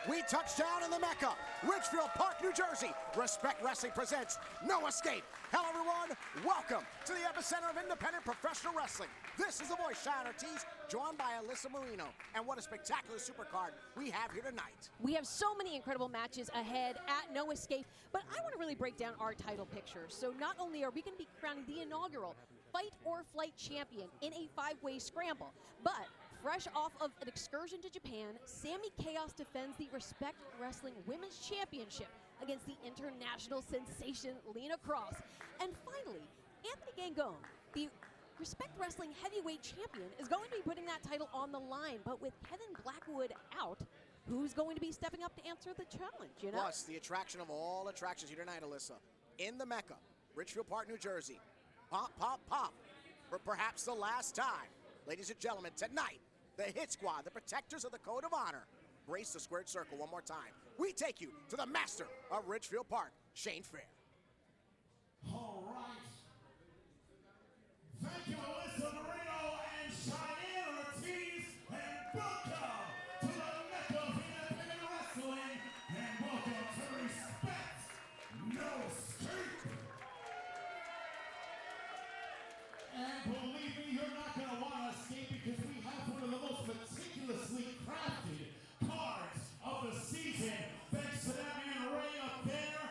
We touch down in the Mecca, Ridgefield Park, New Jersey. Respect Wrestling presents No Escape. Hello, everyone. Welcome to the epicenter of independent professional wrestling. This is the voice, Cheyenne Ortiz, joined by Alyssa Marino. And what a spectacular supercard we have here tonight. We have so many incredible matches ahead at No Escape, but I want to really break down our title picture. So not only are we going to be crowning the inaugural Fight or Flight champion in a 5-way scramble, but fresh off of an excursion to Japan, Sami Chaos defends the Respect Wrestling Women's Championship against the international sensation Lena Cross. And finally, Anthony Gangone, the Respect Wrestling Heavyweight Champion, is going to be putting that title on the line. But with Kevin Blackwood out, who's going to be stepping up to answer the challenge, you know? Plus, the attraction of all attractions here tonight, Alyssa, in the Mecca, Ridgefield Park, New Jersey. Pop, pop, pop, for perhaps the last time. Ladies and gentlemen, tonight, the Hit Squad, the protectors of the Code of Honor, brace the squared circle one more time. We take you to the master of Ridgefield Park, Shane Fair. All right. Thank you, Alyssa Marino and Cheyenne Ortiz, and welcome to the Mecca of independent wrestling, and welcome to Respect No Escape. And believe me, you're not going to want to escape because we have one of the most meticulously crafted cards of the season. Thanks to that man Ray up there.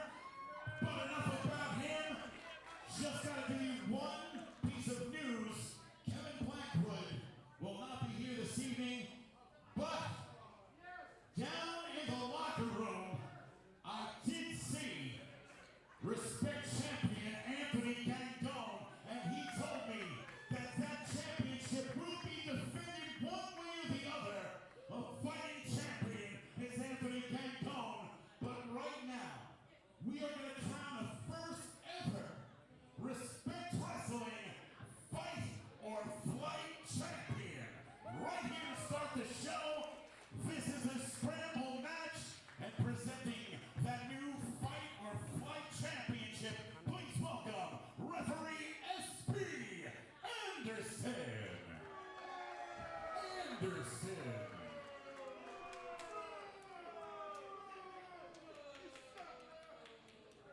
But enough about him. Just got to give you one piece of news. Kevin Blackwood will not be here this evening, but down in the locker room, I did see Respect Champion Anthony Gangone, and he told me that that championship will be defended one way or the other. A fighting champion is Anthony Gangone, but right now, we are going to crown the first ever Respect Wrestling Fight or Flight champion. Right here to start the show, this is a scramble match, and presenting that new Fight or Flight championship, please welcome referee S.P. Anderson.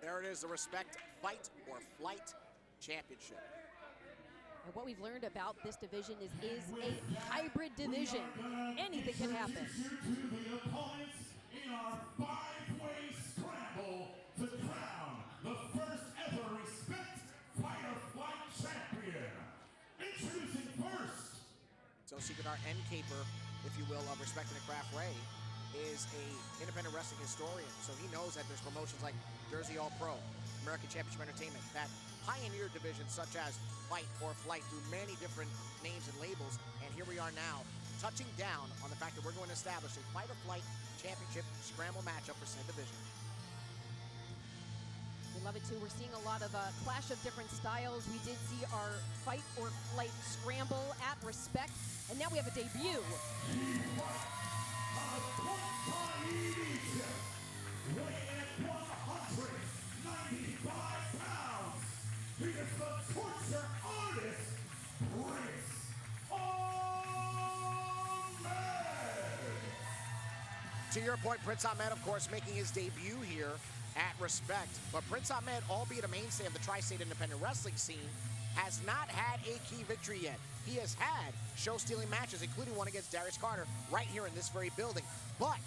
There it is, the Respect Fight or Flight Championship. And what we've learned about this division is a hybrid division. Anything can happen. To the opponents in our 5-way scramble to crown the first ever Respect Fight or Flight champion. Introducing first. So Secret Art end caper, if you will, of Respect and the Craft Ray, is a independent wrestling historian. So he knows that there's promotions like Jersey All Pro, American Championship Entertainment, that pioneer divisions such as Fight or Flight through many different names and labels. And here we are now, touching down on the fact that we're going to establish a Fight or Flight Championship scramble matchup for said division. We love it too. We're seeing a lot of clash of different styles. We did see our Fight or Flight scramble at Respect, and now we have a debut. Weighing at 195 pounds, he is the torture artist, Prince Ahmed. To your point, Prince Ahmed, of course, making his debut here at Respect. But Prince Ahmed, albeit a mainstay of the tri-state independent wrestling scene, has not had a key victory yet. He has had show-stealing matches, including one against Darius Carter right here in this very building. But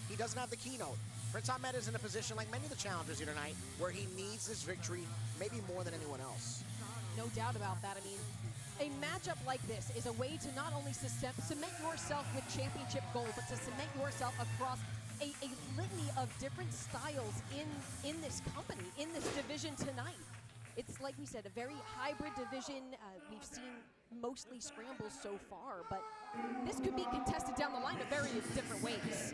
he doesn't have the keynote. Prince Ahmed is in a position, like many of the challengers here tonight, where he needs this victory maybe more than anyone else. No doubt about that. I mean, a matchup like this is a way to not only cement yourself with championship gold, but to cement yourself across a litany of different styles in this company, in this division tonight. It's, like we said, a very hybrid division. We've seen mostly scrambles so far, but this could be contested down the line in various different ways.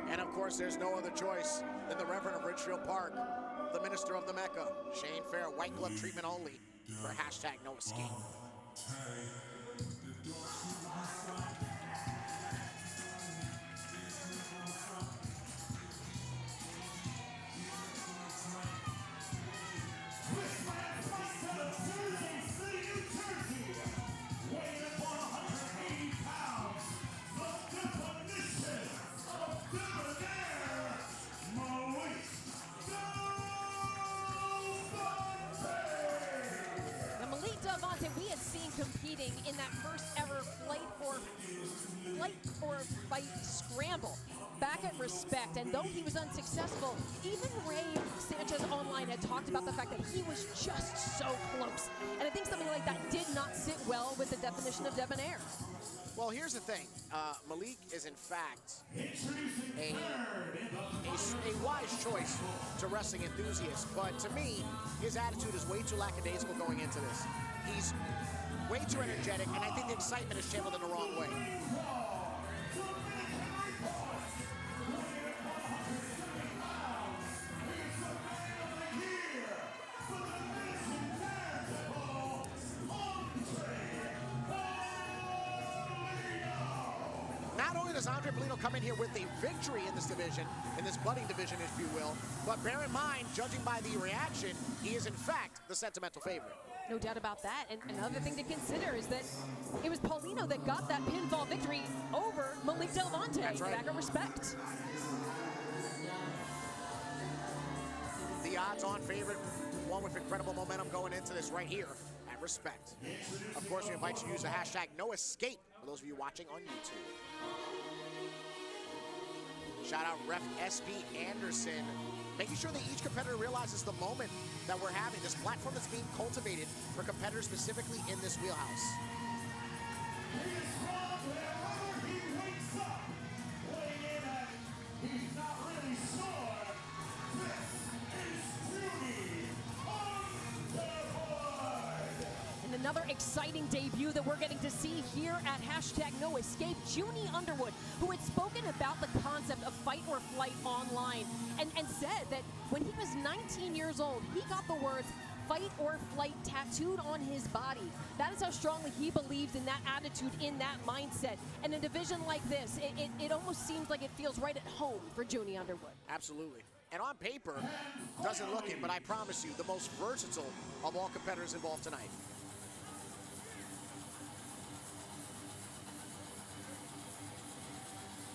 And of course, there's no other choice than the Reverend of Ridgefield Park, the Minister of the Mecca, Shane Fair, white glove treatment only for hashtag No Escape. competing in that first ever flight or fight scramble back at Respect. And though he was unsuccessful, even Ray Sanchez online had talked about the fact that he was just so close. And I think something like that did not sit well with the definition of Debonair. Well, here's the thing. Malik is, in fact, a wise choice to wrestling enthusiasts. But to me, his attitude is way too lackadaisical going into this. He's way too energetic, and I think the excitement is channeled in the wrong way. Not only does Andry Paulino come in here with a victory in this division, in this budding division, if you will, but bear in mind, judging by the reaction, he is in fact the sentimental favorite. No doubt about that. And another thing to consider is that it was Paulino that got that pinfall victory over Malik Del Vonte. That's right. Back at Respect. The odds-on favorite, one with incredible momentum going into this right here at Respect. Of course, we invite you to use the hashtag #NoEscape for those of you watching on YouTube. Shout out Ref SP Anderson, making sure that each competitor realizes the moment that we're having, this platform that's being cultivated for competitors specifically in this wheelhouse. He is strong whenever he wakes up. Weighing in at, he's not really sure. This is Juni Underwood. And another exciting debut that we're getting to see here at hashtag #NoEscape, Juni Underwood, who had spoken about the concept of fight or flight online and said that when he was 19 years old, he got the words fight or flight tattooed on his body. That is how strongly he believes in that attitude, in that mindset. And a division like this, it almost seems like it feels right at home for Juni Underwood. Absolutely. And on paper, doesn't look it, but I promise you, the most versatile of all competitors involved tonight.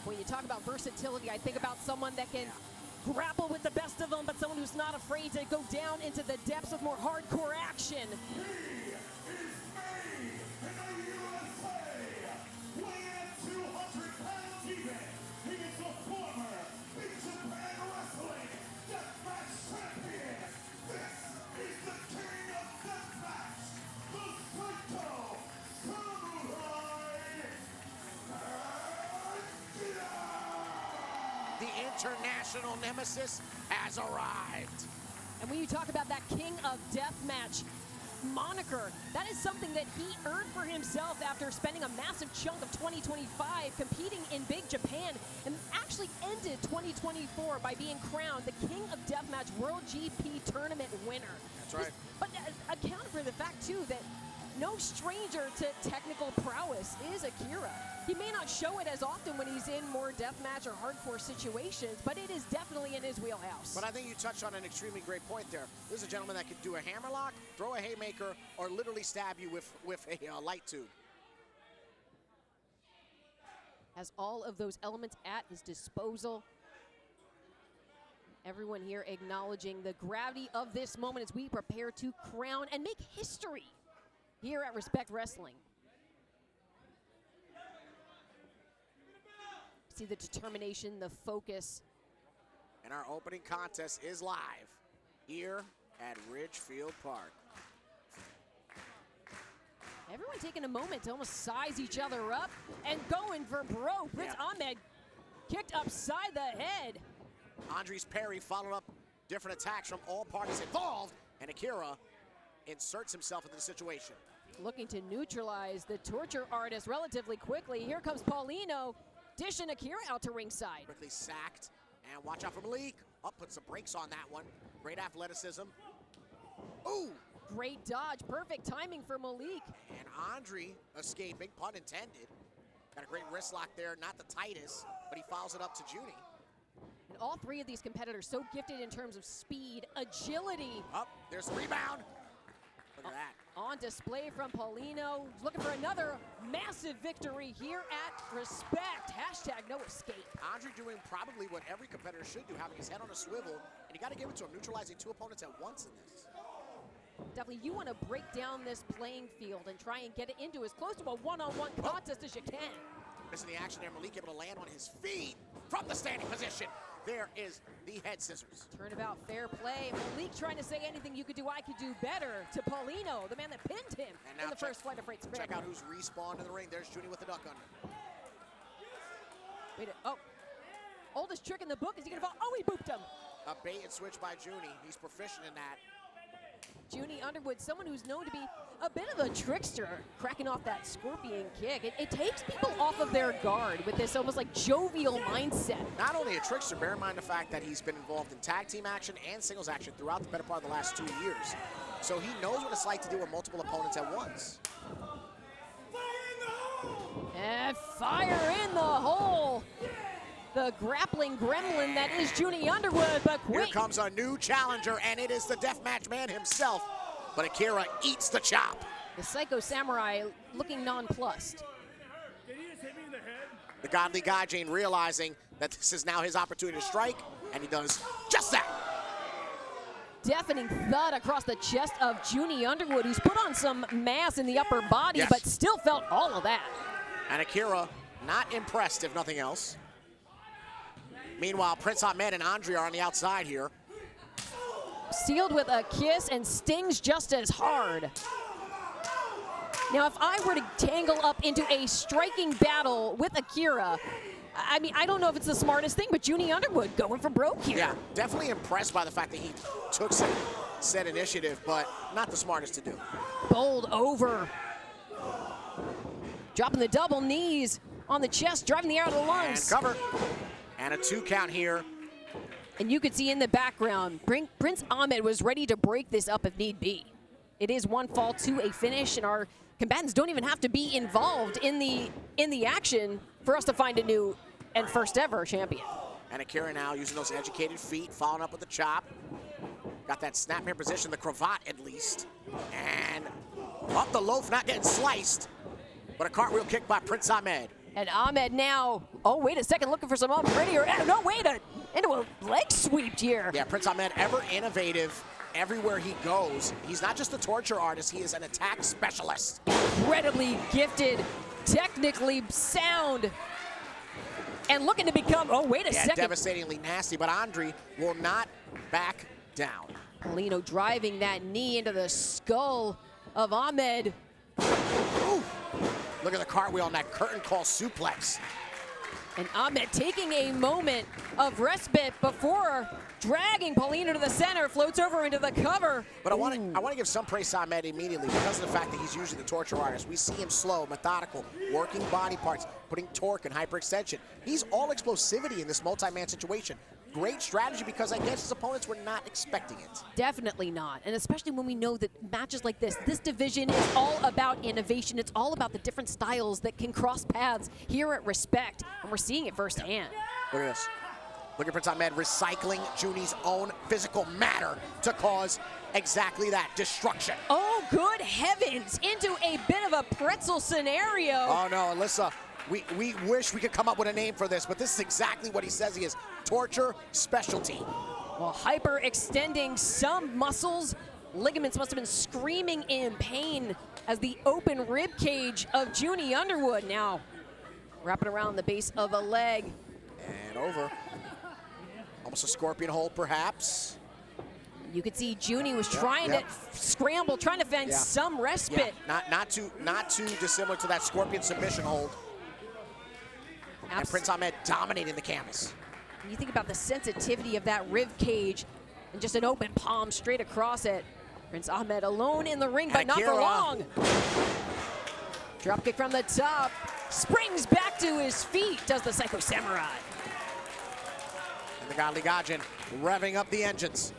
When you talk about versatility, I think about someone that can grapple with the best of them, but someone who's not afraid to go down into the depths of more hardcore action. He is made in the USA. Weighing at 200 pounds even. He is the former Big Japan Wrestling Deathmatch Champion. This is the King of Deathmatch, the Psycho Samurai. The international nemesis has arrived. And when you talk about that King of Deathmatch moniker, that is something that he earned for himself after spending a massive chunk of 2025 competing in Big Japan, and actually ended 2024 by being crowned the King of Deathmatch World GP Tournament winner. That's right. But account for the fact, too, that no stranger to technical prowess is Akira. He may not show it as often when he's in more deathmatch or hardcore situations, but it is definitely in his wheelhouse. But I think you touched on an extremely great point there. This is a gentleman that could do a hammerlock, throw a haymaker, or literally stab you with a light tube. Has all of those elements at his disposal. Everyone here acknowledging the gravity of this moment as we prepare to crown and make history here at Respect Wrestling. See the determination, the focus. And our opening contest is live here at Ridgefield Park. Everyone taking a moment to almost size each other up and going for broke. Prince Ahmed kicked upside the head. Andry's parry followed up different attacks from all parties involved, and Akira inserts himself into the situation. Looking to neutralize the torture artist relatively quickly. Here comes Paulino, dishing Akira out to ringside. Quickly sacked, and watch out for Malik. Put some brakes on that one. Great athleticism. Ooh! Great dodge, perfect timing for Malik. And Andry escaping, pun intended. Got a great wrist lock there, not the tightest, but he fouls it up to Juni. And all three of these competitors so gifted in terms of speed, agility. There's the rebound. Look at that. On display from Paulino. He's looking for another massive victory here at Respect. Hashtag #NoEscape. Andry doing probably what every competitor should do, having his head on a swivel, and you got to give it to him, neutralizing two opponents at once in this. Definitely, you want to break down this playing field and try and get it into as close to a one-on-one contest as you can. Missing the action there, Malik able to land on his feet from the standing position. There is the head scissors. Turnabout, fair play. Malik trying to say anything you could do, I could do better to Paulino, the man that pinned him in the first flight of freight scramble. Check out who's respawned in the ring. There's Juni with the duck under. Wait, oh. Oldest trick in the book. Is he going to fall? Oh, he booped him. A bait and switch by Juni. He's proficient in that. Juni Underwood, someone who's known to be a bit of a trickster, cracking off that scorpion kick. It takes people off of their guard with this almost like jovial mindset. Not only a trickster, bear in mind the fact that he's been involved in tag team action and singles action throughout the better part of the last 2 years. So he knows what it's like to deal with multiple opponents at once. And fire in the hole. The grappling gremlin that is Juni Underwood, but Here comes a new challenger, and it is the deathmatch man himself. But Akira eats the chop. The Psycho Samurai looking nonplussed. The godly Gaijin realizing that this is now his opportunity to strike, and he does just that. Deafening thud across the chest of Juni Underwood, who's put on some mass in the upper body, but still felt all of that. And Akira not impressed, if nothing else. Meanwhile, Prince Ahmed and Andry are on the outside here. Sealed with a kiss and stings just as hard. Now, if I were to tangle up into a striking battle with Akira, I mean, I don't know if it's the smartest thing, but Juni Underwood going for broke here. Yeah, definitely impressed by the fact that he took said initiative, but not the smartest to do. Bowled over. Dropping the double knees on the chest, driving the air out of the lungs. And cover. And a 2 count here. And you could see in the background, Prince Ahmed was ready to break this up if need be. It is one fall to a finish, and our combatants don't even have to be involved in the action for us to find a new and first ever champion. And Akira now using those educated feet, following up with the chop. Got that snapmare position, the cravat at least. And up the loaf, not getting sliced, but a cartwheel kick by Prince Ahmed. And Ahmed now, oh, wait a second, looking for some prettier. No, wait, into a leg sweep here. Yeah, Prince Ahmed, ever innovative everywhere he goes. He's not just a torture artist, he is an attack specialist. Incredibly gifted, technically sound, and looking to become, oh, wait a second. Devastatingly nasty, but Andry will not back down. Paulino driving that knee into the skull of Ahmed. Ooh. Look at the cartwheel on that curtain call suplex. And Ahmed taking a moment of respite before dragging Paulino to the center, floats over into the cover. But I want to give some praise to Ahmed immediately because of the fact that he's usually the torture artist. We see him slow, methodical, working body parts, putting torque and hyperextension. He's all explosivity in this multi-man situation. Great strategy because I guess his opponents were not expecting it. Definitely not, and especially when we know that matches like this division is all about innovation. It's all about the different styles that can cross paths here at Respect, and we're seeing it firsthand. Look at this. Look at Prince Ahmed recycling Juni's own physical matter to cause exactly that, destruction. Oh, good heavens, into a bit of a pretzel scenario. Oh no, Alyssa, we wish we could come up with a name for this, but this is exactly what he says he is. Torture specialty. Well, hyperextending some muscles. Ligaments must have been screaming in pain as the open rib cage of Juni Underwood now wrapping around the base of a leg. And over. Almost a scorpion hold, perhaps. You could see Juni was trying to scramble, trying to find some respite. Not too dissimilar to that scorpion submission hold. And Prince Ahmed dominating the canvas. You think about the sensitivity of that rib cage and just an open palm straight across it. Prince Ahmed alone in the ring, but not for long. Drop kick from the top. Springs back to his feet, does the Psycho Samurai. And the godly Gaijin revving up the engines.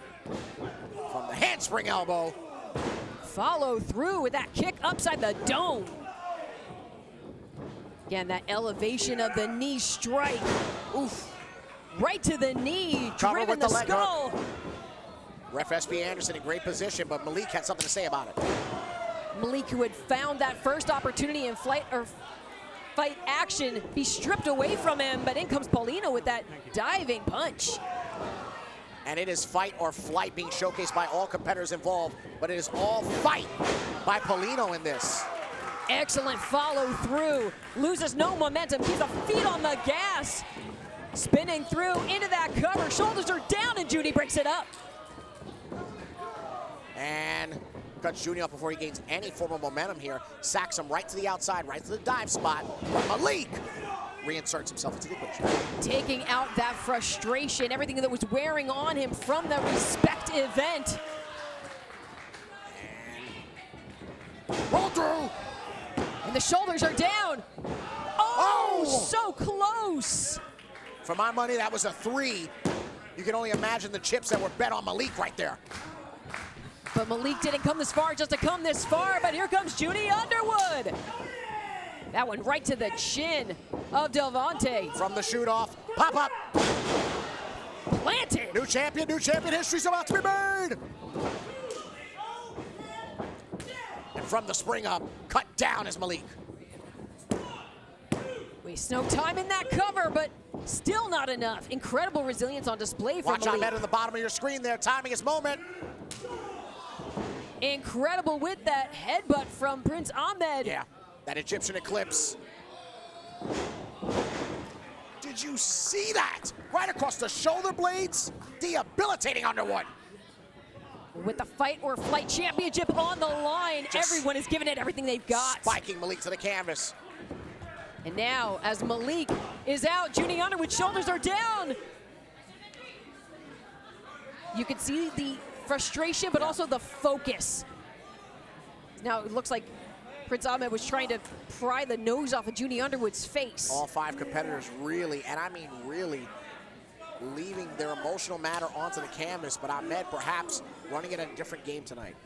From the handspring elbow. Follow through with that kick upside the dome. Again, that elevation of the knee strike. Oof. Right to the knee, driven the skull. Ref SB Anderson in great position, but Malik had something to say about it. Malik, who had found that first opportunity in fight action, be stripped away from him, but in comes Paulino with that diving punch. And it is fight or flight being showcased by all competitors involved, but it is all fight by Paulino in this. Excellent follow through. Loses no momentum. Keeps the feet on the gas. Spinning through into that cover. Shoulders are down, and Juni breaks it up. And cuts Juni up before he gains any form of momentum here. Sacks him right to the outside, right to the dive spot. But Malik reinserts himself into the equation. Taking out that frustration, everything that was wearing on him from the Respect event. Roll through. And the shoulders are down. Oh, so close. For my money, that was a 3. You can only imagine the chips that were bet on Malik right there. But Malik didn't come this far just to come this far, but here comes Juni Underwood. That one right to the chin of Vonte. From the shoot-off, pop up. Planted. New champion history's about to be made. And from the spring up, cut down is Malik. Wastes no time in that cover, but still not enough. Incredible resilience on display from Watch Malik. Ahmed in the bottom of your screen there, timing his moment. Incredible with that headbutt from Prince Ahmed. Yeah, that Egyptian eclipse. Did you see that? Right across the shoulder blades? Debilitating Underwood. With the fight or flight championship on the line, everyone is giving it everything they've got. Spiking Malik to the canvas. And now, as Malik is out, Juni Underwood's shoulders are down. You can see the frustration, but also the focus. Now it looks like Prince Ahmed was trying to pry the nose off of Juni Underwood's face. All 5 competitors really, and I mean really, leaving their emotional matter onto the canvas, but Ahmed perhaps running it a different game tonight.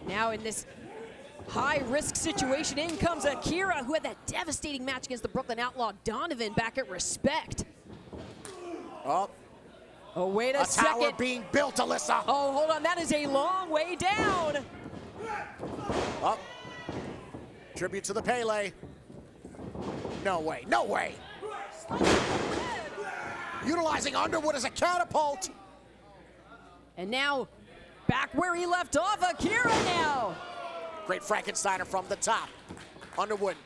Now in this high-risk situation, in comes Akira, who had that devastating match against the Brooklyn Outlaw Donovan back at Respect. Oh, wait a second. Tower being built, Alyssa. Oh, hold on, that is a long way down. Up. Tribute to the Pele. No way, no way. Utilizing Underwood as a catapult. And now, back where he left off, Akira now. Great Frankensteiner from the top. Underwood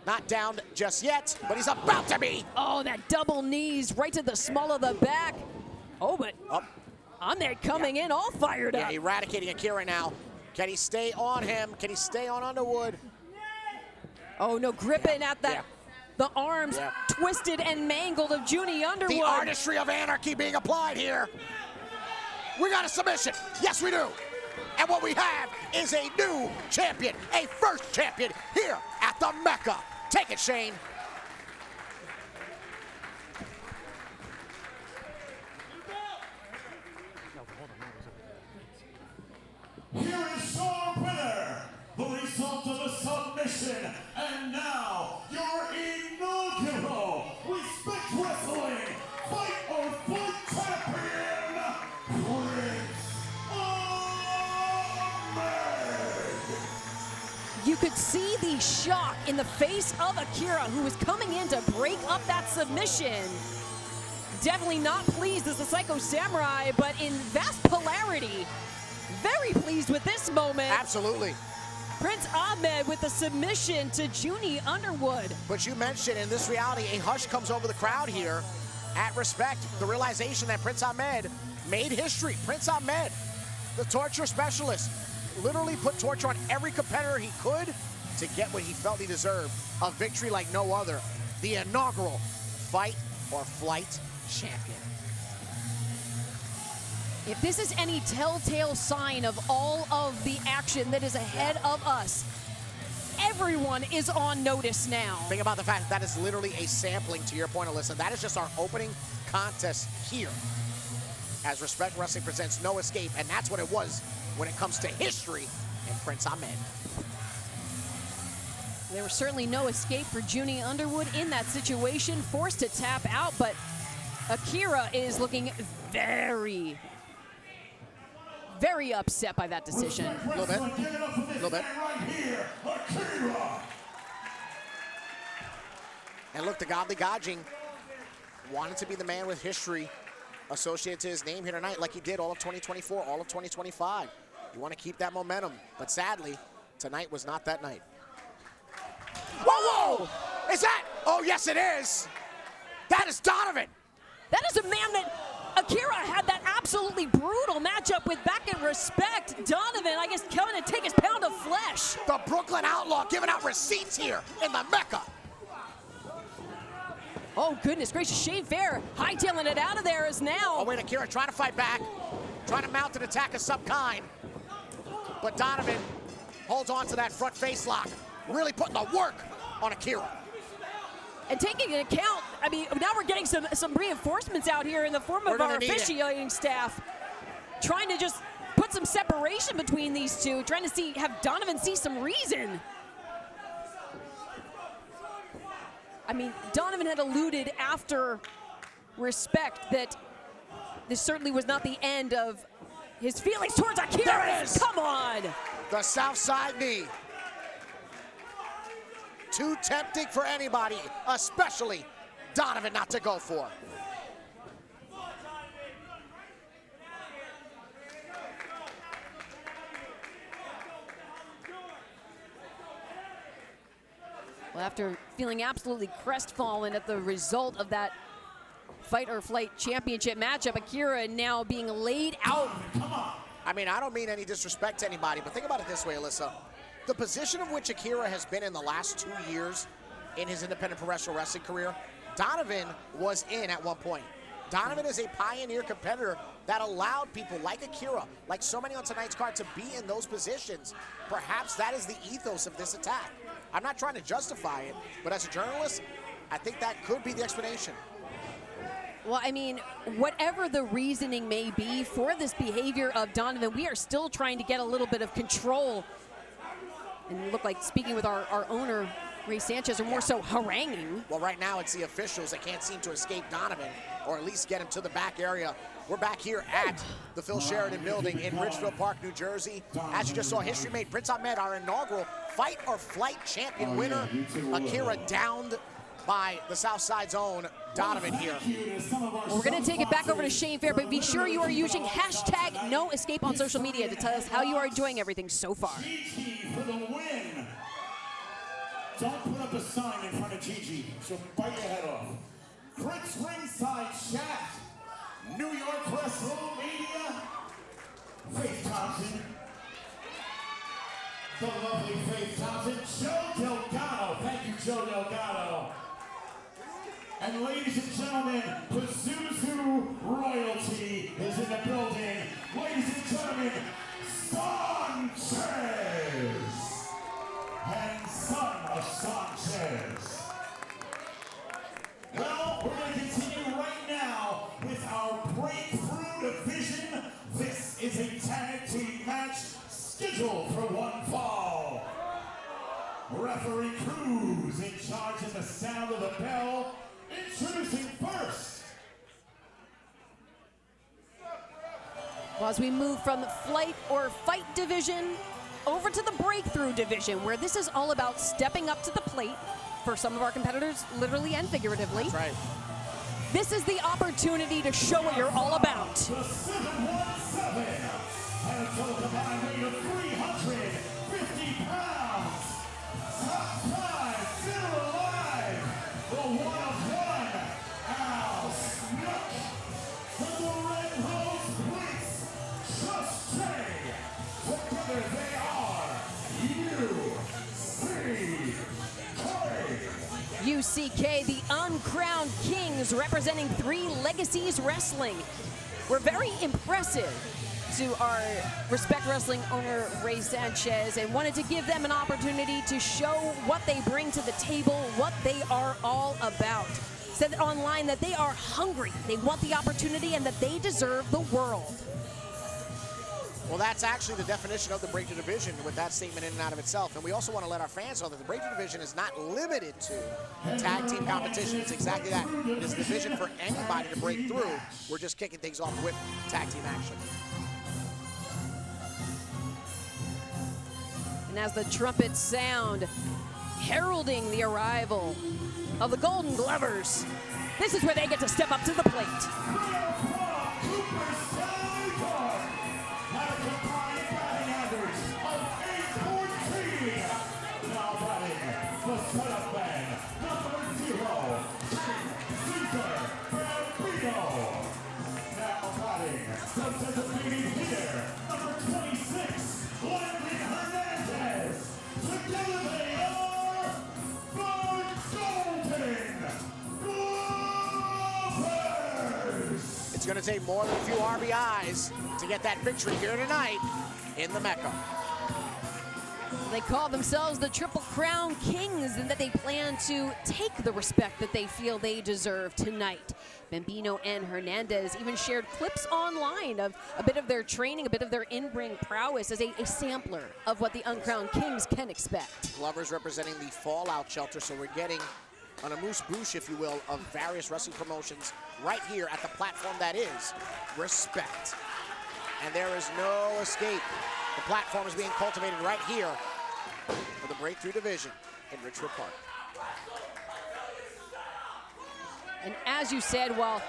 not down just yet, but he's about to be. Oh, that double knees right to the small of the back. Oh, but Ahmed coming in all fired up. Yeah, eradicating Akira now. Can he stay on him? Can he stay on Underwood? Oh, no, gripping at that. The arms twisted and mangled of Juni Underwood. The artistry of anarchy being applied here. We got a submission. Yes, we do. And what we have is a new champion, a first champion here at the Mecca. Take it, Shane. Here is your winner, the result of a submission, and now your inaugural Respect Wrestling Fight or Flight Champion, Prince Ahmed. You could see the shock in the face of Akira, who was coming in to break up that submission. Definitely not pleased as the Psycho Samurai, but in vast polarity. Very pleased with this moment. Absolutely. Prince Ahmed with the submission to Juni Underwood. But you mentioned in this reality, a hush comes over the crowd here at Respect. The realization that Prince Ahmed made history. Prince Ahmed, the torture specialist, literally put torture on every competitor he could to get what he felt he deserved. A victory like no other. The inaugural Fight or Flight champion. If this is any telltale sign of all of the action that is ahead of us, everyone is on notice now. Think about the fact that is literally a sampling, to your point, Alyssa. That is just our opening contest here as Respect Wrestling presents No Escape, and that's what it was when it comes to history and Prince Ahmed. There was certainly no escape for Juni Underwood in that situation, forced to tap out, but Akira is looking very upset by that decision. A little bit. A little bit. And look, the godly Gajing wanted to be the man with history associated to his name here tonight, like he did all of 2024, all of 2025. You want to keep that momentum, but sadly, tonight was not that night. Whoa, whoa! Is that? Oh, yes, it is. That is Donovan. That is a man that Akira had that absolutely brutal matchup with back in Respect. Donovan, I guess, coming to take his pound of flesh. The Brooklyn Outlaw giving out receipts here in the Mecca. Oh, goodness gracious. Shane Fair hightailing it out of there as now. Oh, wait, Akira trying to fight back, trying to mount an attack of some kind. But Donovan holds on to that front face lock, really putting the work on Akira. And taking into account, I mean, now we're getting some reinforcements out here in the form of our officiating staff, trying to just put some separation between these two, trying to have Donovan see some reason. I mean, Donovan had alluded after Respect that this certainly was not the end of his feelings towards Akira. There it is. Come on. The south side knee. Too tempting for anybody, especially Donovan, not to go for. Well, after feeling absolutely crestfallen at the result of that Fight or Flight Championship matchup, Akira now being laid out. I mean, I don't mean any disrespect to anybody, but think about it this way, Alyssa. The position of which Akira has been in the last 2 years in his independent professional wrestling career, Donovan was in at one point. Donovan is a pioneer competitor that allowed people like Akira, like so many on tonight's card, to be in those positions. Perhaps that is the ethos of this attack. I'm not trying to justify it, but as a journalist, I think that could be the explanation. Well, I mean, whatever the reasoning may be for this behavior of Donovan, we are still trying to get a little bit of control. And it looked like, speaking with our owner, Ray Sanchez, are more so haranguing. Well, right now it's the officials that can't seem to escape Donovan, or at least get him to the back area. We're back here at the Phil Sheridan building in Ridgefield Park, New Jersey. As you just saw, history made. Prince Ahmed, our inaugural Fight or Flight champion winner. Akira downed by the Southside's own Donovan here. We're going to take it back over to Shane Fair, but be sure you are using hashtag #NoEscape on social media to tell us how you are enjoying everything so far. Gigi for the win. Don't put up a sign in front of Gigi. She'll bite your head off. Chris Ringside Chat. New York WrestleMania. Faith Thompson. The lovely Faith Thompson. Joe Delgado. Thank you, Joe Delgado. And ladies and gentlemen, Pazuzu Royalty is in the building. Ladies and gentlemen, Sanchez and son of Sanchez. Well, we're going to continue right now with our breakthrough division. This is a tag team match scheduled for one fall. Referee Cruz in charge of the sound of the bell. Introducing first. Well, as we move from the Flight or Fight division over to the Breakthrough division, where this is all about stepping up to the plate for some of our competitors, literally and figuratively. That's right. This is the opportunity to show what you're all about. The 717 and a total combined weight of 350 pounds. Top 5, still alive. The one of one, Al Snook. From the Red Rose Police, Just Say. Together they are UCK, the Uncrowned Kings, representing 3 Legacies Wrestling. We're very impressive to our Respect Wrestling owner, Ray Sanchez, and wanted to give them an opportunity to show what they bring to the table, what they are all about. Said online that they are hungry, they want the opportunity, and that they deserve the world. Well, that's actually the definition of the Breakthrough Division with that statement in and out of itself. And we also want to let our fans know that the Breakthrough Division is not limited to tag team competition. It's exactly that. It is a division for anybody to break through. We're just kicking things off with tag team action. And as the trumpets sound, heralding the arrival of the Golden Glovers, This is where they get to step up to the plate. The setup man, number 0, Cesar, Bambino. Now batting, the designated hitter, number 26, Landon Hernandez. Together they are the Golden Glovers. It's going to take more than a few RBIs to get that victory here tonight in the Mecca. They call themselves the Triple Crown Kings, and that they plan to take the respect that they feel they deserve tonight. Bambino and Hernandez even shared clips online of a bit of their training, a bit of their in-ring prowess as a sampler of what the Uncrowned Kings can expect. Glovers representing the Fallout Shelter, so we're getting on a moose boosh, if you will, of various wrestling promotions right here at the platform that is respect. And there is no escape. The platform is being cultivated right here for the Breakthrough Division in Richwood Park. And as you said, while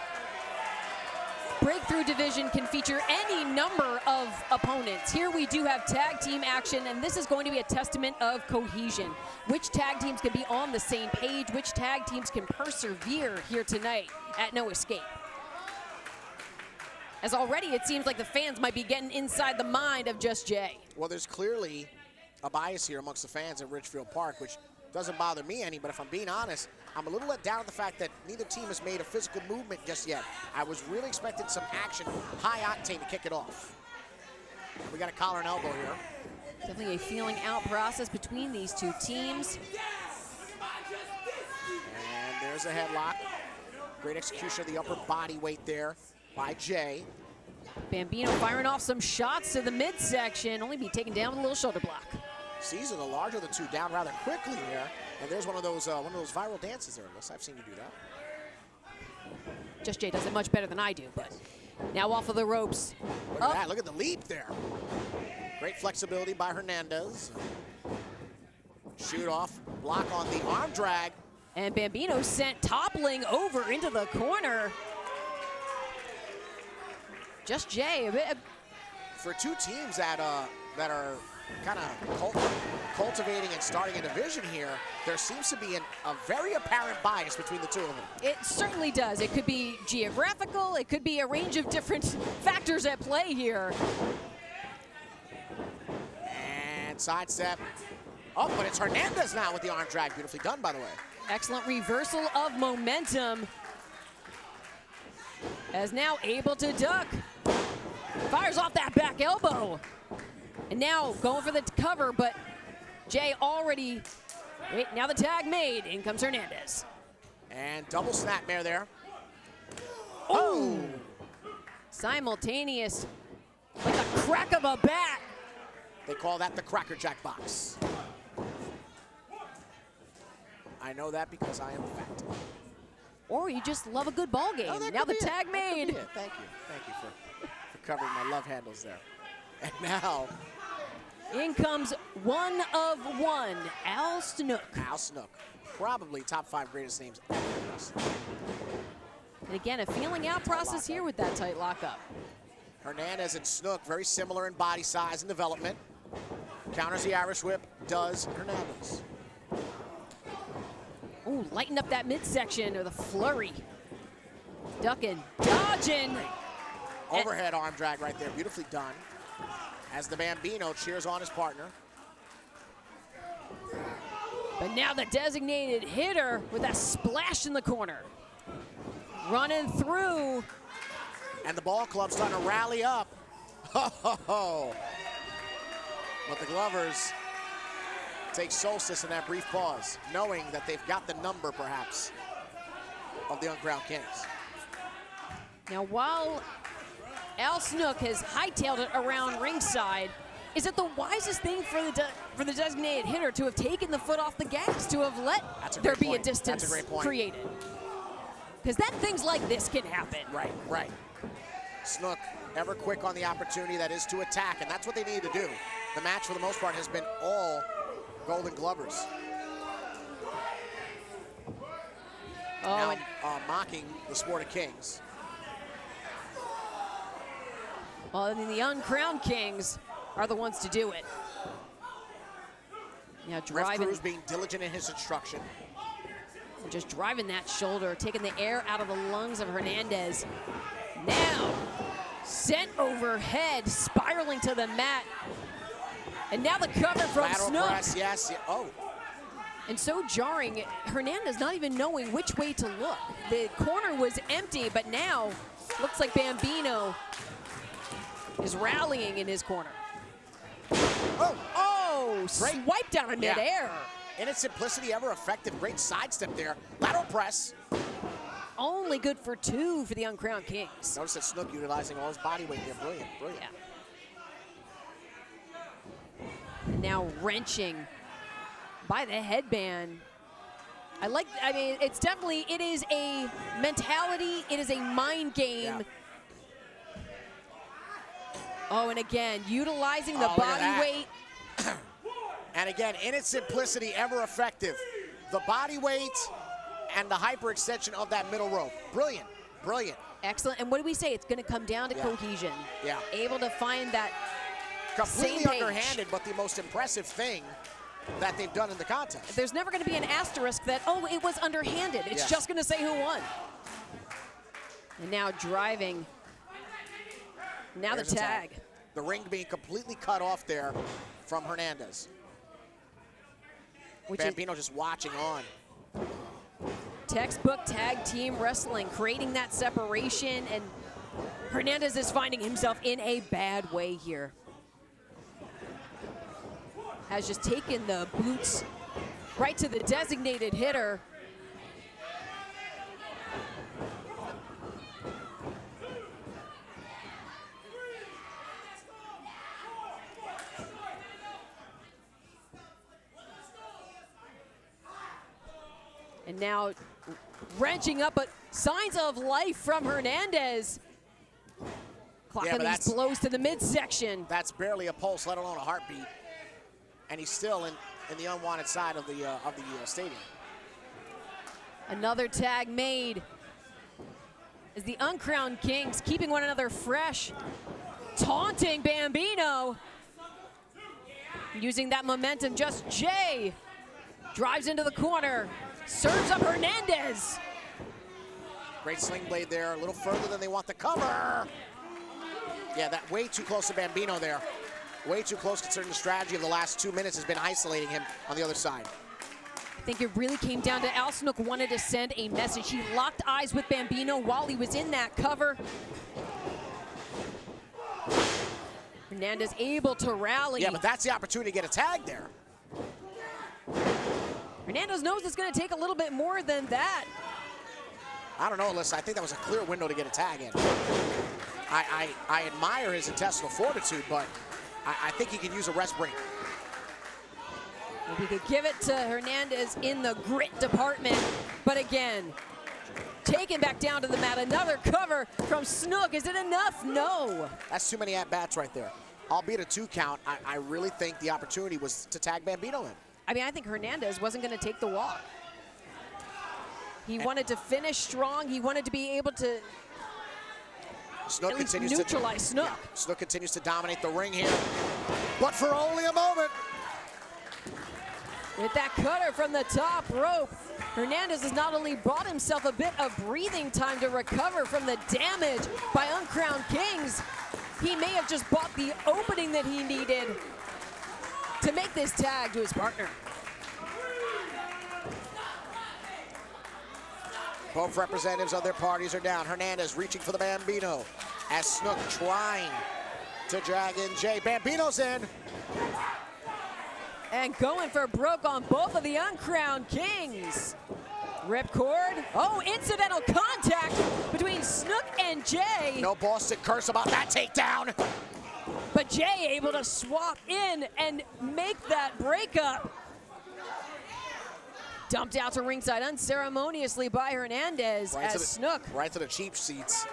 Breakthrough Division can feature any number of opponents, here we do have tag team action, and this is going to be a testament of cohesion. Which tag teams can be on the same page, which tag teams can persevere here tonight at No Escape. As already it seems like the fans might be getting inside the mind of Just Jay. Well, there's clearly a bias here amongst the fans at Richfield Park, which doesn't bother me any, but if I'm being honest, I'm a little let down at the fact that neither team has made a physical movement just yet. I was really expecting some action, high octane to kick it off. We got a collar and elbow here. Definitely a feeling out process between these two teams. And there's a headlock. Great execution of the upper body weight there by Jay. Bambino firing off some shots to the midsection, only be taken down with a little shoulder block. Cesar, the larger of the two, down rather quickly there. And there's one of those viral dances there, Liz. I've seen you do that. Just Jay does it much better than I do, but now off of the ropes. Look at that, look at the leap there. Great flexibility by Hernandez. Shoot off, block on the arm drag. And Bambino sent toppling over into the corner. Just Jay, a bit. For two teams that are kind of cultivating and starting a division here, there seems to be a very apparent bias between the two of them. It certainly does. It could be geographical. It could be a range of different factors at play here. And sidestep. Oh, but it's Hernandez now with the arm drag. Beautifully done, by the way. Excellent reversal of momentum. As now able to duck. Fires off that back elbow. And now going for the cover, but Jay already, wait, now the tag made. In comes Hernandez. And double snapmare there. Oh! Simultaneous, like a crack of a bat. They call that the Cracker Jack box. I know that because I am fat. Or you just love a good ball game. Oh, now the tag made. Thank you for covering my love handles there. And now, in comes one of one, Al Snook. Al Snook, probably top 5 greatest names ever in wrestling. And again, a feeling out process here with that tight lockup. Hernandez and Snook, very similar in body size and development. Counters the Irish whip, does Hernandez. Ooh, lighten up that midsection with a flurry. Ducking, dodging. Overhead arm drag right there, beautifully done. As the Bambino cheers on his partner. But now the designated hitter with that splash in the corner. Running through. And the ball club starting to rally up. Ho, ho, ho. But the Glovers take solstice in that brief pause, knowing that they've got the number, perhaps, of the Uncrowned Kings. Now, while Al Snook has hightailed it around ringside, is it the wisest thing for the designated hitter to have taken the foot off the gas, to have let there be a distance created? Because then things like this can happen. Right. Snook, ever quick on the opportunity that is to attack, and that's what they need to do. The match, for the most part, has been all Golden Glovers. now mocking the Sport of Kings. Well, I mean, the Uncrowned Kings are the ones to do it. Now driving. Cruz being diligent in his instruction. Just driving that shoulder, taking the air out of the lungs of Hernandez. Now, sent overhead, spiraling to the mat. And now the cover from Lateral Snook. press, yes. Oh. And so jarring, Hernandez not even knowing which way to look. The corner was empty, but now looks like Bambino is rallying in his corner. Oh, swipe down in midair. In its simplicity, ever effective. Great sidestep there. Lateral press. Only good for 2 for the Uncrowned Kings. Notice that Snook utilizing all his body weight there. Brilliant, brilliant. Yeah. And now wrenching by the headband. I mean, it's definitely, it is a mentality, it is a mind game. Yeah. Oh, and again, utilizing the body weight. And again, in its simplicity, ever effective. The body weight and the hyperextension of that middle rope. Brilliant, brilliant. Excellent. And what do we say? It's going to come down to cohesion. Yeah. Able to find that completely same page. Underhanded, but the most impressive thing that they've done in the contest. There's never going to be an asterisk that, oh, it was underhanded. It's just going to say who won. And now driving. Now There's the tag. The ring being completely cut off there from Hernandez. Bambino just watching on. Textbook tag team wrestling, creating that separation, and Hernandez is finding himself in a bad way here. Has just taken the boots right to the designated hitter. And now wrenching up, but signs of life from Hernandez. Clocking these blows to the midsection. That's barely a pulse, let alone a heartbeat. And he's still in the unwanted side of the stadium. Another tag made as the Uncrowned Kings keeping one another fresh. Taunting Bambino. Using that momentum, just Jay drives into the corner. Serves up Hernandez. Great sling blade there, a little further than they want the cover. Yeah, that way too close to Bambino there. Way too close considering the strategy of the last 2 minutes has been isolating him on the other side. I think it really came down to Al Snook wanted to send a message. He locked eyes with Bambino while he was in that cover. Hernandez able to rally. Yeah, but that's the opportunity to get a tag there. Hernandez knows it's going to take a little bit more than that. I don't know, Alyssa. I think that was a clear window to get a tag in. I admire his intestinal fortitude, but I think he can use a rest break. We could give it to Hernandez in the grit department, but again, taken back down to the mat. Another cover from Snook. Is it enough? No. That's too many at-bats right there. Albeit a 2 count, I really think the opportunity was to tag Bambino in. I mean, I think Hernandez wasn't going to take the walk. He wanted to finish strong. He wanted to be able to Snook at least continues neutralize Snook. Yeah, Snook continues to dominate the ring here, but for only a moment. With that cutter from the top rope, Hernandez has not only bought himself a bit of breathing time to recover from the damage by Uncrowned Kings, he may have just bought the opening that he needed to make this tag to his partner. Both representatives of their parties are down. Hernandez reaching for the Bambino as Snook trying to drag in Jay. Bambino's in. And going for broke on both of the Uncrowned Kings. Ripcord. Oh, incidental contact between Snook and Jay. No Boston curse about that takedown. But Jay able to swap in and make that breakup. Dumped out to ringside unceremoniously by Hernandez as Snook. Right to the cheap seats.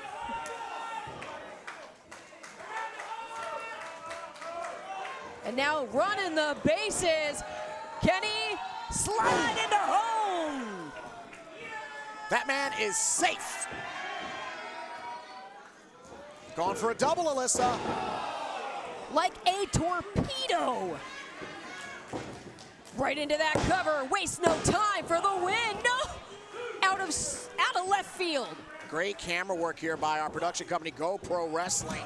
And now running the bases. Can he slide into home? That man is safe. Going for a double, Alyssa. Like a torpedo. Right into that cover, wastes no time for the win. No, out of left field. Great camera work here by our production company, GoPro Wrestling,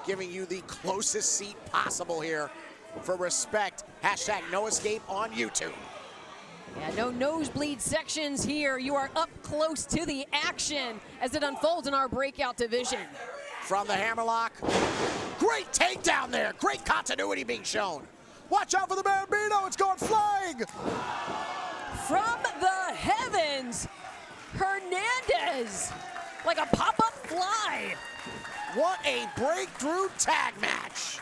giving you the closest seat possible here for respect. Hashtag no escape on YouTube. Yeah, no nosebleed sections here. You are up close to the action as it unfolds in our breakout division. From the hammerlock, great takedown there. Great continuity being shown. Watch out for the Bambino, it's going flying. From the heavens, Hernandez, like a pop-up fly. What a breakthrough tag match.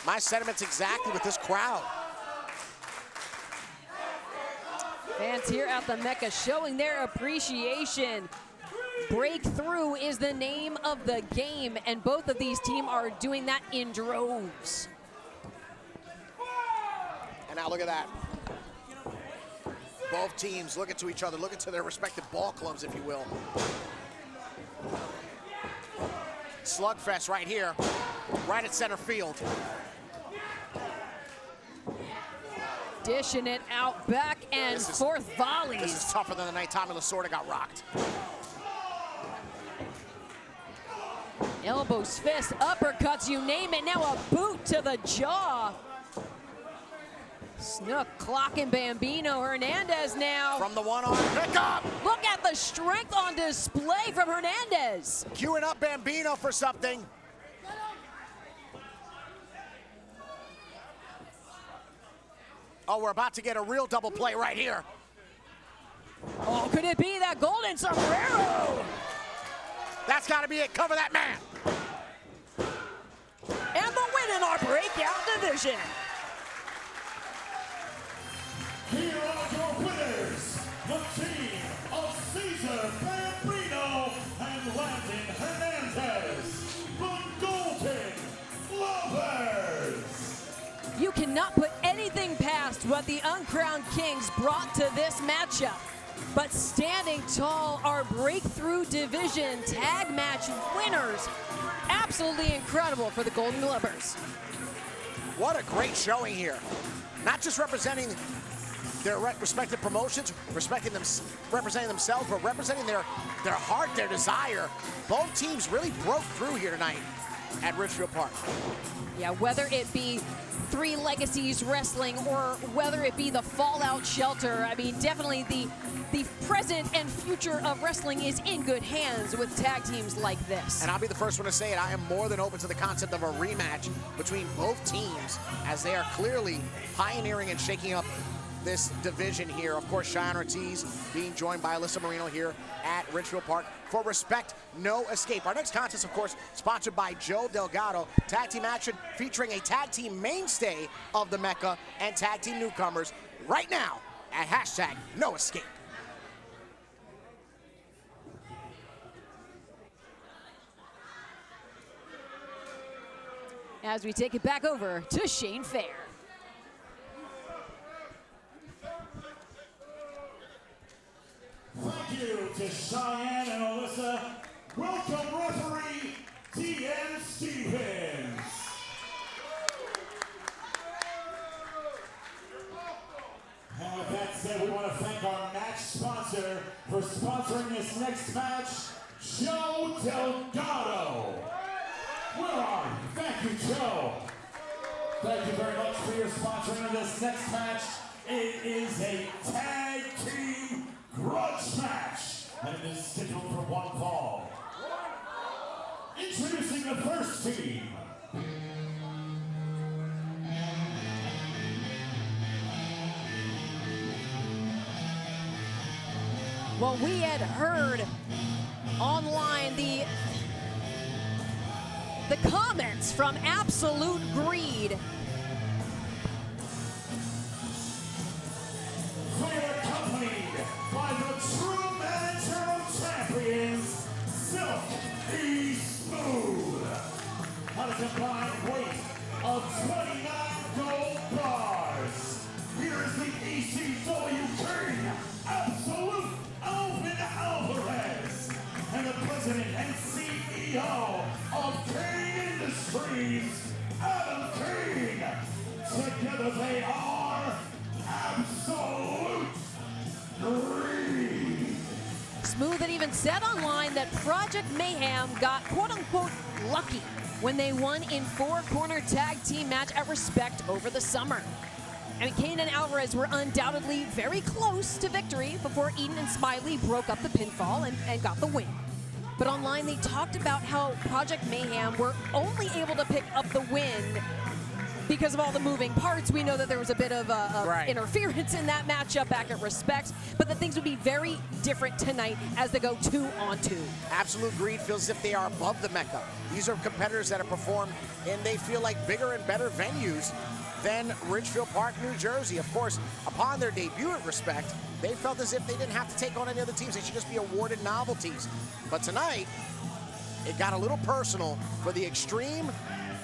My sentiments exactly with this crowd. Fans here at the Mecca showing their appreciation. Breakthrough is the name of the game, and both of these teams are doing that in droves. And now look at that. Both teams looking to each other, looking to their respective ball clubs, if you will. Slugfest right here, right at center field. Dishing it out back and forth volleys. This is tougher than the night Tommy Lasorda got rocked. Elbows, fists, uppercuts, you name it. Now a boot to the jaw. Snook clocking Bambino. Hernandez now. From the one-arm pickup. Look at the strength on display from Hernandez. Queuing up Bambino for something. Oh, we're about to get a real double play right here. Oh, could it be that golden sombrero? That's got to be it. Cover that man. And the win in our breakout division. Here are your winners, the team of Cesar, Bambino, and Landon Hernandez, the Golden Lovers. You cannot put anything past what the Uncrowned Kings brought to this matchup. But standing tall are Breakthrough Division Tag Match winners. Absolutely incredible for the Golden Lovers. What a great showing here. Not just representing their respective promotions, representing themselves, but representing their heart, their desire. Both teams really broke through here tonight at Ridgefield Park. Yeah, whether it be Three Legacies Wrestling or whether it be the Fallout Shelter, I mean, definitely the present and future of wrestling is in good hands with tag teams like this. And I'll be the first one to say it, I am more than open to the concept of a rematch between both teams as they are clearly pioneering and shaking up this division here. Of course, Cheyenne Ortiz being joined by Alyssa Marino here at Ridgefield Park for Respect, No Escape. Our next contest, of course, sponsored by Joe Delgado. Tag team action featuring a tag team mainstay of the Mecca and tag team newcomers right now at hashtag No Escape. As we take it back over to Shane Fair. Thank you to Cheyenne and Alyssa. Welcome, referee T.M. Stevens. And with that said, we want to thank our match sponsor for sponsoring this next match, Joe Delgado. Where are you? Thank you, Joe. Thank you very much for your sponsoring of this next match. It is a tag team grudge match, and it is scheduled for one fall. Introducing the first team. Well, we had heard online the comments from Absolute Greed. They are accompanied by the true manager of champions, Silky Smooth. On a combined weight of 29 gold bars, President and CEO of Cain Industries, Cain. Together they are absolute greed. Smooth had even said online that Project Mayhem got quote-unquote lucky when they won in 4-corner tag team match at Respect over the summer. I mean, Cain and Alvarez were undoubtedly very close to victory before Eden and Smiley broke up the pinfall and got the win. But online they talked about how Project Mayhem were only able to pick up the win because of all the moving parts. We know that there was a bit of interference in that matchup back at Respect, but that things would be very different tonight as they go 2-on-2. Absolute Greed feels as if they are above the Mecca. These are competitors that have performed and they feel like bigger and better venues than Ridgefield Park, New Jersey. Of course, upon their debut at Respect, they felt as if they didn't have to take on any other teams. They should just be awarded novelties. But tonight, it got a little personal for the Extreme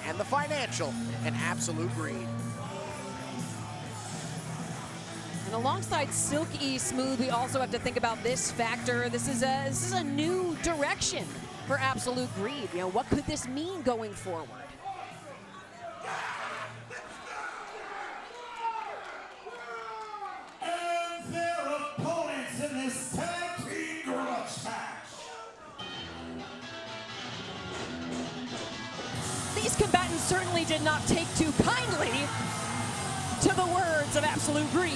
and the Financial and Absolute Greed. And alongside Silky Smooth, we also have to think about this factor. This is a new direction for Absolute Greed. You know, what could this mean going forward? And their opponents in this tag team grudge match. These combatants certainly did not take too kindly to the words of Absolute Greed.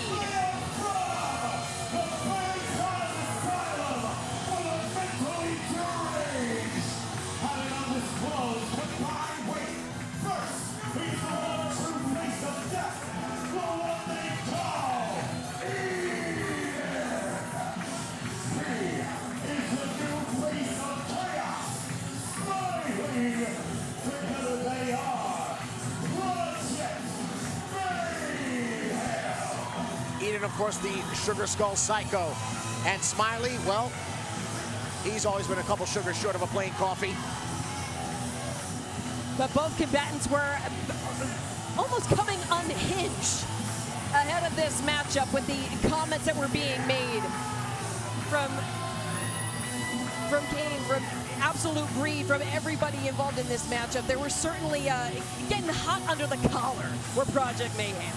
Eden, of course, the Sugar Skull Psycho. And Smiley, well, he's always been a couple sugars short of a plain coffee. But both combatants were almost coming unhinged ahead of this matchup with the comments that were being made from Cain, from Absolute Greed, from everybody involved in this matchup. They were certainly getting hot under the collar for Project Mayhem.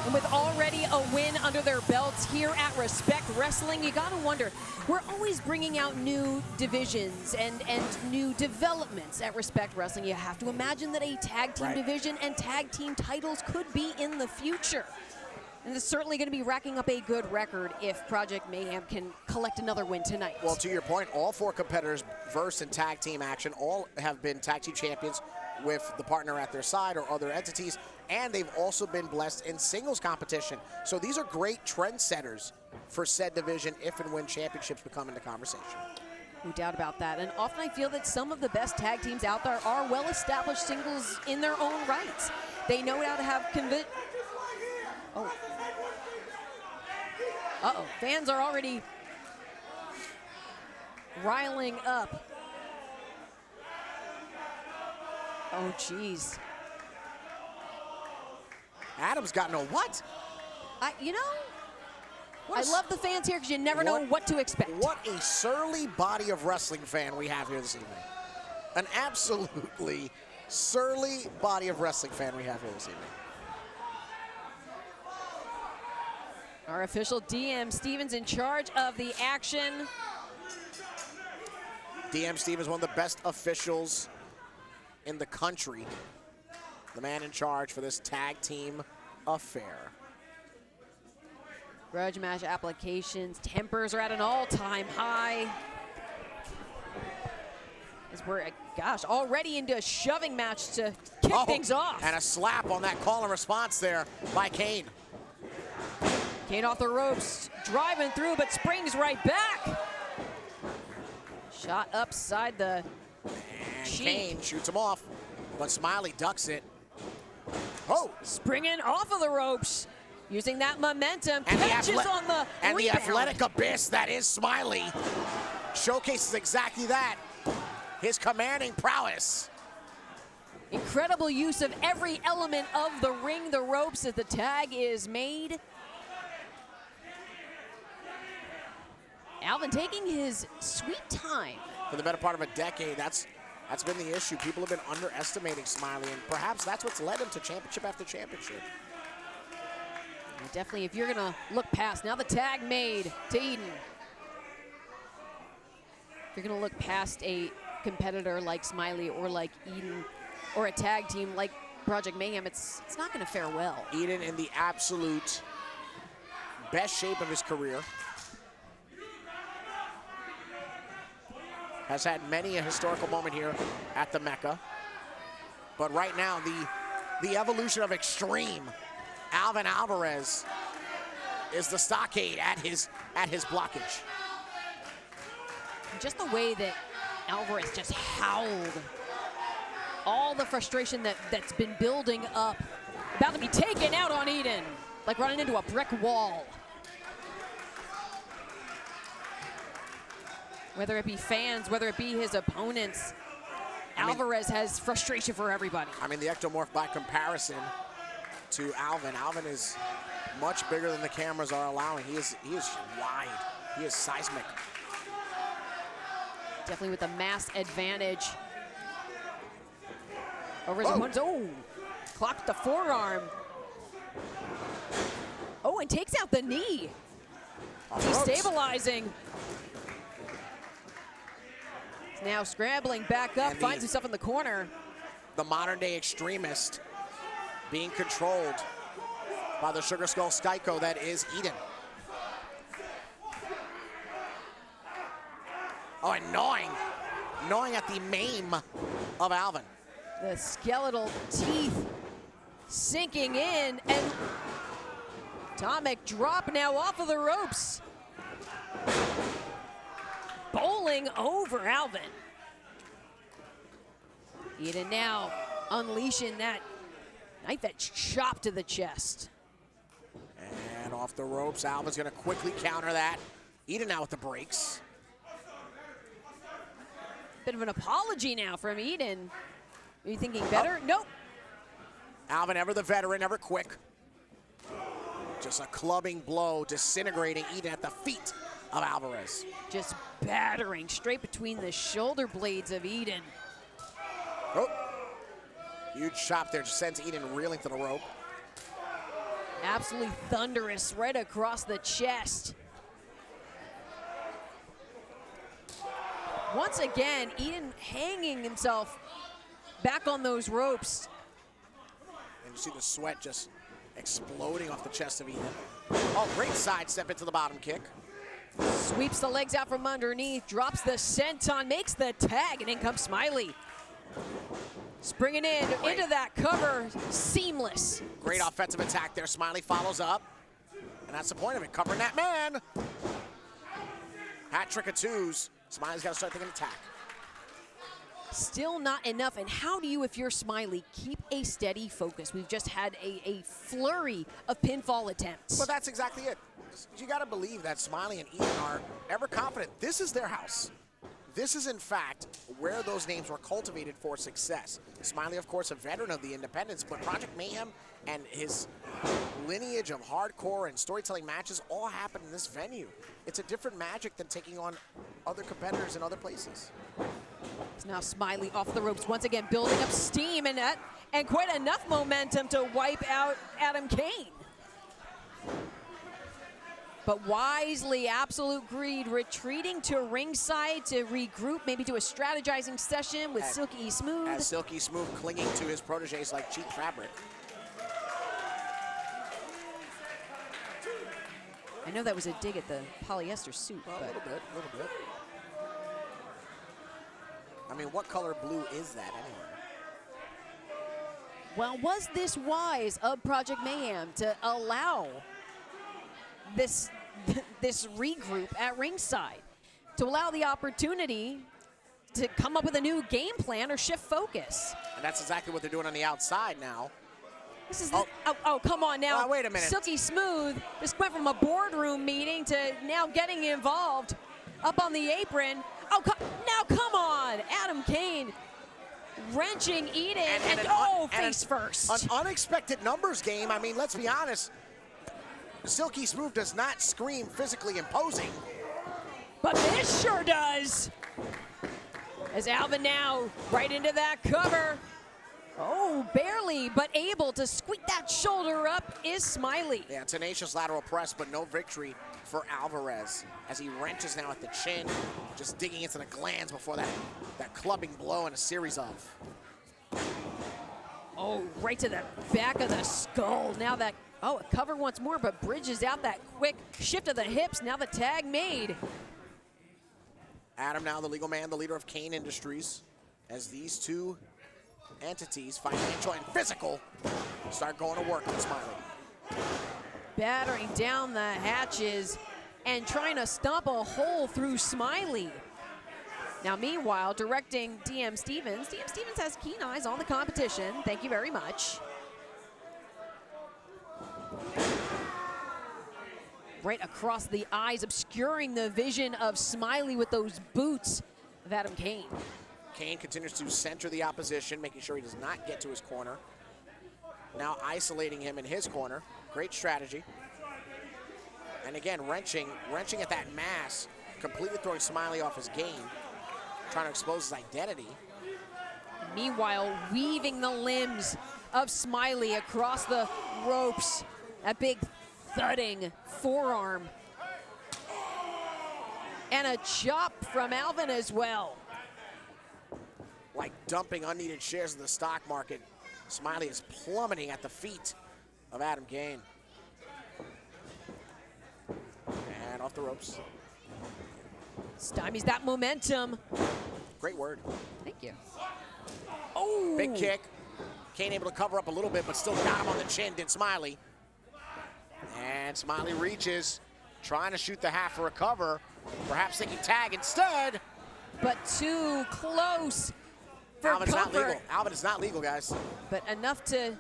And with already a win under their belts here at Respect Wrestling, you gotta wonder, we're always bringing out new divisions and new developments at Respect Wrestling. You have to imagine that a tag team division and tag team titles could be in the future. And it's certainly going to be racking up a good record if Project Mayhem can collect another win tonight. Well, to your point, all 4 competitors versed in tag team action, all have been tag team champions with the partner at their side or other entities, and they've also been blessed in singles competition. So these are great trendsetters for said division if and when championships become into conversation. No doubt about that. And often I feel that some of the best tag teams out there are well-established singles in their own rights. They know how to have fans are already riling up. Oh, geez. Adam's got no what? I love the fans here because you never know what to expect. What a surly body of wrestling fan we have here this evening. An absolutely surly body of wrestling fan we have here this evening. Our official DM Stevens in charge of the action. DM Stevens, one of the best officials in the country. The man in charge for this tag team affair. Grudge match applications. Tempers are at an all-time high. As we're, already into a shoving match to kick things off. And a slap on that call and response there by Cain. Cain off the ropes, driving through, but springs right back. Shot upside the cheek. Cain shoots him off, but Smiley ducks it. Oh! Springing off of the ropes, using that momentum, and catches on the And rebound. the athletic abyss that is Smiley showcases exactly that. His commanding prowess. Incredible use of every element of the ring, the ropes, as the tag is made. Alvin taking his sweet time. For the better part of a decade, that's been the issue. People have been underestimating Smiley, and perhaps that's what's led him to championship after championship. And definitely, if you're gonna look past, now the tag made to Eden. If you're gonna look past a competitor like Smiley or like Eden, or a tag team like Project Mayhem, it's not gonna fare well. Eden in the absolute best shape of his career. Has had many a historical moment here at the Mecca. But right now, the evolution of extreme, Alvin Alvarez is the stockade at his blockage. Just the way that Alvarez just howled. All the frustration that's been building up, about to be taken out on Eden, like running into a brick wall. Whether it be fans, whether it be his opponents, Alvarez has frustration for everybody. I mean, the ectomorph by comparison to Alvin. Alvin is much bigger than the cameras are allowing. He is wide. He is seismic. Definitely with the mass advantage over his opponents. Oh, clocked the forearm. Oh, and takes out the knee. Destabilizing. He's now scrambling back up, finds himself in the corner. The modern day extremist being controlled by the Sugar Skull Skyko that is Eden. Oh, and gnawing at the mane of Alvin. The skeletal teeth sinking in, and atomic drop now off of the ropes. Bowling over Alvin. Eden now unleashing that knife edge chop to the chest. And off the ropes, Alvin's gonna quickly counter that. Eden now with the breaks. Bit of an apology now from Eden. Are you thinking better? Nope. Alvin, ever the veteran, ever quick. Just a clubbing blow, disintegrating Eden at the feet of Alvarez. Just battering straight between the shoulder blades of Eden. Oh, huge chop there, just sends Eden reeling to the rope. Absolutely thunderous right across the chest. Once again, Eden hanging himself back on those ropes. And you see the sweat just exploding off the chest of Eden. Oh, great sidestep into the bottom kick. Sweeps the legs out from underneath, drops the senton, makes the tag, and in comes Smiley. Springing in into that cover, seamless. Great offensive attack there. Smiley follows up. And that's the point of it, covering that man. Hat trick of twos. Smiley's got to start thinking attack. Still not enough, and how do you, if you're Smiley, keep a steady focus? We've just had a flurry of pinfall attempts. Well, that's exactly it. You got to believe that Smiley and Eden are ever confident. This is their house. This is, in fact, where those names were cultivated for success. Smiley, of course, a veteran of the independents, but Project Mayhem and his lineage of hardcore and storytelling matches all happen in this venue. It's a different magic than taking on other competitors in other places. It's now Smiley off the ropes, once again building up steam and quite enough momentum to wipe out Cain. But wisely, Absolute Greed retreating to ringside to regroup, maybe do a strategizing session with Silky Smooth. As Silky Smooth clinging to his proteges like cheap fabric. I know that was a dig at the polyester suit. Well, a little bit. I mean, what color blue is that anyway? Well, was this wise of Project Mayhem to allow this regroup at ringside, to allow the opportunity to come up with a new game plan or shift focus? And that's exactly what they're doing on the outside now. This is oh, come on now. Wait a minute. Silky Smooth just went from a boardroom meeting to now getting involved up on the apron. Oh, now come on. Cain wrenching Eden face first. An unexpected numbers game. I mean, let's be honest. Silky Smooth does not scream physically imposing. but this sure does. As Alvin now right into that cover. Oh, barely, but able to squeak that shoulder up is Smiley. Yeah, tenacious lateral press, but no victory for Alvarez as he wrenches now at the chin, just digging into the glands before that clubbing blow and a series of. Oh, right to the back of the skull. Now that, oh, a cover once more, but bridges out that quick shift of the hips. Now the tag made. Adam now the legal man, the leader of Cain Industries, as these two entities, financial and physical, start going to work on Smiley. Battering down the hatches and trying to stomp a hole through Smiley. Now, meanwhile, directing DM Stevens. DM Stevens has keen eyes on the competition. Thank you very much. Right across the eyes, obscuring the vision of Smiley with those boots of Adam Cain. Cain continues to center the opposition, making sure he does not get to his corner. Now isolating him in his corner. Great strategy. And again, wrenching at that mass, completely throwing Smiley off his game, trying to expose his identity. Meanwhile, weaving the limbs of Smiley across the ropes. That big thudding forearm. And a chop from Alvin as well. Like dumping unneeded shares of the stock market, Smiley is plummeting at the feet of Adam Cain. And off the ropes. Stymies that momentum. Great word. Thank you. Oh! Big kick. Cain able to cover up a little bit, but still got him on the chin, did Smiley. And Smiley reaches, trying to shoot the half for a cover. Perhaps thinking tag instead. But too close for Alvin's not comfort. legal. Alvin is not legal, guys. But enough to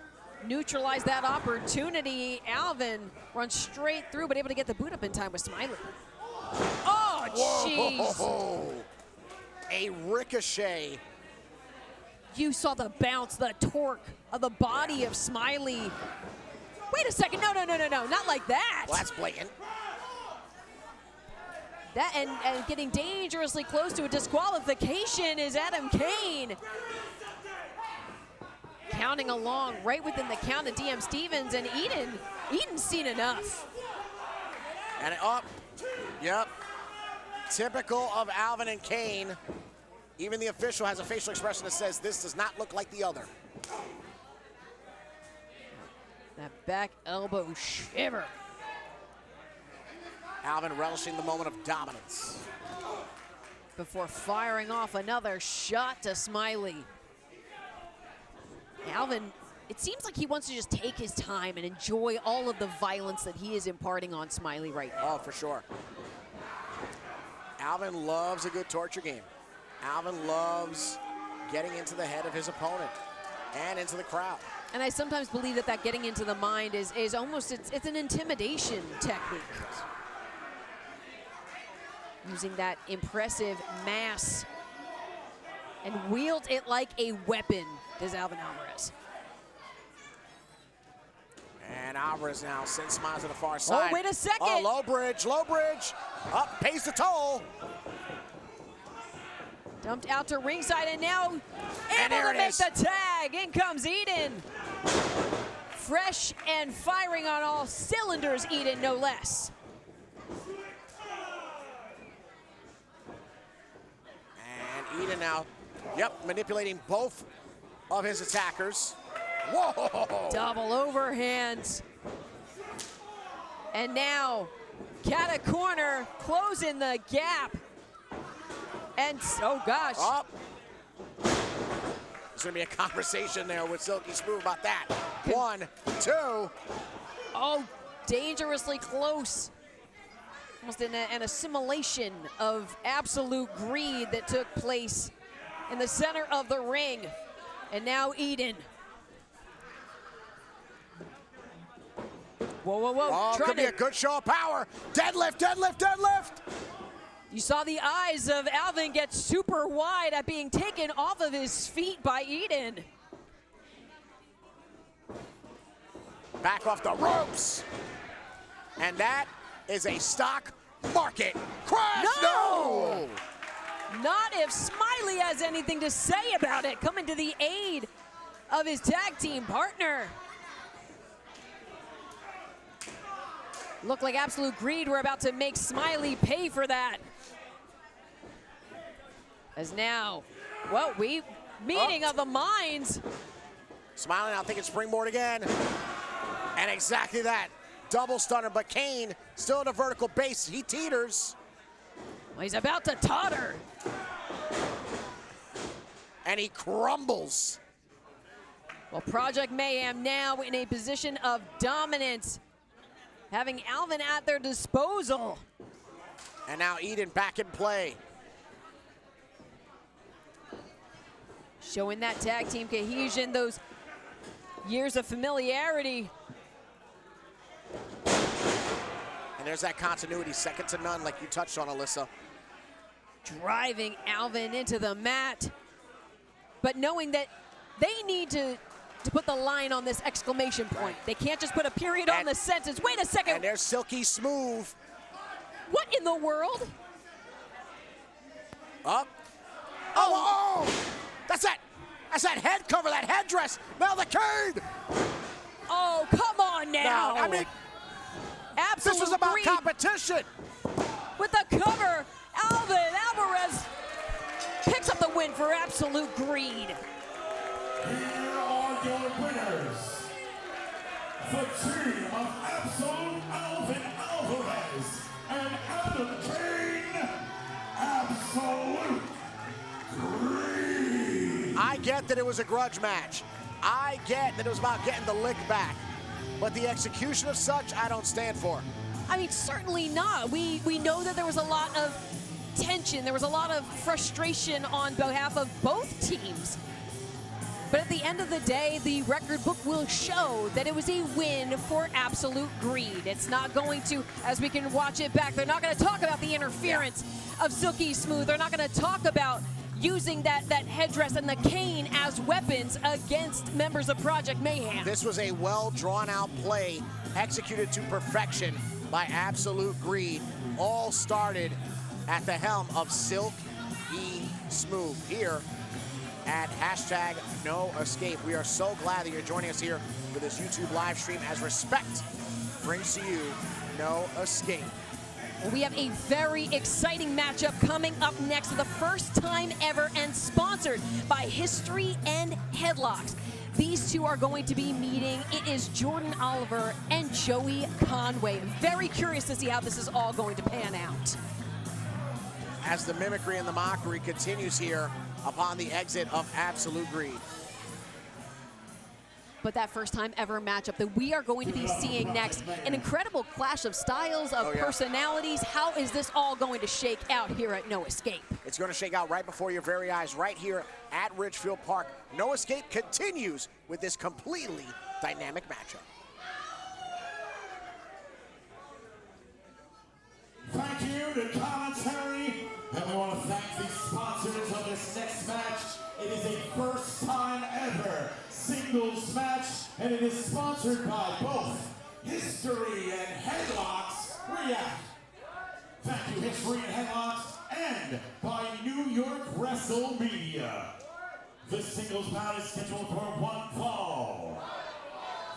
neutralize that opportunity. Alvin runs straight through, but able to get the boot up in time with Smiley. Oh, jeez. A ricochet. You saw the bounce, the torque of the body of Smiley. Wait a second, no, not like that. Well, that's blatant. That and getting dangerously close to a disqualification is Adam Cain. Counting along right within the count of DM Stevens, and Eden's seen enough. And up, yep. Typical of Alvin and Cain. Even the official has a facial expression that says this does not look like the other. That back elbow shiver. Alvin relishing the moment of dominance. Before firing off another shot to Smiley. Alvin, it seems like he wants to just take his time and enjoy all of the violence that he is imparting on Smiley right now. Oh, for sure. Alvin loves a good torture game. Alvin loves getting into the head of his opponent and into the crowd. And I sometimes believe that getting into the mind is almost, it's an intimidation technique. Using that impressive mass and wields it like a weapon, does Alvin Alvarez. And Alvarez now sends Smiley to the far side. Oh, wait a second. Oh, low bridge. Up, pays the toll. Dumped out to ringside and now able to make the tag. In comes Eden. Fresh and firing on all cylinders, Eden, no less. And Eden now, manipulating both of his attackers. Whoa! Double overhands. And now, cat a corner, closing the gap. And, oh gosh. Up. There's gonna be a conversation there with Silky Smooth about that. 1, 2. Oh, dangerously close. Almost an assimilation of absolute greed that took place in the center of the ring. And now Eden. Whoa. Oh, could be a good show of power. Deadlift. You saw the eyes of Alvin get super wide at being taken off of his feet by Eden. Back off the ropes. And that is a stock Mark it. Crash. No. Not if Smiley has anything to say about it. Coming to the aid of his tag team partner. Look like absolute greed. We're about to make Smiley pay for that. As now, well, meeting of the minds. Smiley now thinking springboard again. And exactly that. Double stunner, but Cain still in a vertical base. He teeters. Well, he's about to totter. And he crumbles. Well, Project Mayhem now in a position of dominance, having Alvin at their disposal. And now Eden back in play. Showing that tag team cohesion, those years of familiarity. And there's that continuity, second to none, like you touched on, Alyssa. Driving Alvin into the mat, but knowing that they need to put the line on this exclamation point. They can't just put a period on the sentence. Wait a second. And there's Silky Smooth. What in the world? Up. Oh. That's that head cover, that headdress. Now the Cain. Oh, come on now. No, I mean, absolute this was about greed. competition. With the cover, Alvarez picks up the win for absolute greed. Here are your winners. The team of Absolute Alvin Alvarez and Adam Cain. Absolute greed. I get that it was a grudge match. I get that it was about getting the lick back. But the execution of such, I don't stand for. I mean, certainly not. We know that there was a lot of tension. There was a lot of frustration on behalf of both teams. But at the end of the day, the record book will show that it was a win for absolute greed. It's not going to, as we can watch it back, they're not going to talk about the interference of Silky Smooth. They're not going to talk about using that headdress and the cane as weapons against members of Project Mayhem. This was a well drawn out play, executed to perfection by absolute greed. All started at the helm of Silky Smooth here at #NoEscape. We are so glad that you're joining us here for this YouTube live stream as Respect brings to you No Escape. We have a very exciting matchup coming up next for the first time ever and sponsored by History and Headlocks. These two are going to be meeting. It is Jordan Oliver and Joey Conway. Very curious to see how this is all going to pan out. As the mimicry and the mockery continues here upon the exit of Absolute Greed. But that first time ever matchup that we are going to be seeing next, an incredible clash of styles, of personalities. How is this all going to shake out here at No Escape? It's going to shake out right before your very eyes, right here at Ridgefield Park. No Escape continues with this completely dynamic matchup. Thank you to commentary, and we want to thank the sponsors of this next match. It is a first time ever singles match, and it is sponsored by both History and Headlocks React. Thank you, History and Headlocks, and by New York Wrestle Media. This singles bout is scheduled for one fall.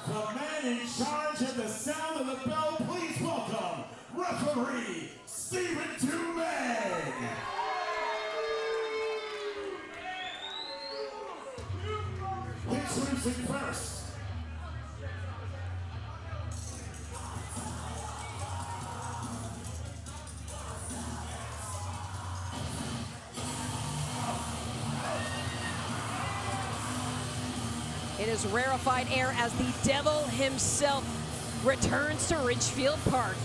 The man in charge at the sound of the bell, please welcome referee Stephen Duman. Introducing first. It is rarefied air as the devil himself returns to Ridgefield Park.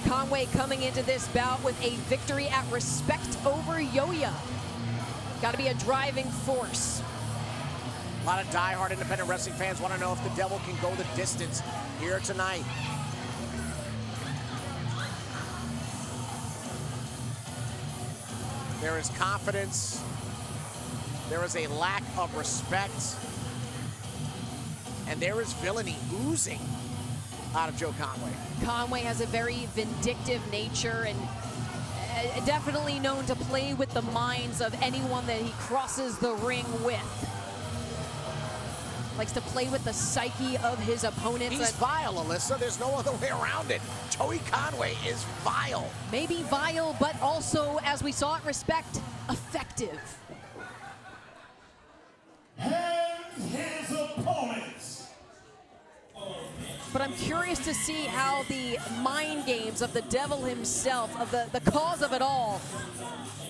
Conway coming into this bout with a victory at Respect over Yoya. Got to be a driving force. A lot of diehard independent wrestling fans want to know if the devil can go the distance here tonight. There is confidence. There is a lack of respect. And there is villainy oozing out of Joe Conway. Conway has a very vindictive nature and definitely known to play with the minds of anyone that he crosses the ring with. Likes to play with the psyche of his opponents. He's vile, Alyssa. There's no other way around it. Joey Conway is vile. Maybe vile, but also, as we saw at Respect, effective. And his opponents. But I'm curious to see how the mind games of the devil himself, of the cause of it all,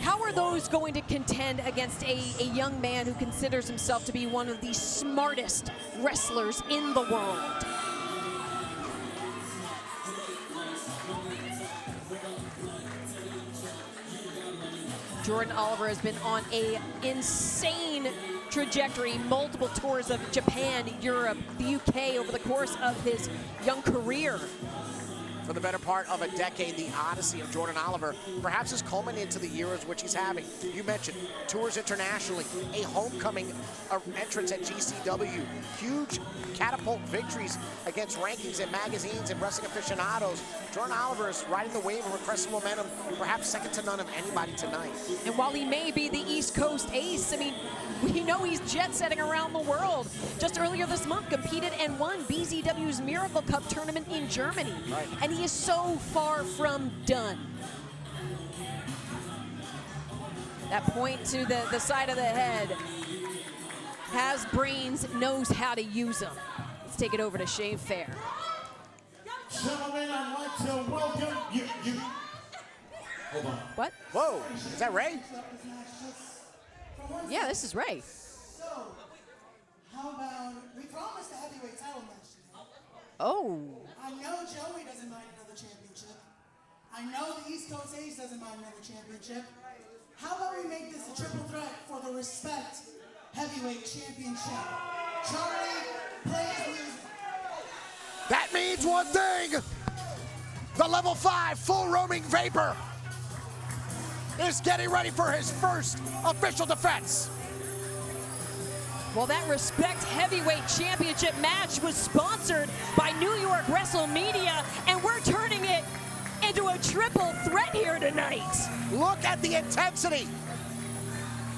how are those going to contend against a young man who considers himself to be one of the smartest wrestlers in the world? Jordan Oliver has been on an insane trajectory, multiple tours of Japan, Europe, the UK over the course of his young career. For the better part of a decade, the odyssey of Jordan Oliver perhaps is culminating into the years which he's having. You mentioned tours internationally, a homecoming entrance at GCW, huge catapult victories against rankings and magazines and wrestling aficionados. Jordan Oliver is riding the wave of impressive momentum, perhaps second to none of anybody tonight. And while he may be the East Coast ace, I mean, we know he's jet-setting around the world. Just earlier this month, competed and won BZW's Miracle Cup tournament in Germany. Right. And he is so far from done. That point to the side of the head. Has brains, knows how to use them. Let's take it over to Shane Fair. Gentlemen, I'd like to welcome you. Hold on. What? Whoa, is that Ray? Yeah, this is Ray. So, how about we promised a heavyweight title match tonight. Oh. I know Joey doesn't mind another championship. I know the East Coast Ace doesn't mind another championship. How about we make this a triple threat for the Respect Heavyweight Championship? Charlie, play his music. That means one thing. The level 5 full roaming Vapor is getting ready for his first official defense. Well, that Respect Heavyweight Championship match was sponsored by New York WrestleMedia, and we're turning it into a triple threat here tonight. Look at the intensity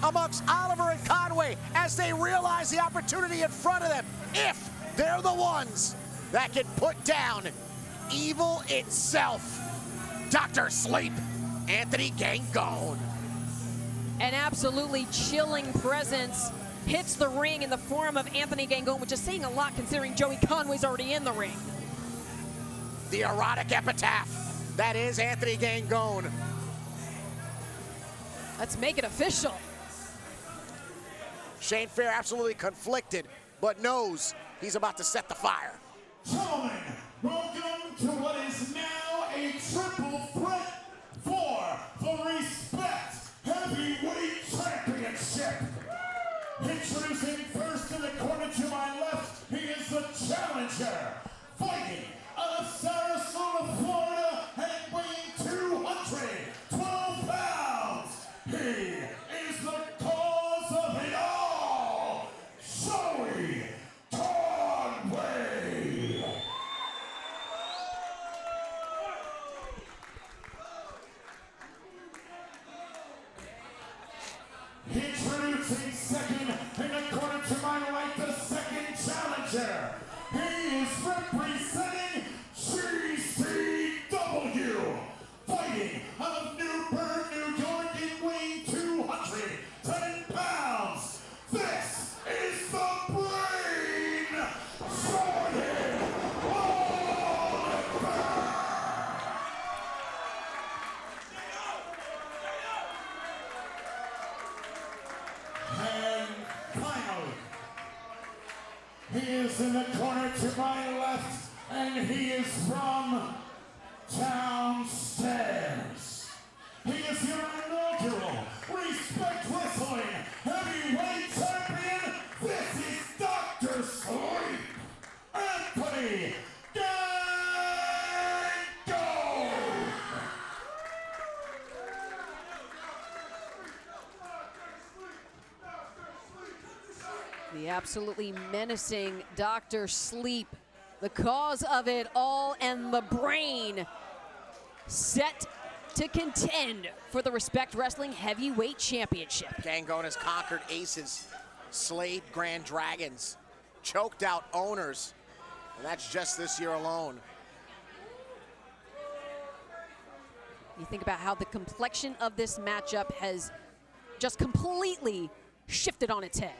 amongst Oliver and Conway as they realize the opportunity in front of them, if they're the ones that can put down evil itself. DRxSLEEP, Anthony Gangone. An absolutely chilling presence hits the ring in the form of Anthony Gangone, which is saying a lot considering Joey Conway's already in the ring. The erotic epitaph, that is Anthony Gangone. Let's make it official. Shane Fair absolutely conflicted, but knows he's about to set the fire. Gentlemen, welcome to what is now a triple threat for the Respect Heavyweight Championship. Introducing first in the corner to my left, he is the challenger, fighting out of Sarasota, Florida, and weighing 212 pounds. He is the cause of it all, Joey Conway. Introducing second in the corner to my right, the second challenger. He is representing GCW, fighting out of Newburgh, New York, and weighing 210 pounds. This is the Brain, Jordan Oliver. And finally, he is in the corner to my left, and he is from downstairs. He is your inaugural Respect Wrestling Heavyweight Champion. This is DRxSLEEP, Anthony Gangone. The absolutely menacing DRxSLEEP the cause of it all, and the Brain set to contend for the Respect Wrestling Heavyweight Championship. Gangone has conquered aces, slayed Grand Dragons, choked out owners, and that's just this year alone. You think about how the complexion of this matchup has just completely shifted on its head.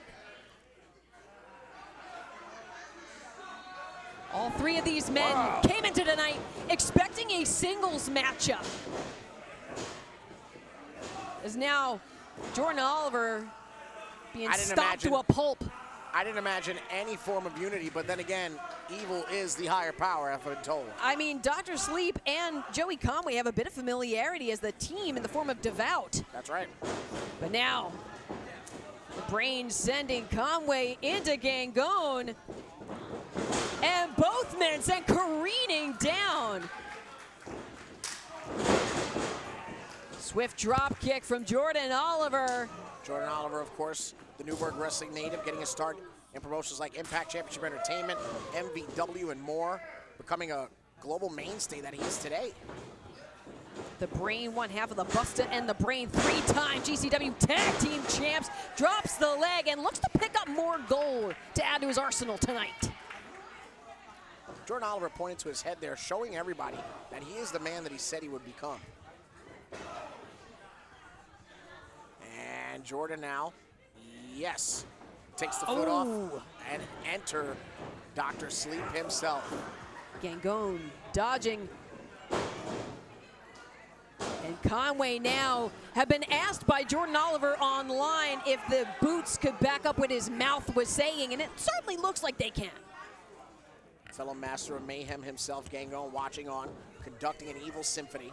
All three of these men came into tonight expecting a singles matchup. As now Jordan Oliver being stopped to a pulp. I didn't imagine any form of unity, but then again, evil is the higher power, I've been told. I mean, DRxSLEEP and Joey Conway have a bit of familiarity as the team in the form of Devout. That's right. But now, the Brain sending Conway into Gangone, and both men sent careening down. Swift drop kick from Jordan Oliver. Jordan Oliver, of course, the Newburgh Wrestling native, getting a start in promotions like Impact Championship Entertainment, MVW, and more, becoming a global mainstay that he is today. The Brain, one half of the Busta and the Brain, three-time GCW Tag Team Champs, drops the leg and looks to pick up more gold to add to his arsenal tonight. Jordan Oliver pointed to his head there, showing everybody that he is the man that he said he would become. And Jordan now, yes, takes the foot off and enter DRxSLEEP himself. Gangone dodging. And Conway now have been asked by Jordan Oliver online if the boots could back up what his mouth was saying, and it certainly looks like they can. Fellow master of mayhem himself, Gangone, watching on, conducting an evil symphony.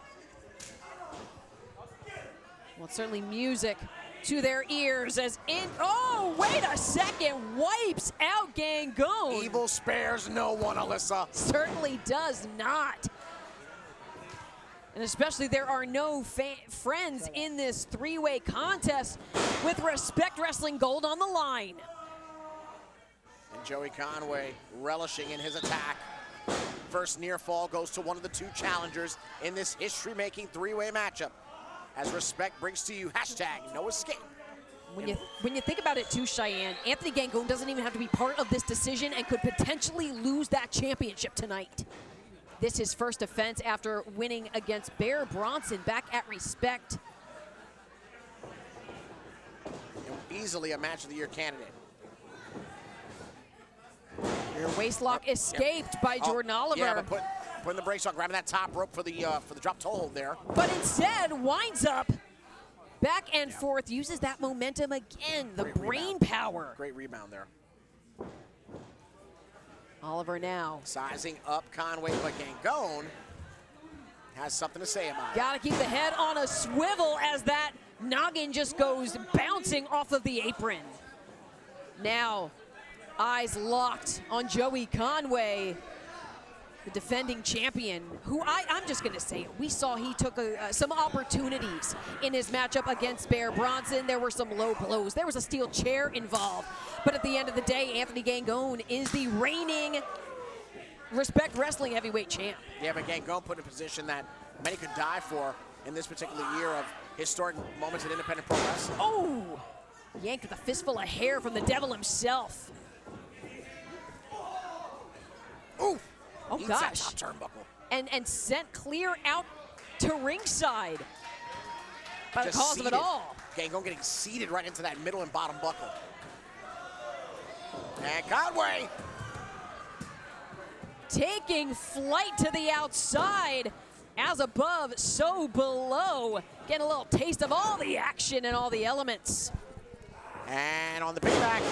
Well, it's certainly music to their ears as oh, wait a second, wipes out Gangone. Evil spares no one, Alyssa. Certainly does not. And especially there are no friends in this three-way contest with Respect Wrestling gold on the line. And Joey Conway relishing in his attack. First near fall goes to one of the two challengers in this history-making three-way matchup. As Respect brings to you #NoEscape. When you think about it too, Cheyenne, Anthony Gangone doesn't even have to be part of this decision and could potentially lose that championship tonight. This is his first offense after winning against Bear Bronson back at Respect. Easily a match of the year candidate. Your waistlock escaped by Jordan Oliver. Yeah, but putting the brakes on, grabbing that top rope for the drop toe hold there. But instead winds up back and forth, uses that momentum again, the brain power. Great rebound there. Oliver now Sizing up Conway, but Gangone has something to say about it. gotta keep the head on a swivel as that noggin just goes bouncing off of the apron. Now, eyes locked on Joey Conway, the defending champion, who I'm just gonna say it, we saw he took some opportunities in his matchup against Bear Bronson. There were some low blows. There was a steel chair involved. But at the end of the day, Anthony Gangone is the reigning Respect Wrestling Heavyweight Champ. Yeah, but Gangone put in a position that many could die for in this particular year of historic moments in independent pro wrestling. Oh! Yanked with a fistful of hair from the devil himself. Ooh! Oh, Eats gosh. that top turnbuckle. And sent clear out to ringside by the Just cause of it seated. all. Gangone getting seated right into that middle and bottom buckle. And Conway Taking flight to the outside. As above, so below. Getting a little taste of all the action and all the elements. And on the payback,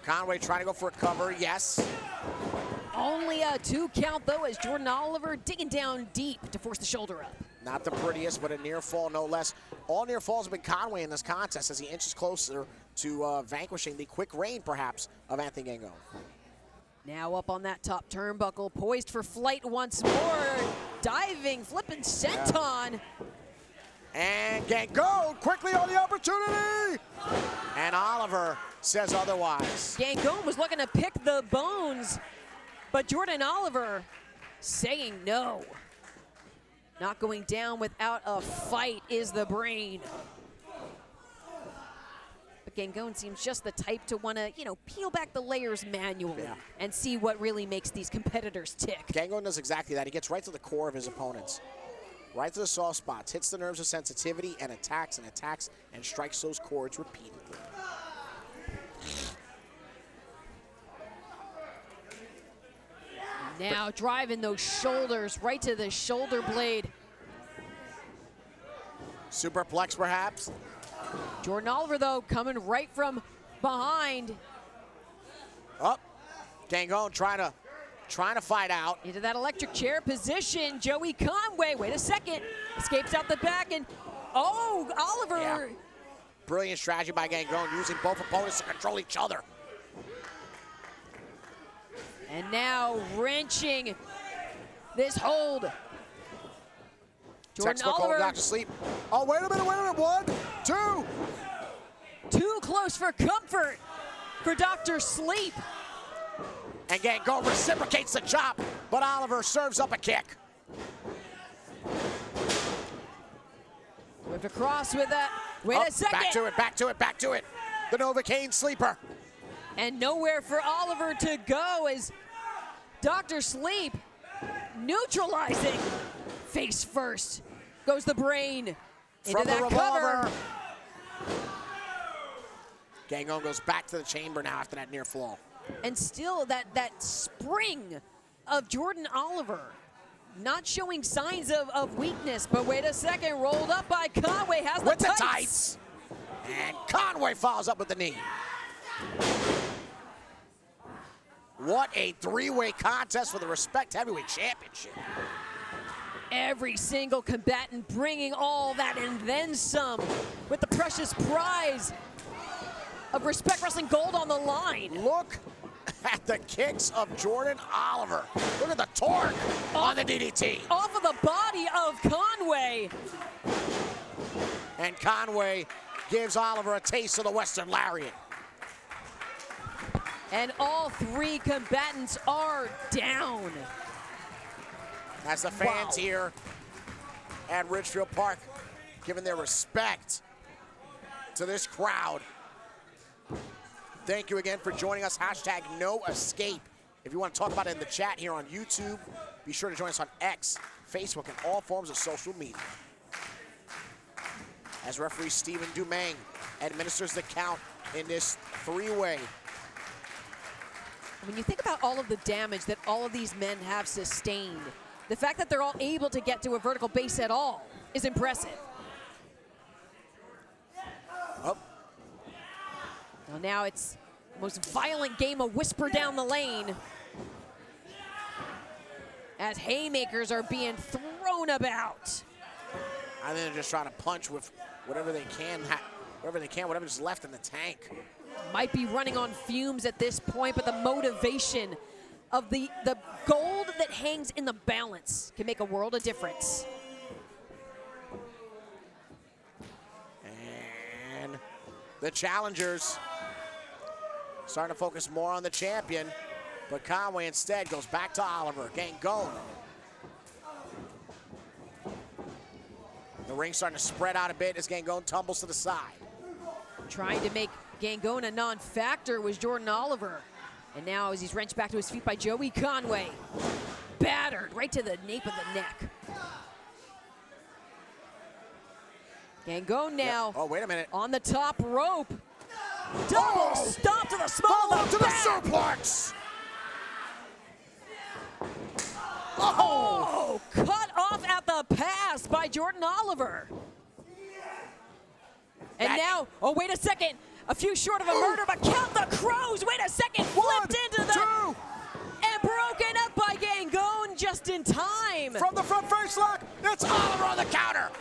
Conway trying to go for a cover, yes. Only a 2 count though, as Jordan Oliver digging down deep to force the shoulder up. Not the prettiest, but a near fall no less. All near falls have been Conway in this contest as he inches closer to vanquishing the quick reign, perhaps, of Anthony Gangone. Now up on that top turnbuckle, poised for flight once more. Diving, flipping senton. And Gangone quickly on the opportunity! And Oliver says otherwise. Gangone was looking to pick the bones But Jordan Oliver saying no. Not going down without a fight is the brain. But Gangone seems just the type to want to, peel back the layers manually and see what really makes these competitors tick. Gangone does exactly that. He gets right to the core of his opponents. Right to the soft spots, hits the nerves of sensitivity, and attacks and strikes those chords repeatedly. Now driving those shoulders right to the shoulder blade. Superplex, perhaps. Jordan Oliver, though, coming right from behind. Up. Gangone trying to fight out. Into that electric chair position. Joey Conway, wait a second. Escapes out the back, and Oliver. Yeah. Brilliant strategy by Gangone, using both opponents to control each other. And now wrenching this hold. Jordan Oliver. DRxSLEEP. Oh, wait a minute. 1, 2. Too close for comfort for DRxSLEEP. And Gangone reciprocates the chop, but Oliver serves up a kick. Whipped across with that. Wait a second. Back to it. The Novocaine sleeper. And nowhere for Oliver to go as DRxSLEEP neutralizing. Face first goes the brain into From that the cover. Gangone goes back to the chamber now after that near fall. And still that spring of Jordan Oliver, not showing signs of weakness, but wait a second, rolled up by Conway, has the with tights. the tights. And Conway follows up with the knee. What a three-way contest for the Respect Heavyweight Championship. Every single combatant bringing all that and then some, with the precious prize of Respect Wrestling Gold on the line. Look at the kicks of Jordan Oliver. Look at the torque on the DDT. Off of the body of Conway. And Conway gives Oliver a taste of the Western Lariat. And all three combatants are down. As the fans here at Ridgefield Park giving their respect to this crowd. Thank you again for joining us. Hashtag no escape. If you want to talk about it in the chat here on YouTube, be sure to join us on X, Facebook, and all forms of social media. As referee Stephen Dumaine administers the count in this three-way. When you think about all of the damage that all of these men have sustained, the fact that they're all able to get to a vertical base at all is impressive. Oh. Well, now it's the most violent game of whisper down the lane as haymakers are being thrown about. I think they're just trying to punch with whatever they can, whatever's left in the tank. Might be running on fumes at this point, but the motivation of the gold that hangs in the balance can make a world of difference. And the challengers starting to focus more on the champion, but Conway instead goes back to Oliver. Gangone. The ring's starting to spread out a bit as Gangone tumbles to the side. Trying to make Gangone a non-factor was Jordan Oliver. And now as he's wrenched back to his feet by Joey Conway. Battered right to the nape of the neck. Gangone now. Yep. Oh, wait a minute. On the top rope. Double stomp to the small of the back. suplex. Oh, cut off at the pass by Jordan Oliver. And now, oh, wait a second. A few short of a murder, but count the crows. Wait a second. Flipped into the... Two. And broken up by Gangone just in time. From the front face lock, it's Oliver on the counter.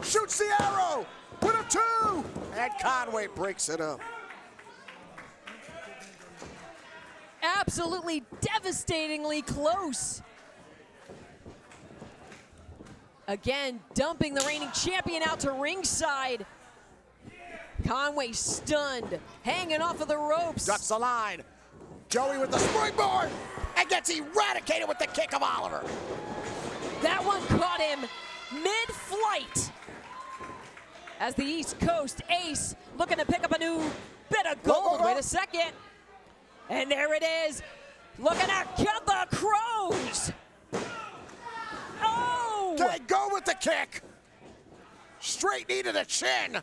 Shoots the arrow with a 2. And Conway breaks it up. Absolutely devastatingly close. Again, dumping the reigning champion out to ringside. Conway stunned, hanging off of the ropes. Ducks the line. Joey with the springboard. and gets eradicated with the kick of Oliver. That one caught him mid-flight. As the East Coast ace looking to pick up a new bit of gold. Wait a second. And there it is. Looking at get the Crows. Oh! Gangone with the kick. Straight knee to the chin.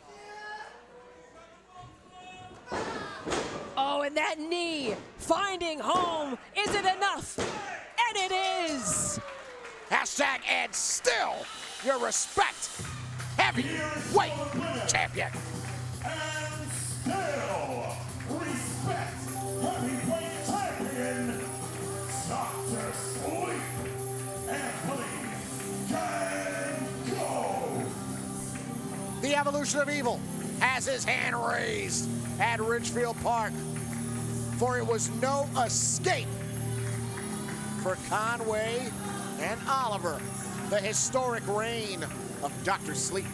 Oh, and that knee finding home. Is it enough? And it is. Hashtag and still your respect. Heavyweight champion. And still, respect heavyweight champion, Dr. Sleep, Anthony Gangone. The evolution of evil has his hand raised at Ridgefield Park, for it was no escape for Conway and Oliver. The historic reign of Dr. Sleep,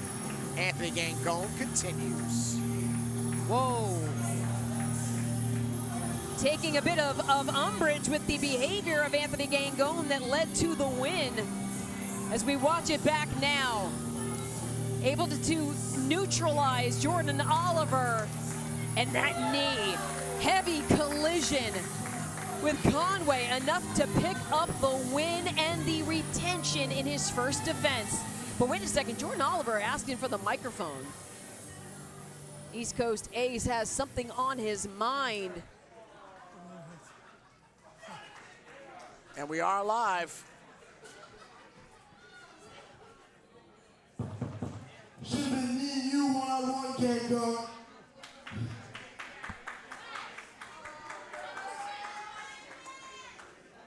Anthony Gangone, continues. Whoa. Taking a bit of umbrage with the behavior of Anthony Gangone that led to the win. As we watch it back now, able to neutralize Jordan Oliver, and that knee, heavy collision with Conway, enough to pick up the win and the retention in his first defense. But wait a second, Jordan Oliver asking for the microphone. East Coast Ace has something on his mind. And we are live. Should've been me and you one-on-one, Gangone.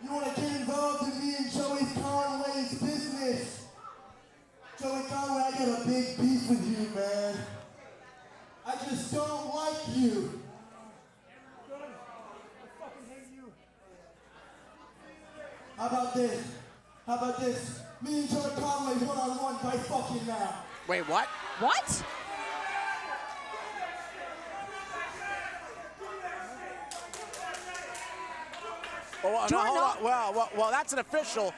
You wanna get involved in me and Joey Conway's business? Joey Conway, I got a big beef with you, man. I just don't like you. How about this? How about this? Me and Joey Conway one-on-one right fucking now. Wait, what? What? Oh, no, Jordan hold on. Well, that's an official.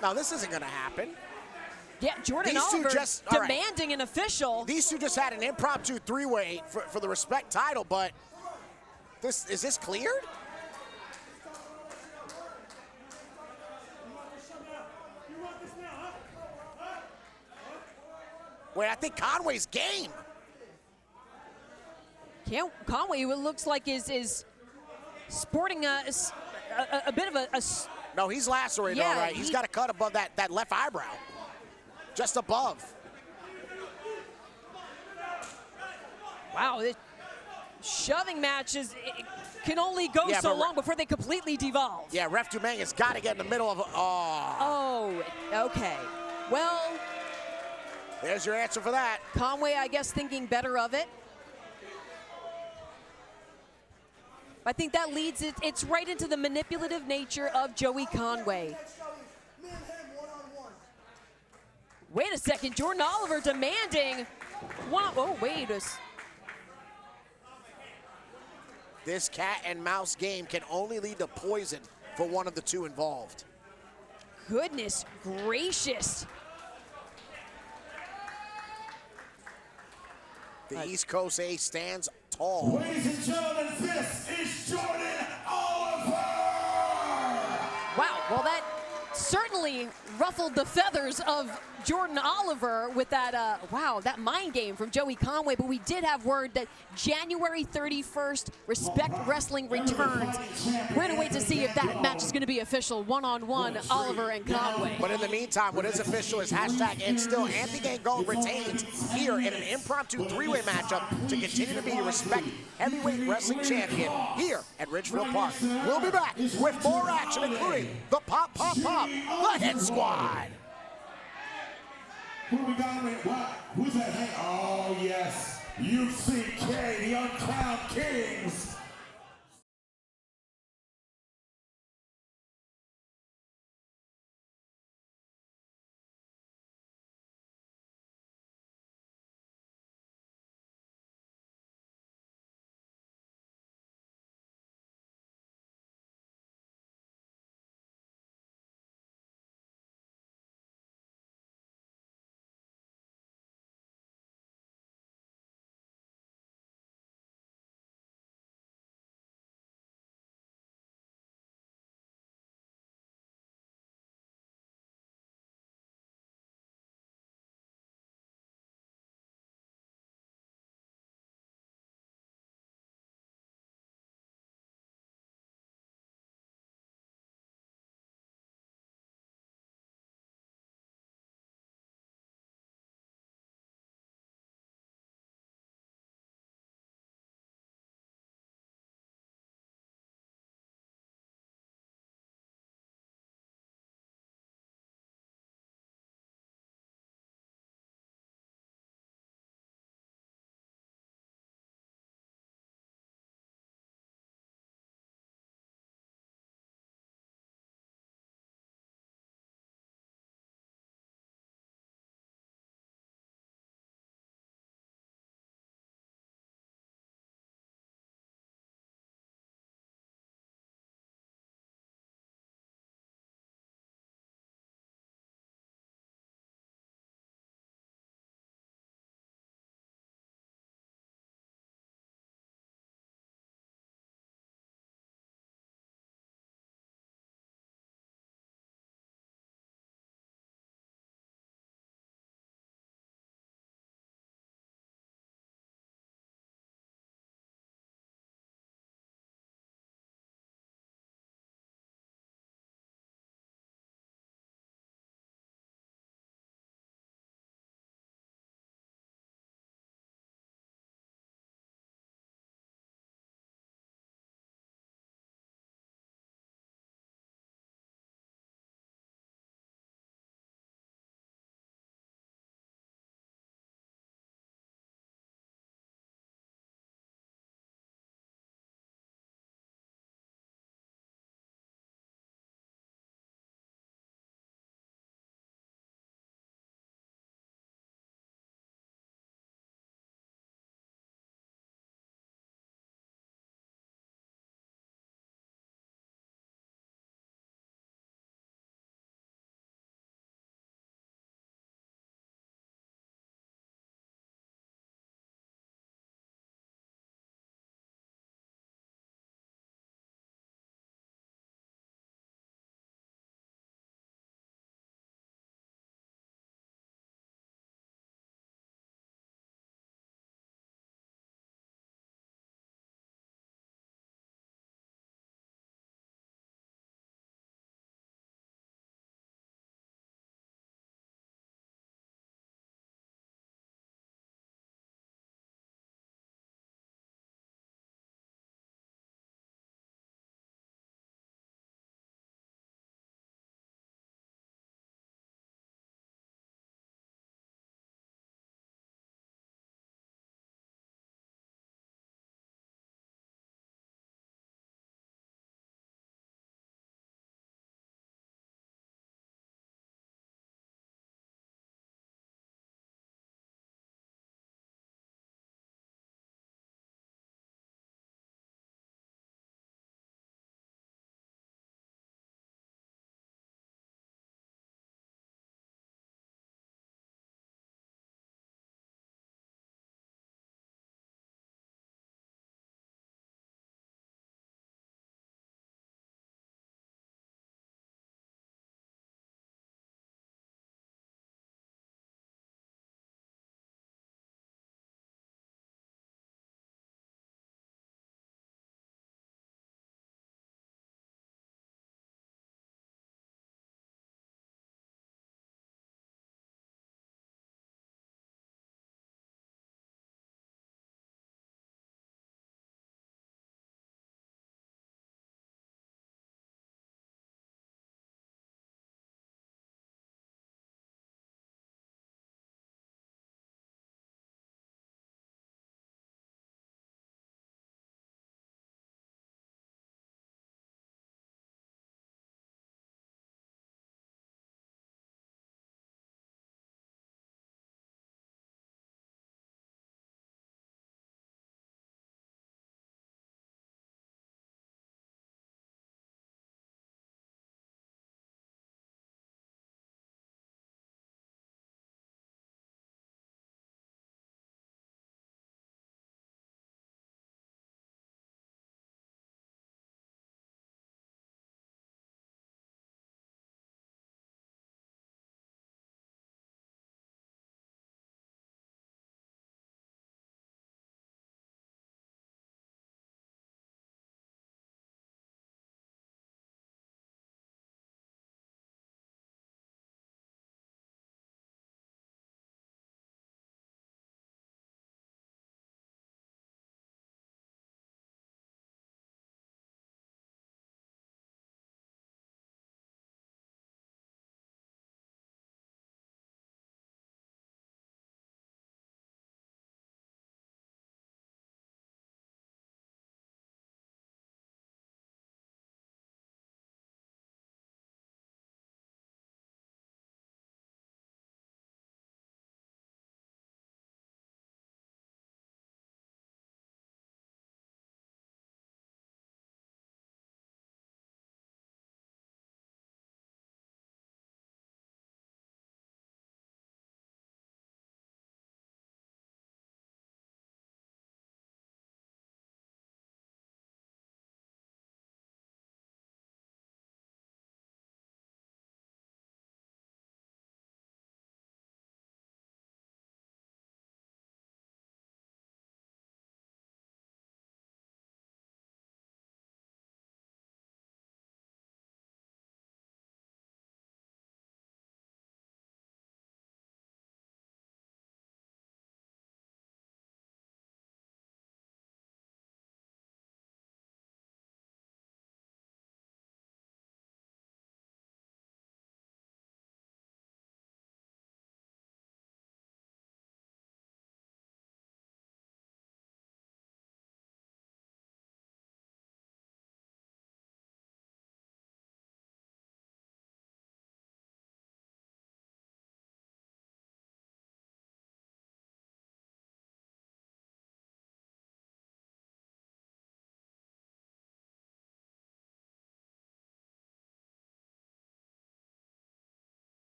No, this isn't going to happen. Yeah, Jordan These two Oliver just- all right. demanding an official. These two just had an impromptu three-way for the respect title, but is this cleared? Wait, I think Conway's game. Conway, who it looks like is sporting a bit of a No, he's lacerated, Yeah, all right. He's got a cut above that left eyebrow. Just above. wow, this shoving matches can only go Yeah, so but long before they completely devolve. Yeah, Ref Dumanga's got to get in the middle of it. Oh. Oh, okay. Well, There's your answer for that. Conway, I guess, thinking better of it. I think that leads it's right into the manipulative nature of Joey Conway. Wait a second, Jordan Oliver demanding one. Oh, wait. This cat and mouse game can only lead to poison for one of the two involved. Goodness gracious. The East Coast Ace stands tall. Ladies and gentlemen, this is Jordan Oliver! Wow, well, that certainly ruffled the feathers of Jordan Oliver with that, wow, that mind game from Joey Conway. But we did have word that January 31st, Respect Wrestling returns. We're going to wait to see if that match is going to be official, one-on-one, Oliver and Conway. But in the meantime, what is official is hashtag and still Anthony Gangone retains here in an impromptu three-way matchup to continue to be your Respect Heavyweight Wrestling Champion here at Ridgefield Park. We'll be back with more action, including the Pop, the Hit Squad. Who we got with what? Who's that? Hey, oh yes, UCK, the Uncrowned Kings.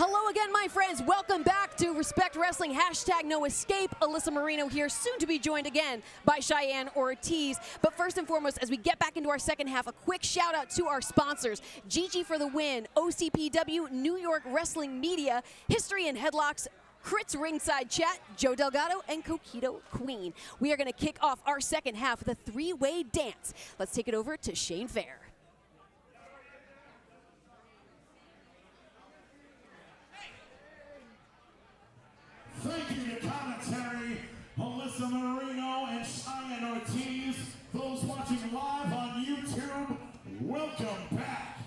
Hello again, my friends. Welcome back to Respect Wrestling, hashtag no escape. Alyssa Marino here, soon to be joined again by Cheyenne Ortiz. But first and foremost, as we get back into our second half, a quick shout out to our sponsors. Gigi for the win, OCPW, New York Wrestling Media, History and Headlocks, Crits Ringside Chat, Joe Delgado, and Coquito Queen. We are going to kick off our second half with a three-way dance. Let's take it over to Shane Fair. Thank you to commentary, Alyssa Marino and Cheyenne Ortiz. Those watching live on YouTube, welcome back.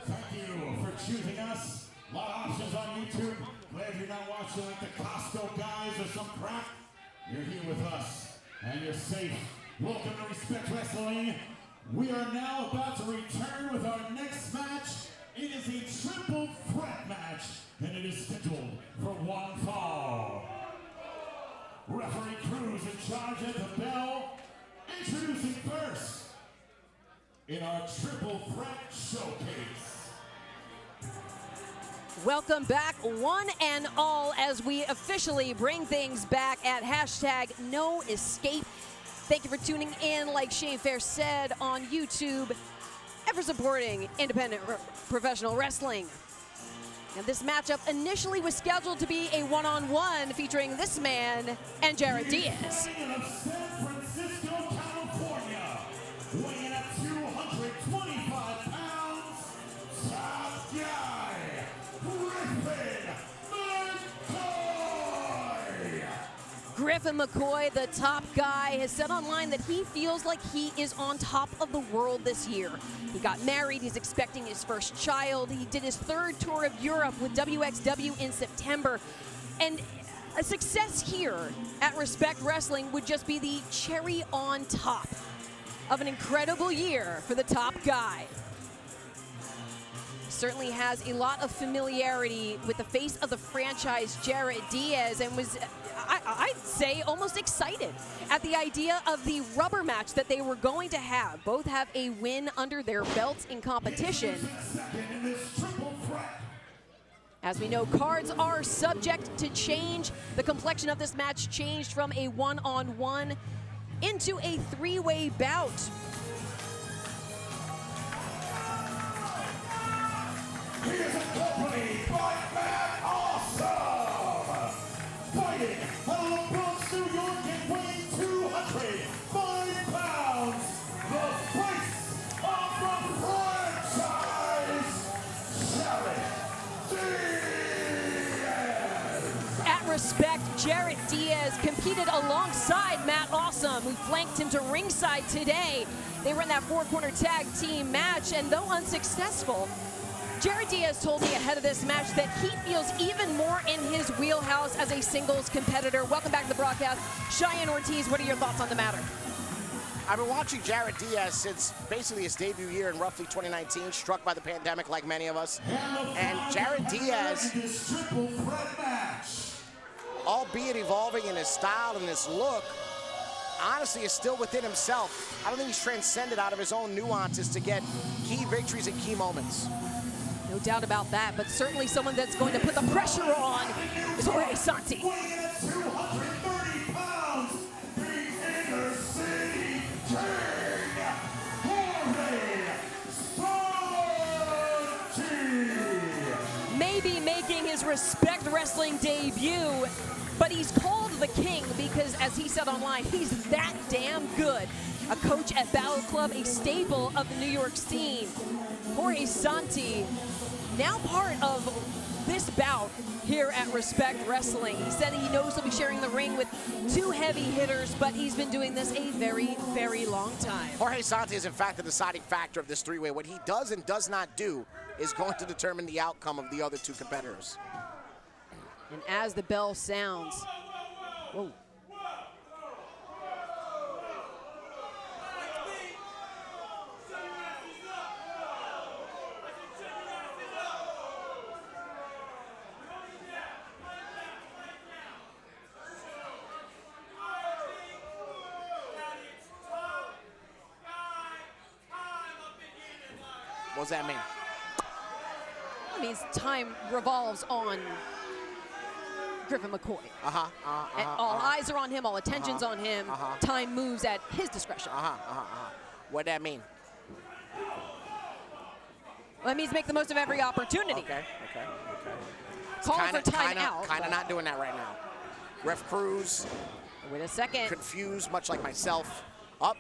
Thank you for choosing us. A lot of options on YouTube. Glad you're not watching like the Costco guys or some crap. You're here with us, and you're safe. Welcome to Respect Wrestling. We are now about to return with our next match. It is a triple threat match, and it is scheduled for one fall. Referee Cruz in charge at the bell. Introducing first in our triple threat showcase. Welcome back, one and all, as we officially bring things back at hashtag no escape. Thank you for tuning in, like Shane Fair said, on YouTube, and for supporting independent professional wrestling. And this matchup initially was scheduled to be a one-on-one featuring this man and Jared Diaz. Of San Francisco, California, weighing at 225 pounds, top guy, Griffin McCoy. Griffin McCoy, the top guy, has said online that he feels like he is on top of the world this year. He got married, he's expecting his first child, he did his third tour of Europe with WXW in September, and a success here at Respect Wrestling would just be the cherry on top of an incredible year for the top guy. Certainly has a lot of familiarity with the face of the franchise, Jared Diaz, and was, I'd say, almost excited at the idea of the rubber match that they were going to have. Both have a win under their belts in competition. As we know, cards are subject to change. The complexion of this match changed from a one-on-one into a three-way bout. He is accompanied by Mad Awesome, fighting out of the Bronx, New York, and weighing 205 pounds, the face of the franchise, Jared Diaz. At Respect, Jared Diaz competed alongside Matt Awesome, who flanked him to ringside today. They ran that four-corner tag team match, and though unsuccessful, Jared Diaz told me ahead of this match that he feels even more in his wheelhouse as a singles competitor. Welcome back to the broadcast. Cheyenne Ortiz, what are your thoughts on the matter? I've been watching Jared Diaz since basically his debut year in roughly 2019, struck by the pandemic like many of us. And Jared Diaz, albeit evolving in his style and his look, honestly is still within himself. I don't think he's transcended out of his own nuances to get key victories in key moments. No doubt about that, but certainly someone that's going to put the pressure on is Jorge Santi. Weighing at 230 pounds, the inner city king, Jorge Santi. Maybe making his Respect Wrestling debut, but he's called the King because, as he said online, he's that damn good. A coach at Battle Club, a staple of the New York scene. Jorge Santi, now part of this bout here at Respect Wrestling. He said he knows he'll be sharing the ring with two heavy hitters, but he's been doing this a very, very long time. Jorge Santi is, in fact, the deciding factor of this three-way. What he does and does not do is going to determine the outcome of the other two competitors. And as the bell sounds, whoa. What does that mean? probably means time revolves on Griffin McCoy. And all eyes are on him, all attention's on him. Time moves at his discretion. What'd that mean? Well, that means make the most of every opportunity. Okay. Calling for timeout. Kind of not doing that right now. Ref Cruz. Wait a second. Confused, much like myself. Up.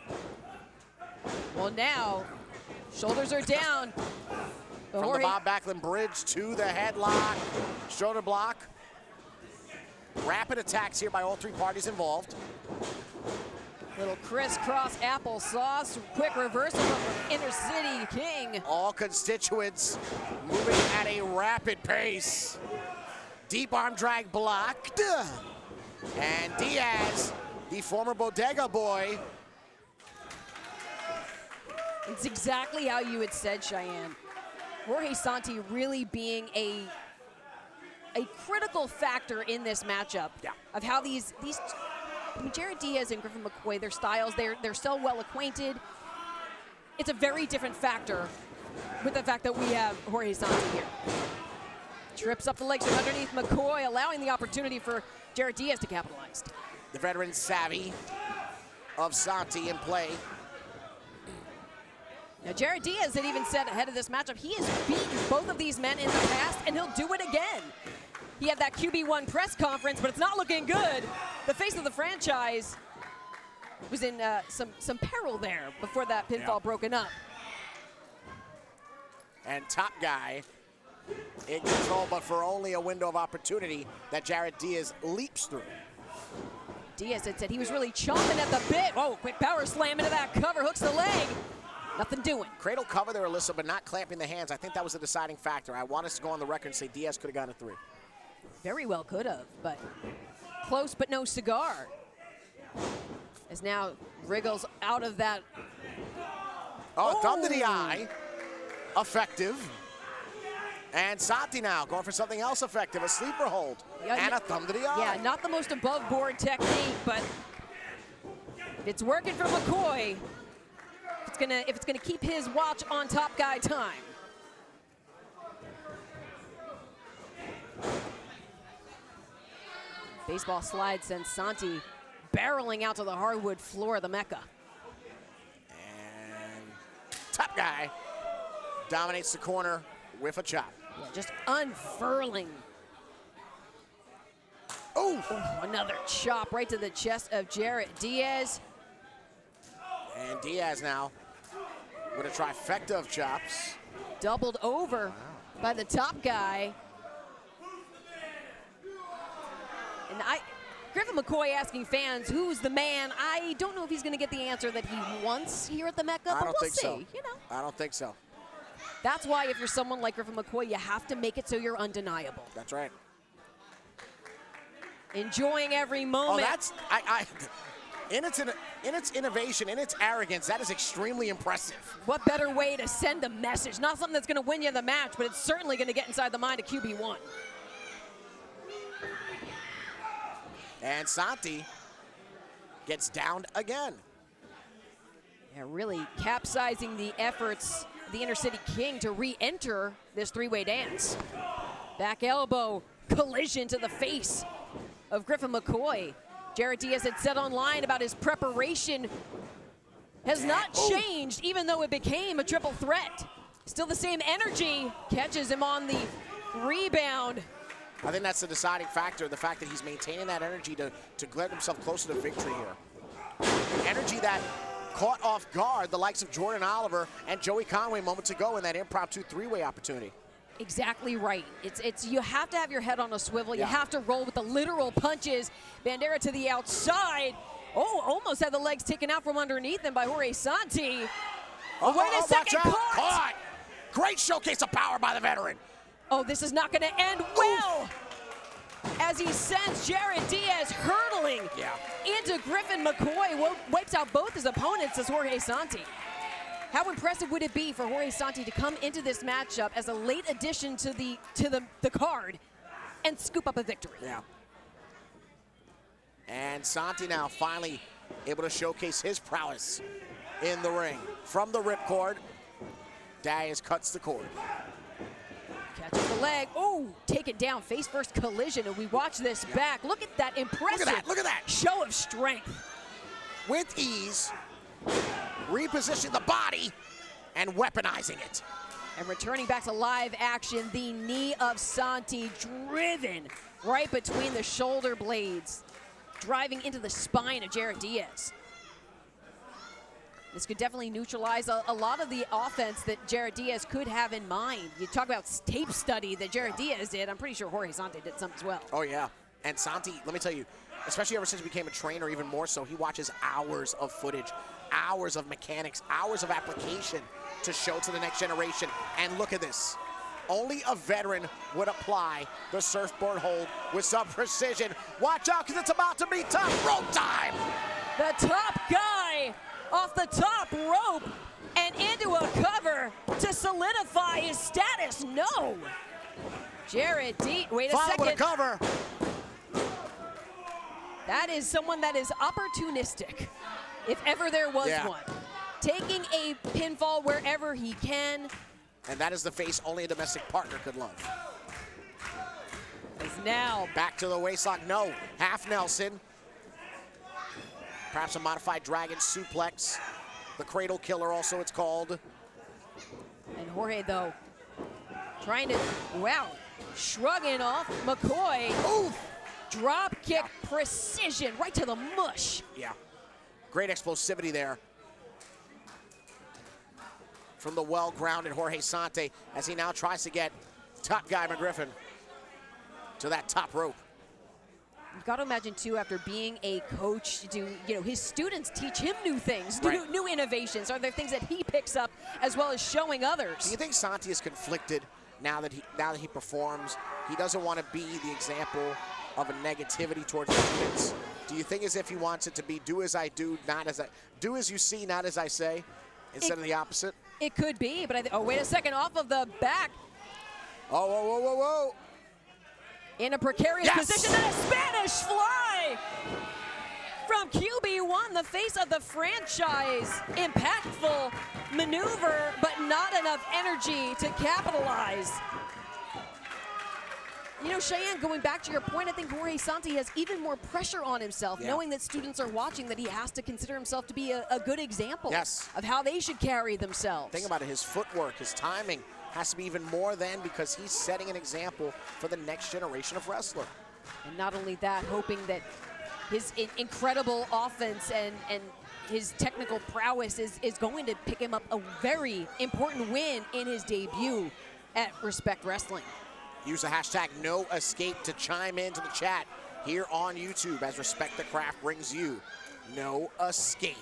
Well, now, shoulders are down. From the Bob Backlund bridge to the headlock. Shoulder block. Rapid attacks here by all three parties involved. Little crisscross applesauce. Quick reversal from Inner City King. All constituents moving at a rapid pace. Deep arm drag blocked. And Diaz, the former Bodega boy. It's exactly how you had said, Cheyenne. Jorge Santi really being a critical factor in this matchup. Yeah. Of how these I mean, Jared Diaz and Griffin McCoy, their styles, they're so well acquainted. It's a very different factor with the fact that we have Jorge Santi here. Trips up the legs from underneath McCoy, allowing the opportunity for Jared Diaz to capitalize. The veteran savvy of Santi in play. Now, Jared Diaz had even said ahead of this matchup, he has beaten both of these men in the past, and he'll do it again. He had that QB1 press conference, but it's not looking good. The face of the franchise was in some peril there before that pinfall broken up. And top guy in control, but for only a window of opportunity that Jared Diaz leaps through. Diaz had said he was really chomping at the bit. Whoa, quick power slam into that cover, hooks the leg. Nothing doing. Cradle cover there, Alyssa, but not clamping the hands. I think that was the deciding factor. I want us to go on the record and say Diaz could have gotten a 3. Very well could have, but close but no cigar. As now wriggles out of that. Oh, thumb to the eye. Effective. And Santi now going for something else effective, a sleeper hold. And a thumb to the eye. Yeah, not the most above board technique, but it's working for McCoy. If it's gonna keep his watch on top guy time. Baseball slide sends Santi barreling out to the hardwood floor of the Mecca. And top guy dominates the corner with a chop. Yeah, just unfurling. Oh! Another chop right to the chest of Jared Diaz. And Diaz now with a trifecta of chops. Doubled over by the top guy. And Griffin McCoy asking fans, who's the man? I don't know if he's going to get the answer that he wants here at the Mecca, but we'll see. So. You know. I don't think so. That's why if you're someone like Griffin McCoy, you have to make it so you're undeniable. That's right. Enjoying every moment. Oh, that's in its innovation, in its arrogance, that is extremely impressive. What better way to send a message? Not something that's going to win you the match, but it's certainly going to get inside the mind of QB1. And Santi gets downed again. Yeah, really capsizing the efforts of the Inner City King to re-enter this three-way dance. Back elbow collision to the face of Griffin McCoy. Jared Diaz had said online about his preparation has not changed, even though it became a triple threat. Still the same energy, catches him on the rebound. I think that's the deciding factor, the fact that he's maintaining that energy to get himself closer to victory here. Energy that caught off guard the likes of Jordan Oliver and Joey Conway moments ago in that impromptu three-way opportunity. Exactly right. It's you have to have your head on a swivel. You have to roll with the literal punches. Bandera to the outside. Oh, almost had the legs taken out from underneath him by Jorge Santi. Oh, wait a second, caught! Great showcase of power by the veteran. Oh, this is not going to end well. As he sends Jared Diaz hurtling into Griffin McCoy, wipes out both his opponents as Jorge Santi. How impressive would it be for Jorge Santi to come into this matchup as a late addition to the card and scoop up a victory? Yeah. And Santi now finally able to showcase his prowess in the ring. From the ripcord, Darius cuts the cord. Catches the leg. Oh, taken down, face first collision, and we watch this back. Look at that impressive Look at that. show of strength. With ease, repositioning the body and weaponizing it. And returning back to live action, the knee of Santi driven right between the shoulder blades, driving into the spine of Jared Diaz. This could definitely neutralize a lot of the offense that Jared Diaz could have in mind. You talk about tape study that Jared Diaz did. I'm pretty sure Jorge Santi did some as well. Oh, yeah. And Santi, let me tell you, especially ever since he became a trainer, even more so, he watches hours of footage, hours of mechanics, hours of application to show to the next generation. And look at this. Only a veteran would apply the surfboard hold with some precision. Watch out, because it's about to be tough. Rope time! The top guy off the top rope and into a cover to solidify his status. No. Jared D, wait a Follow second. with a cover. That is someone that is opportunistic, if ever there was one. Taking a pinfall wherever he can. And that is the face only a domestic partner could love. Is now back to the waistlock. No, half Nelson. Perhaps a modified dragon suplex. The cradle killer also it's called. And Jorge though, trying to, wow, shrugging off McCoy. Oof. Drop kick precision right to the mush. Yeah, great explosivity there from the well-grounded Jorge Santi as he now tries to get top guy Griffin to that top rope. You've got to imagine too, after being a coach, his students teach him new things, new innovations. Are there things that he picks up as well as showing others? Do you think Santi is conflicted now that he performs? He doesn't want to be the example of a negativity towards his students. Do you think as if he wants it to be do as I do, not as I do, as you see, not as I say, instead of the opposite? It could be, but oh, wait a second, off of the back. Oh, whoa, whoa, whoa, whoa. In a precarious position and a Spanish fly from QB1, the face of the franchise. Impactful maneuver, but not enough energy to capitalize. You know, Cheyenne, going back to your point, I think Jorge Santi has even more pressure on himself, knowing that students are watching, that he has to consider himself to be a good example of how they should carry themselves. Think about it, his footwork, his timing has to be even more than, because he's setting an example for the next generation of wrestler. And not only that, hoping that his incredible offense and his technical prowess is going to pick him up a very important win in his debut at Respect Wrestling. Use the hashtag #NoEscape to chime into the chat here on YouTube as Respect the Craft brings you No Escape.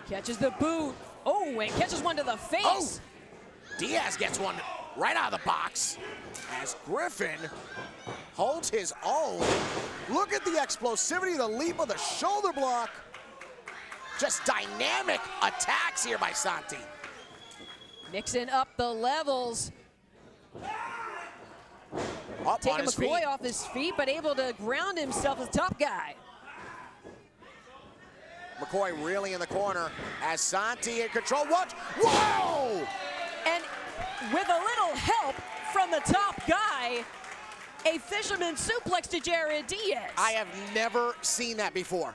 Catches the boot. Oh, and catches one to the face. Oh, Diaz gets one right out of the box as Griffin holds his own. Look at the explosivity, the leap of the shoulder block. Just dynamic attacks here by Santi. Mixing up the levels. Taking McCoy off his feet, but able to ground himself as top guy. McCoy really in the corner as Santi in control. Watch! Whoa! And with a little help from the top guy, a fisherman suplex to Jared Diaz. I have never seen that before.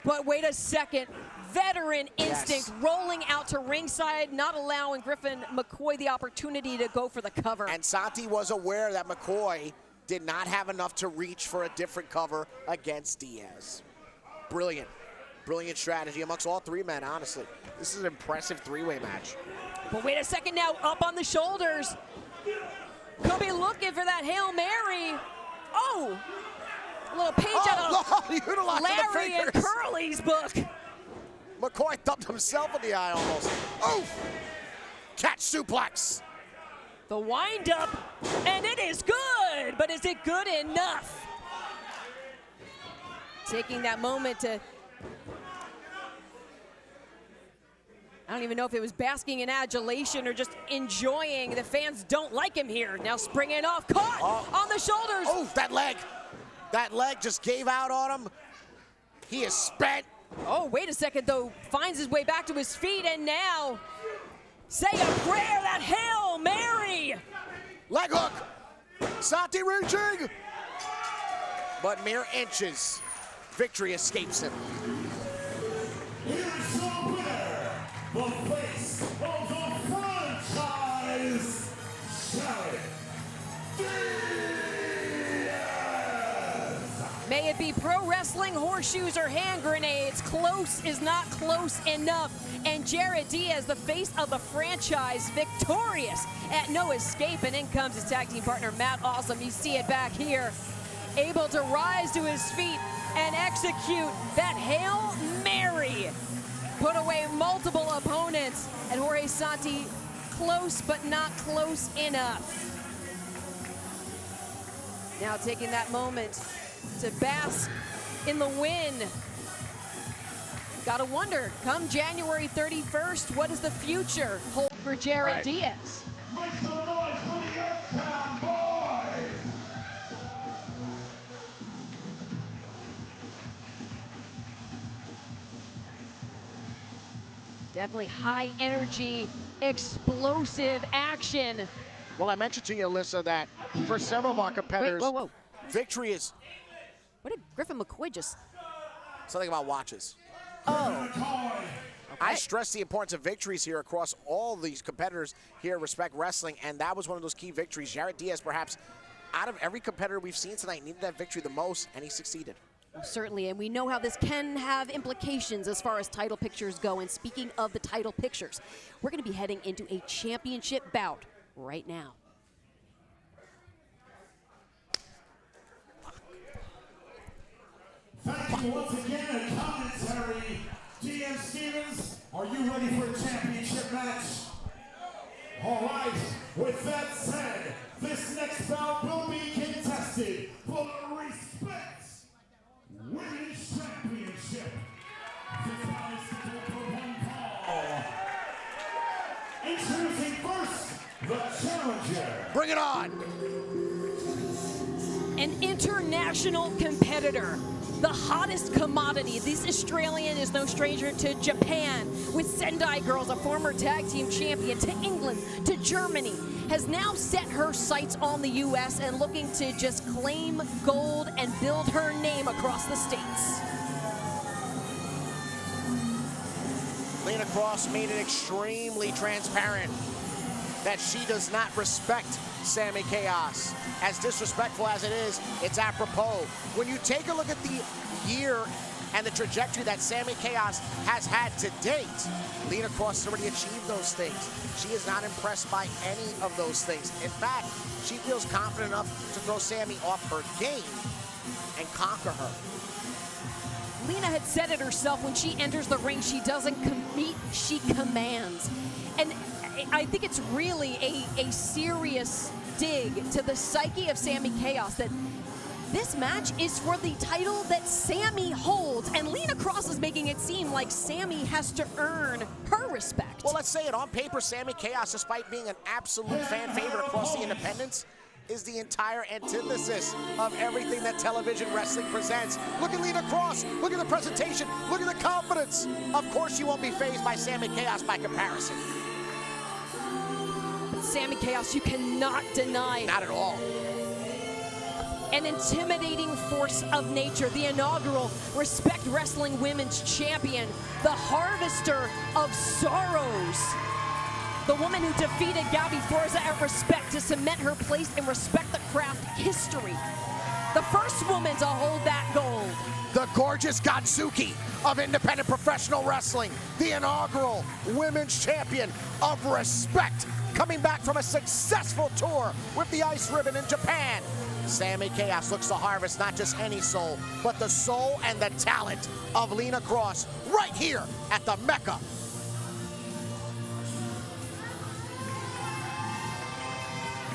But wait a second. Veteran instinct rolling out to ringside, not allowing Griffin McCoy the opportunity to go for the cover. And Santi was aware that McCoy did not have enough to reach for a different cover against Diaz. Brilliant. Brilliant strategy amongst all three men, honestly. This is an impressive three-way match. But wait a second now, up on the shoulders. Could be looking for that Hail Mary. Oh, a little page out of Larry and Curly's book. McCoy thumped himself in the eye almost. Oof! Catch suplex. The wind-up, and it is good, but is it good enough? Taking that moment to, I don't even know if it was basking in adulation or just enjoying. The fans don't like him here. Now springing off, caught on the shoulders. Oh, that leg. That leg just gave out on him. He is spent. Oh, wait a second, though. Finds his way back to his feet, and now Say a prayer, that Hail Mary! Leg hook. Santi reaching. But mere inches. Victory escapes him. Here's your winner, the face of the franchise, Shelly. May it be pro wrestling, horseshoes, or hand grenades, close is not close enough. And Jared Diaz, the face of the franchise, victorious at No Escape. And in comes his tag team partner, Matt Awesome. You see it back here. Able to rise to his feet and execute that Hail Mary. Put away multiple opponents. And Jorge Santi, close but not close enough. Now taking that moment to bask in the win. Gotta wonder, come January 31st, what does the future hold for Jared Diaz? Make some noise for the Uncowned boys! Definitely high energy, explosive action. Well, I mentioned to you, Alyssa, that for several of our competitors, Wait, whoa. victory is What did Griffin McCoy just... something about watches. Oh. I stress the importance of victories here across all these competitors here at Respect Wrestling, and that was one of those key victories. Jared Diaz, perhaps, out of every competitor we've seen tonight, needed that victory the most, and he succeeded. Well, certainly, and we know how this can have implications as far as title pictures go. And speaking of the title pictures, we're going to be heading into a championship bout right now. Thank you once again, a commentary. GM Stevens, are you ready for a championship match? All right, with that said, this next bout will be contested for the Respect Women's Championship. This bout is scheduled for one fall. Introducing first, the challenger. Bring it on! An international competitor, the hottest commodity. This Australian is no stranger to Japan, with Sendai Girls, a former tag team champion, to England, to Germany, has now set her sights on the U.S. and looking to just claim gold and build her name across the states. Lena Cross made it extremely transparent that she does not respect Sami Chaos. As disrespectful as it is, it's apropos. When you take a look at the year and the trajectory that Sami Chaos has had to date, Lena Cross has already achieved those things. She is not impressed by any of those things. In fact, she feels confident enough to throw Sami off her game and conquer her. Lena had said it herself, when she enters the ring, she doesn't compete, she commands. And I think it's really a serious dig to the psyche of Sami Chaos that this match is for the title that Sami holds, and Lena Cross is making it seem like Sami has to earn her respect. Well, let's say it, on paper, Sami Chaos, despite being an absolute fan favorite across the independents, is the entire antithesis of everything that television wrestling presents. Look at Lena Cross, look at the presentation, look at the confidence. Of course you won't be fazed by Sami Chaos by comparison. But Sami Chaos, you cannot deny. Not at all. An intimidating force of nature, the inaugural Respect Wrestling Women's Champion, the harvester of sorrows. The woman who defeated Gabby Forza at Respect to cement her place in Respect the Craft history. The first woman to hold that gold. The gorgeous Godzuki of independent professional wrestling, the inaugural women's champion of Respect, coming back from a successful tour with the Ice Ribbon in Japan. Sami Chaos looks to harvest not just any soul, but the soul and the talent of Lena Cross right here at the Mecca.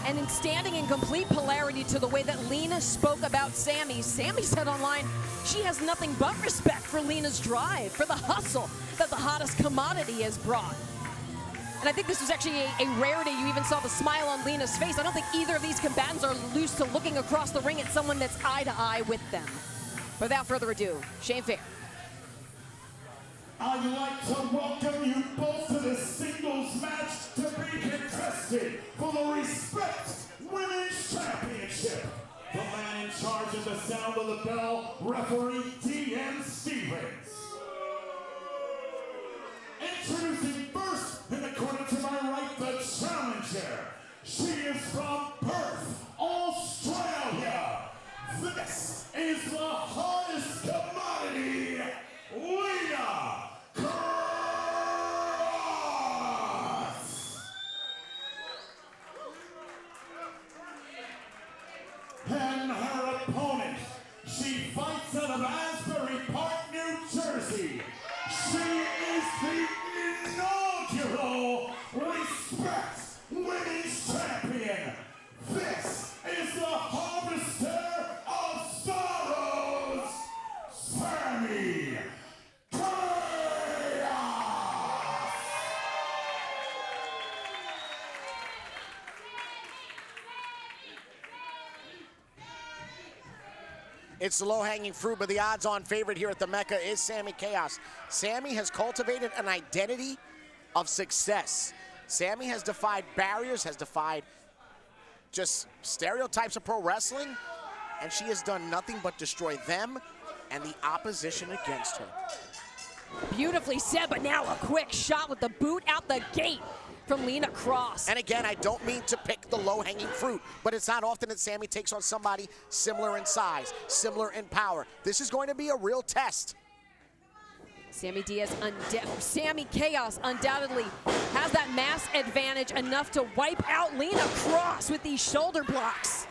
And in standing in complete polarity to the way that Lena spoke about Sami, Sami said online she has nothing but respect for Lena's drive, for the hustle that the hottest commodity has brought. And I think this was actually a rarity. You even saw the smile on Lena's face. I don't think either of these combatants are used to looking across the ring at someone that's eye to eye with them. Without further ado, Shane Fair. I'd like to welcome you both to the singles match to be contested for the Respect Women's Championship. The man in charge of the sound of the bell, referee DM Stevens. Introducing first, in the corner to my right, the challenger. She is from Perth, Australia. This is the hottest commodity, Lena Cross. And her opponent, she fights out of Asbury Park, New Jersey. She is the inaugural Respect Women's Champion. This is the Harvester of Sorrows, Sammy Chaos. It's the low-hanging fruit, but the odds-on favorite here at the Mecca is Sammy Chaos. Sammy has cultivated an identity of success. Sammy has defied barriers, has defied just stereotypes of pro wrestling, and she has done nothing but destroy them and the opposition against her. Beautifully said, but now a quick shot with the boot out the gate from Lena Cross. And again, I don't mean to pick the low-hanging fruit, but it's not often that Sammy takes on somebody similar in size, similar in power. This is going to be a real test. Sammy Chaos undoubtedly has that mass advantage enough to wipe out Lena Cross with these shoulder blocks.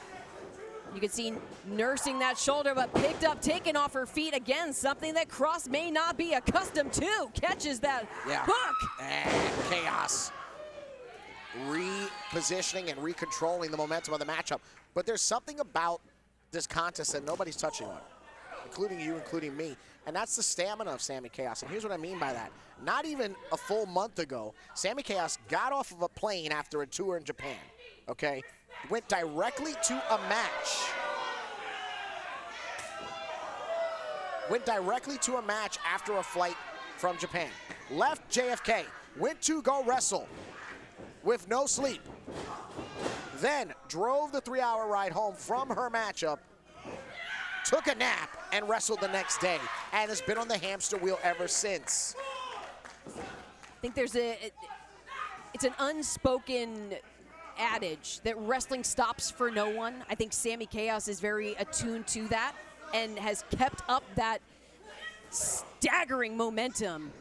You can see nursing that shoulder, but picked up, taken off her feet again, something that Cross may not be accustomed to. Catches that hook. And Chaos repositioning and recontrolling the momentum of the matchup. But there's something about this contest that nobody's touching on, including you, including me, and that's the stamina of Sammy Chaos. And here's what I mean by that. Not even a full month ago, Sammy Chaos got off of a plane after a tour in Japan, okay? Went directly to a match. Went directly to a match after a flight from Japan. Left JFK, went to go wrestle with no sleep. Then drove the 3-hour ride home from her matchup, took a nap, and wrestled the next day, and has been on the hamster wheel ever since. I think it's an unspoken adage that wrestling stops for no one. I think Sammy Chaos is very attuned to that and has kept up that staggering momentum.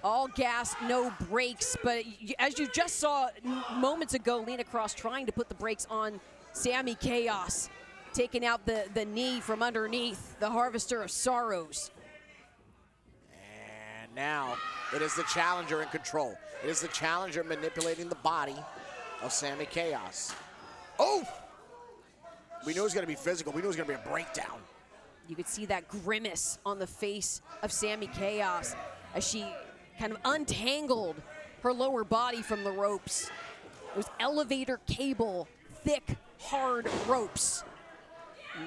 All gas, no brakes, but as you just saw moments ago, Lena Cross trying to put the brakes on Sammy Chaos, taking out the knee from underneath, the Harvester of Sorrows. And now it is the challenger in control. It is the challenger manipulating the body of Sammy Chaos. Oh! We knew it was going to be physical. We knew it was going to be a breakdown. You could see that grimace on the face of Sammy Chaos as she kind of untangled her lower body from the ropes. Those elevator cable, thick, hard ropes.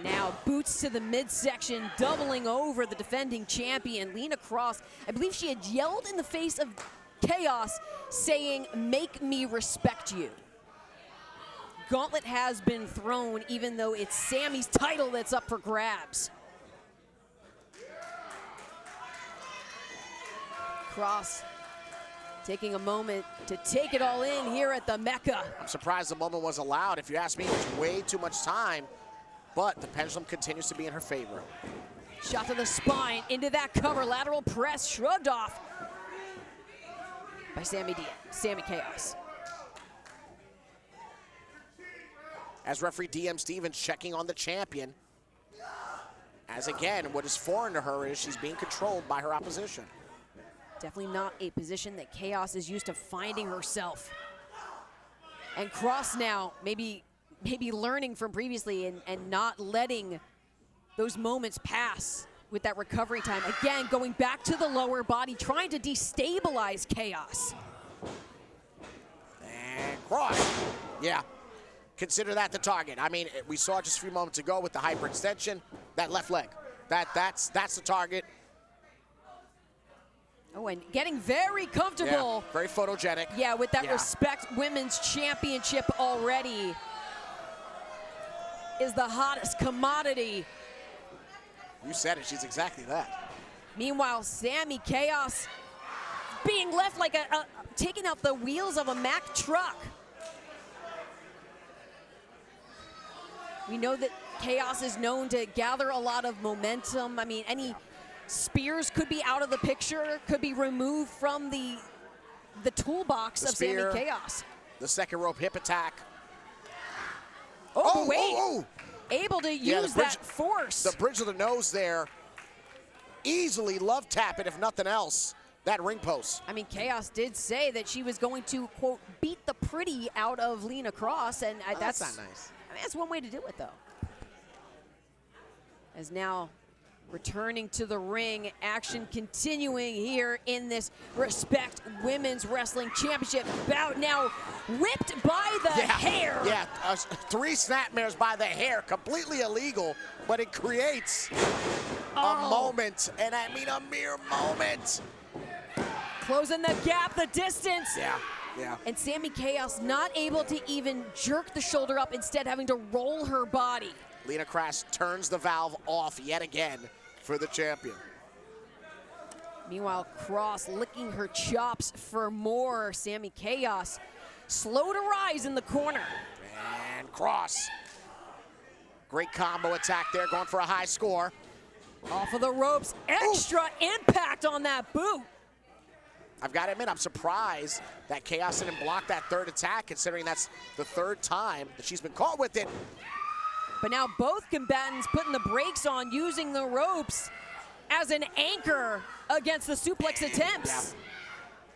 Now boots to the midsection, doubling over the defending champion, Lena Cross. I believe she had yelled in the face of Chaos, saying, "Make me respect you." Gauntlet has been thrown, even though it's Sammy's title that's up for grabs. Cross taking a moment to take it all in here at the Mecca. I'm surprised the moment was allowed. If you ask me, it's way too much time, but the pendulum continues to be in her favor. Shot to the spine, into that cover, lateral press, shrugged off by Sammy Chaos. As referee DM Stevens checking on the champion, as again, what is foreign to her is she's being controlled by her opposition. Definitely not a position that Chaos is used to finding herself. And Cross now maybe learning from previously and not letting those moments pass with that recovery time. Again, going back to the lower body, trying to destabilize Chaos. And Cross, yeah, consider that the target. I mean, we saw just a few moments ago with the hyperextension, that left leg. That's the target. Oh, and getting very comfortable. Yeah, very photogenic. Yeah, with that Respect Women's Championship already. Is the hottest commodity. You said it, she's exactly that. Meanwhile, Sami Chaos being left like taking out the wheels of a Mack truck. We know that Chaos is known to gather a lot of momentum. I mean, any spears could be out of the picture, could be removed from the toolbox of Sami Chaos. The second rope hip attack. Oh, wait. Able to use that force. The bridge of the nose there. Easily love tap it, if nothing else. That ring post. I mean, Chaos did say that she was going to, quote, beat the pretty out of Lena Cross, and that's not nice. I mean, that's one way to do it, though. As now returning to the ring, action continuing here in this Respect Women's Wrestling Championship bout. Now whipped by the hair. Yeah, 3 snapmares by the hair, completely illegal, but it creates a moment, and I mean a mere moment. Closing the gap, the distance. Yeah. And Sami Chaos not able to even jerk the shoulder up, instead having to roll her body. Lena Cross turns the valve off yet again for the champion. Meanwhile, Cross licking her chops for more. Sami Chaos slow to rise in the corner. And Cross. Great combo attack there, going for a high score. Off of the ropes, extra impact on that boot. I've got to admit, I'm surprised that Chaos didn't block that third attack, considering that's the 3rd time that she's been caught with it. But now both combatants putting the brakes on, using the ropes as an anchor against the suplex attempts.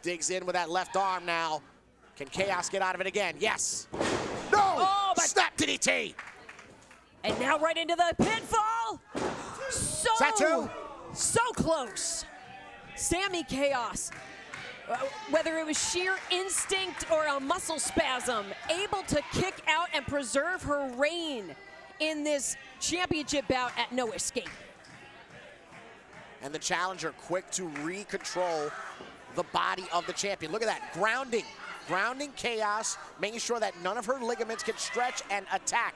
Digs in with that left arm now. Can Chaos get out of it again? Yes. No! Oh, but snap DDT! And now right into the pinfall. So close. Sami Chaos, whether it was sheer instinct or a muscle spasm, able to kick out and preserve her reign in this championship bout at No Escape. And the challenger quick to re-control the body of the champion. Look at that, grounding Chaos, making sure that none of her ligaments can stretch and attack.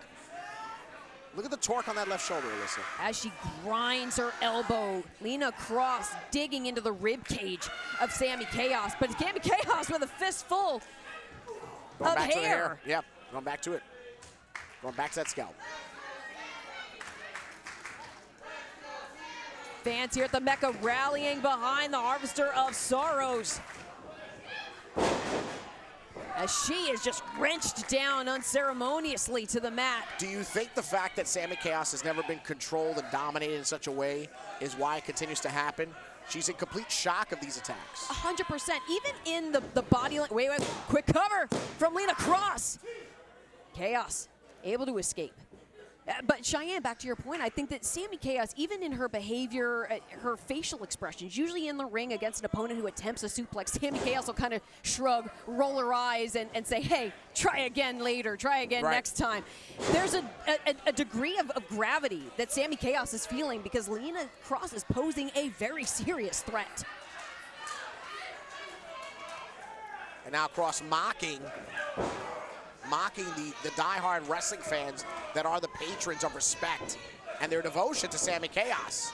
Look at the torque on that left shoulder, Alyssa. As she grinds her elbow, Lena Cross digging into the rib cage of Sami Chaos, but Sami Chaos with a fistful of hair. Yep, going back to it. Going back to that scalp. Fans here at the Mecca rallying behind the Harvester of Sorrows, as she is just wrenched down unceremoniously to the mat. Do you think the fact that Sami Chaos has never been controlled and dominated in such a way is why it continues to happen? She's in complete shock of these attacks. 100%, even in the body, wait, quick cover from Lena Cross. Chaos able to escape. But Cheyenne, back to your point, I think that Sami Chaos, even in her behavior, her facial expressions, usually in the ring against an opponent who attempts a suplex, Sami Chaos will kind of shrug, roll her eyes, and say, hey, try again later, try again next time. There's a degree of gravity that Sami Chaos is feeling because Lena Cross is posing a very serious threat. And now Cross mocking the diehard wrestling fans that are the patrons of Respect and their devotion to Sami Chaos.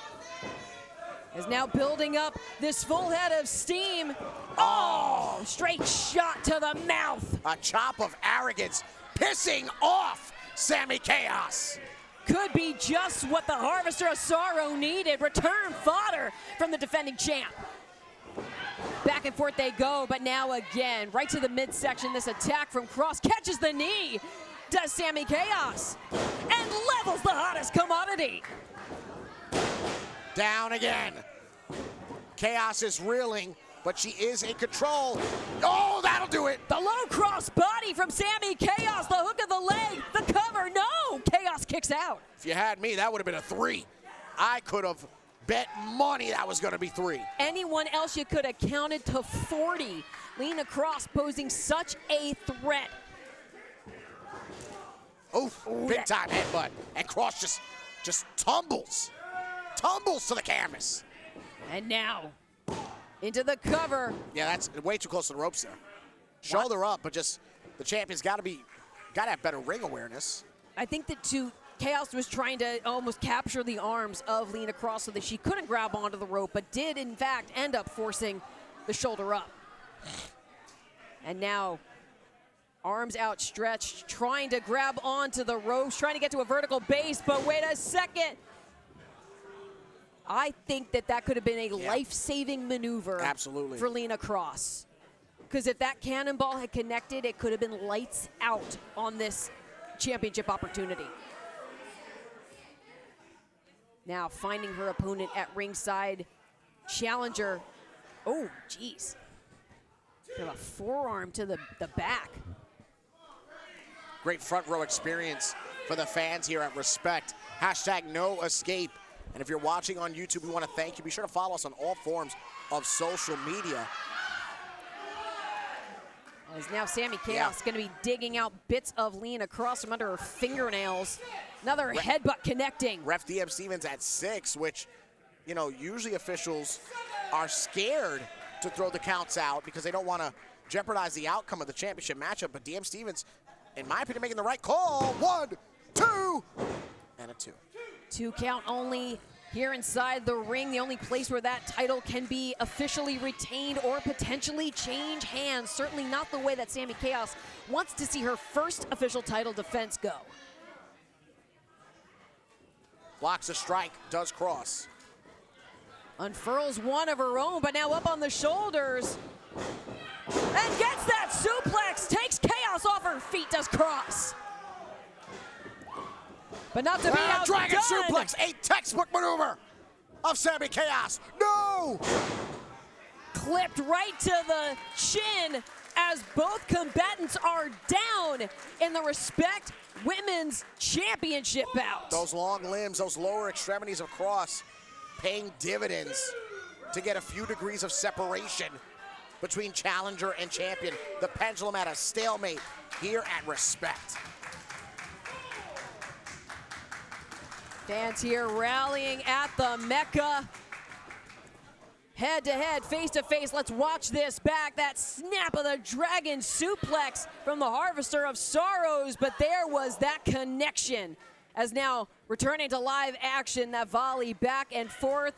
Is now building up this full head of steam. Oh, straight shot to the mouth. A chop of arrogance pissing off Sami Chaos. Could be just what the Harvester of Sorrow needed. Return fodder from the defending champ. Back and forth they go, but now again, right to the midsection, this attack from Cross catches the knee, does Sami Chaos, and levels the hottest commodity. Down again. Chaos is reeling, but she is in control. Oh, that'll do it. The low cross body from Sami Chaos, the hook of the leg, the cover, no! Chaos kicks out. If you had me, that would have been a 3. I could have bet money that was going to be 3. Anyone else, you could have counted to 40. Lena Cross posing such a threat. Oof, big time headbutt. And Cross just tumbles to the canvas. And now, Into the cover. Yeah, that's way too close to the ropes there. Shoulder up, but just the champion's got to have better ring awareness. I think that Chaos was trying to almost capture the arms of Lena Cross so that she couldn't grab onto the rope, but did in fact end up forcing the shoulder up. And now arms outstretched, trying to grab onto the ropes, trying to get to a vertical base, but wait a second. I think that could have been a life-saving maneuver. Absolutely. For Lena Cross. Because if that cannonball had connected, it could have been lights out on this championship opportunity. Now finding her opponent at ringside, challenger. Oh, geez. Got a forearm to the back. Great front row experience for the fans here at Respect. Hashtag no escape. And if you're watching on YouTube, we want to thank you. Be sure to follow us on all forms of social media. As now Sami Chaos going to be digging out bits of Lena Cross from under her fingernails. Another headbutt connecting. Ref DM Stevens at 6, which, you know, usually officials are scared to throw the counts out because they don't want to jeopardize the outcome of the championship matchup. But DM Stevens, in my opinion, making the right call. 1, 2, and a 2. 2 count only here inside the ring. The only place where that title can be officially retained or potentially change hands. Certainly not the way that Sami Chaos wants to see her first official title defense go. Blocks a strike, does Cross. Unfurls one of her own, but now up on the shoulders. And gets that suplex, takes Chaos off her feet, does Cross. But not to be outdone. Dragon suplex, a textbook maneuver of Sami Chaos. No! Clipped right to the chin as both combatants are down in the Respect Women's Championship bout. Those long limbs, those lower extremities of Cross paying dividends to get a few degrees of separation between challenger and champion. The pendulum at a stalemate here at Respect. Fans here rallying at the Mecca. Head to head, face to face, let's watch this back. That snap of the dragon suplex from the Harvester of Sorrows, but there was that connection. As now returning to live action, that volley back and forth.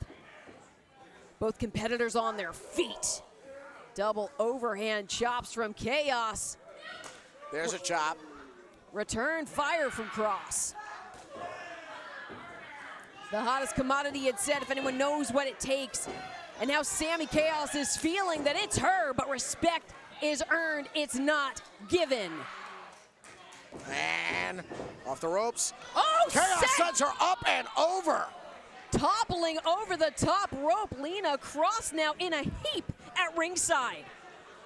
Both competitors on their feet. Double overhand chops from Chaos. There's a chop. Return fire from Cross. The hottest commodity had said, if anyone knows what it takes. And now Sami Chaos is feeling that it's her, but respect is earned, it's not given. And off the ropes. Oh, Chaos sends her up and over. Toppling over the top rope. Lena Cross now in a heap at ringside.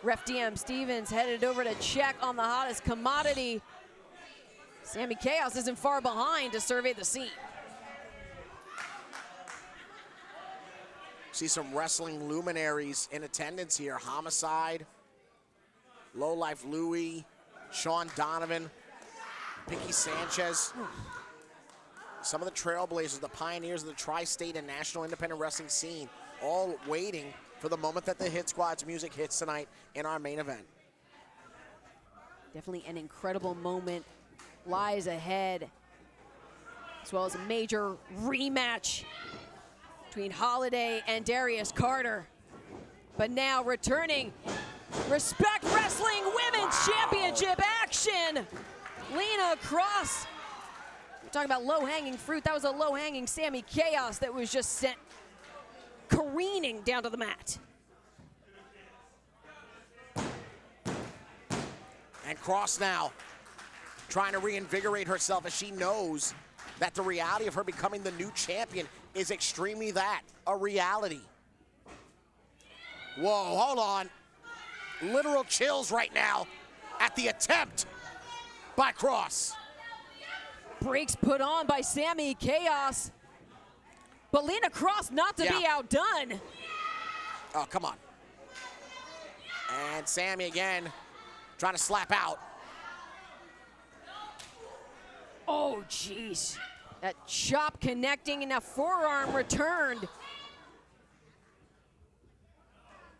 Ref DM Stevens headed over to check on the hottest commodity. Sami Chaos isn't far behind to survey the scene. See some wrestling luminaries in attendance here. Homicide, Low Life Louie, Sean Donovan, Picky Sanchez. Some of the trailblazers, the pioneers of the tri-state and national independent wrestling scene, all waiting for the moment that the Hit Squad's music hits tonight in our main event. Definitely an incredible moment lies ahead, as well as a major rematch between Holliday and Darius Carter. But now returning, Respect Wrestling Women's Championship action. Lena Cross. We're talking about low-hanging fruit. That was a low-hanging Sami Chaos that was just sent careening down to the mat. And Cross now trying to reinvigorate herself as she knows that the reality of her becoming the new champion is extremely a reality. Whoa, hold on. Literal chills right now at the attempt by Cross. Brakes put on by Sami Chaos. But Lena Cross not to be outdone. Oh, come on. And Sami again trying to slap out. Oh, jeez. That chop connecting and that forearm returned.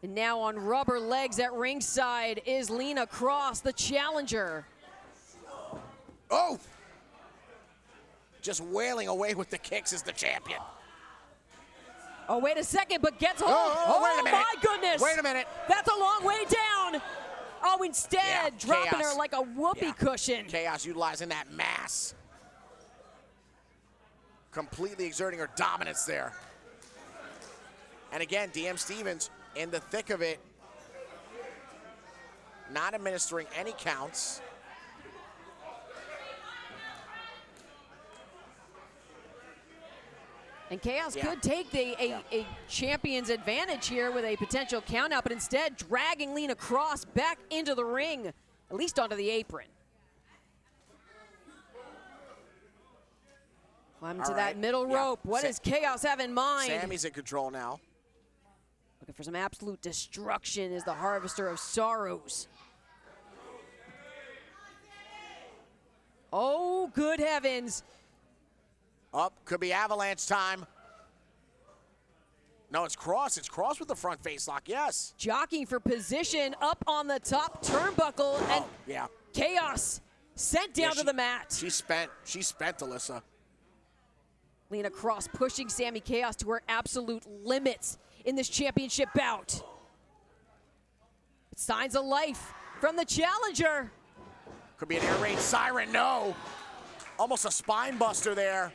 And now on rubber legs at ringside is Lena Cross, the challenger. Oh! Just wailing away with the kicks as the champion. Oh, wait a second, but gets hold. Wait a minute. My goodness. Wait a minute. That's a long way down. Oh, instead, dropping Chaos. her like a whoopee cushion. Chaos utilizing that mass. Completely exerting her dominance there. And again, DM Stevens in the thick of it. Not administering any counts. And Chaos could take a champion's advantage here with a potential count out, but instead dragging Lena Cross back into the ring, at least onto the apron. Climb to that middle rope. What does Chaos have in mind? Sammy's in control now. Looking for some absolute destruction is the Harvester of Sorrows. Oh, good heavens. Up, could be avalanche time. No, it's Cross. It's Cross with the front face lock, yes. Jockeying for position up on the top turnbuckle, and Chaos sent down to the mat. She's spent, Alyssa. Lena Cross pushing Sami Chaos to her absolute limits in this championship bout. Signs of life from the challenger. Could be an air raid siren, no. Almost a spine buster there.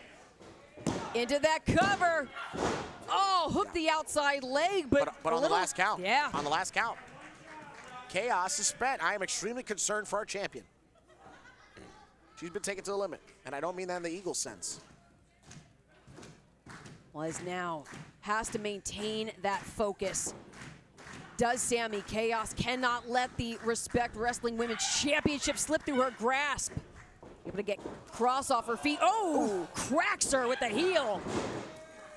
Into that cover. Oh, hooked the outside leg, but on the last count. Yeah. On the last count. Chaos is spent. I am extremely concerned for our champion. She's been taken to the limit, and I don't mean that in the Eagles sense. Was now has to maintain that focus. Does Sami Chaos cannot let the Respect Wrestling Women's Championship slip through her grasp. Able to get Cross off her feet. Oh, cracks her with the heel.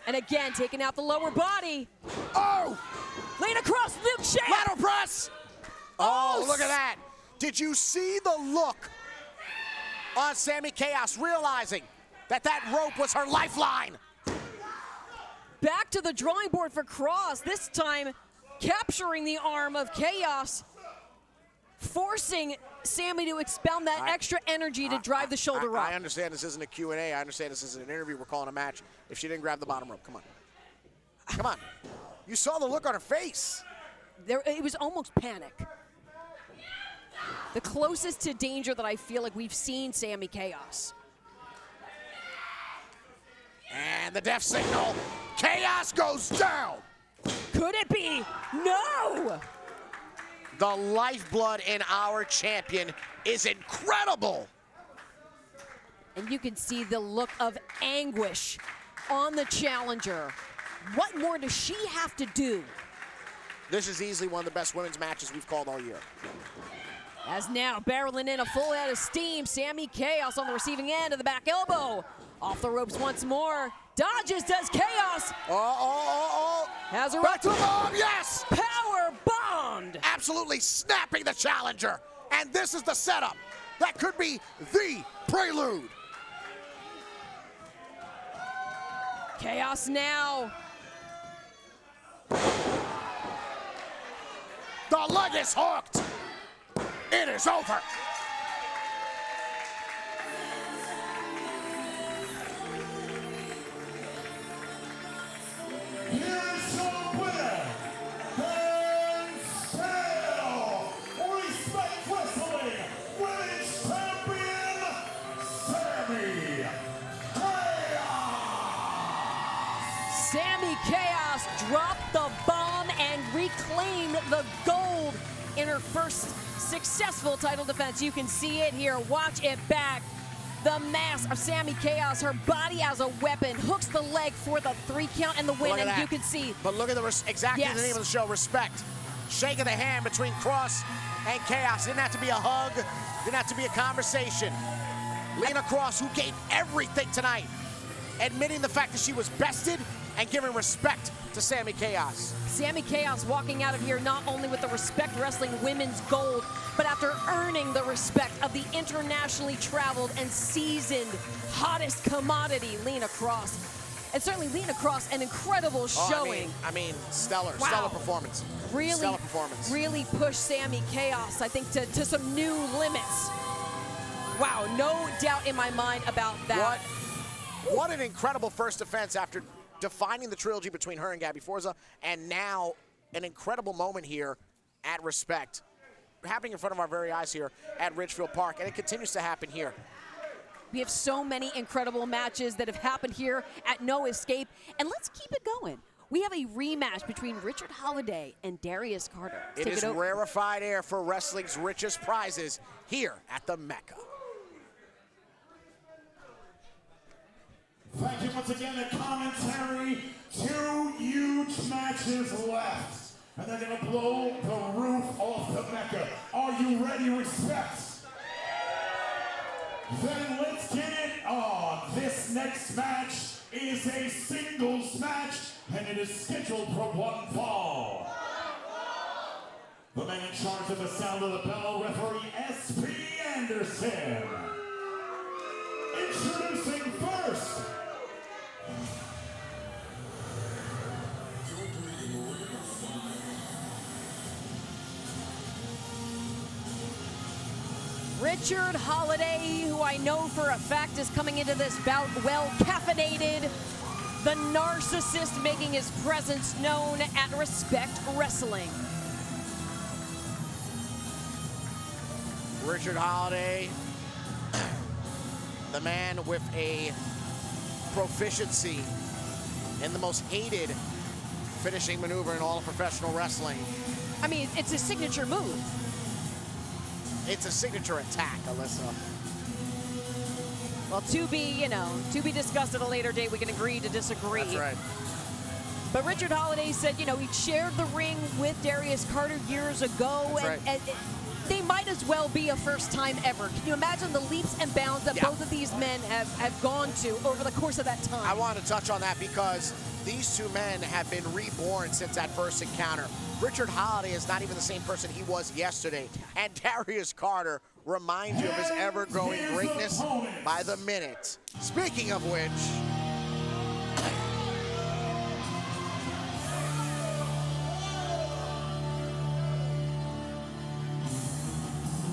And again, taking out the lower body. Oh! Lena Cross, Luke Shea. Ladder press! Oh, look at that. Did you see the look on Sami Chaos realizing that that rope was her lifeline? Back to the drawing board for Cross, this time capturing the arm of Chaos, forcing Sami to expend that extra energy to drive the shoulder up. I understand this isn't a Q&A. I understand this isn't an interview. We're calling a match. If she didn't grab the bottom rope, come on. Come on. You saw the look on her face. It was almost panic. The closest to danger that I feel like we've seen Sami Chaos. And the death signal. Chaos goes down. Could it be? No! The lifeblood in our champion is incredible. And you can see the look of anguish on the challenger. What more does she have to do? This is easily one of the best women's matches we've called all year. As now barreling in a full head of steam, Sami Chaos on the receiving end of the back elbow. Off the ropes once more. Dodges, does Chaos. Has her back to the bomb, yes! Power bombed. Absolutely snapping the challenger. And this is the setup. That could be the prelude. Chaos now. The leg is hooked. It is over. Here's your winner, and still Respect Wrestling Women's Champion, Sami Chaos. Sami Chaos dropped the bomb and reclaimed the gold in her first successful title defense. You can see it here. Watch it back. The mass of Sami Chaos, her body as a weapon, hooks the leg for the 3 count and the win, and you can see. But look at the exactly the name of the show, respect. Shaking the hand between Cross and Chaos. Didn't have to be a hug, didn't have to be a conversation. Lena Cross, who gave everything tonight, admitting the fact that she was bested and giving respect to Sami Chaos. Sami Chaos walking out of here not only with the Respect Wrestling Women's Gold, but after earning the respect of the internationally traveled and seasoned hottest commodity, Lena Cross. And certainly Lena Cross, an incredible showing. I mean, stellar performance. stellar performance. Really pushed Sammy Chaos, I think, to some new limits. Wow, no doubt in my mind about that. What an incredible first defense after defining the trilogy between her and Gabby Forza, and now an incredible moment here at Respect, happening in front of our very eyes here at Ridgefield Park, and it continues to happen here. We have so many incredible matches that have happened here at No Escape, and let's keep it going. We have a rematch between Richard Holliday and Darius Carter. It is rarefied air for wrestling's richest prizes here at the Mecca. Thank you once again, the commentary. 2 huge matches left, and they're gonna blow the roof off the Mecca. Are you ready, Respect? Then let's get it on. This next match is a singles match, and it is scheduled for 1 fall. The man in charge of the sound of the bell, referee S.P. Anderson. Introducing first, Richard Holliday, who I know for a fact is coming into this bout well caffeinated. The narcissist making his presence known at Respect Wrestling. Richard Holliday, the man with a proficiency in the most hated finishing maneuver in all of professional wrestling. I mean, it's a signature move. It's a signature attack, Alyssa. Well, to be discussed at a later date. We can agree to disagree. That's right. But Richard Holliday said, he shared the ring with Darius Carter years ago, and they might as well be a first time ever. Can you imagine the leaps and bounds that both of these men have gone to over the course of that time? I want to touch on that because these two men have been reborn since that first encounter. Richard Holliday is not even the same person he was yesterday, and Darius Carter reminds you of his ever-growing greatness by the minute. Speaking of which,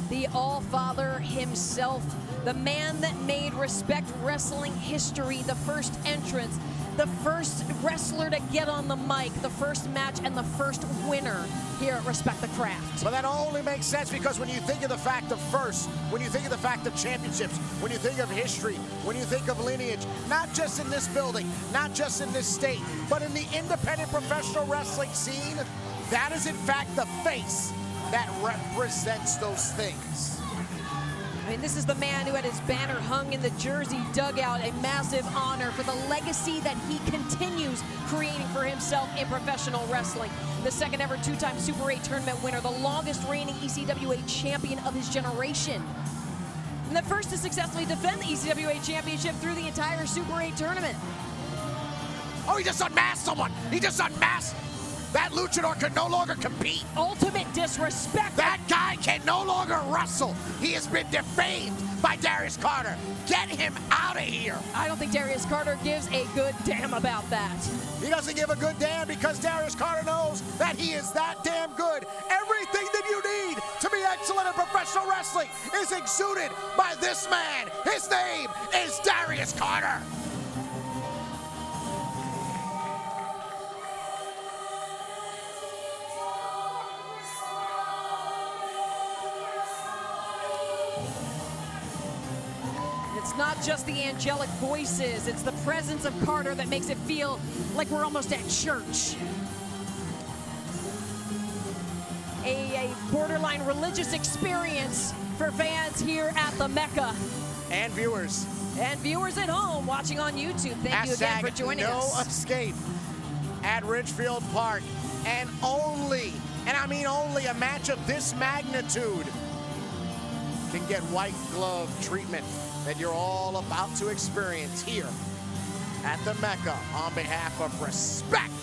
the All-Father himself, the man that made Respect Wrestling history, the first entrance, the first wrestler to get on the mic, the first match, and the first winner here at Respect the Craft. Well, that only makes sense because when you think of the fact of first, when you think of the fact of championships, when you think of history, when you think of lineage, not just in this building, not just in this state, but in the independent professional wrestling scene, that is in fact the face that represents those things. I mean, this is the man who had his banner hung in the Jersey dugout, a massive honor for the legacy that he continues creating for himself in professional wrestling. The second ever 2-time Super 8 tournament winner, the longest reigning ECWA champion of his generation. And the first to successfully defend the ECWA championship through the entire Super 8 tournament. Oh, he just unmasked someone. He just unmasked. That luchador can no longer compete. Ultimate disrespect. That guy can no longer wrestle. He has been defamed by Darius Carter. Get him out of here. I don't think Darius Carter gives a good damn about that. He doesn't give a good damn because Darius Carter knows that he is that damn good. Everything that you need to be excellent in professional wrestling is exuded by this man. His name is Darius Carter. It's not just the angelic voices, it's the presence of Carter that makes it feel like we're almost at church. A borderline religious experience for fans here at the Mecca. And viewers. And viewers at home watching on YouTube. Thank you again for joining us. No Escape at Ridgefield Park. And only, and I mean only, a match of this magnitude can get white glove treatment that you're all about to experience here at the Mecca on behalf of Respect.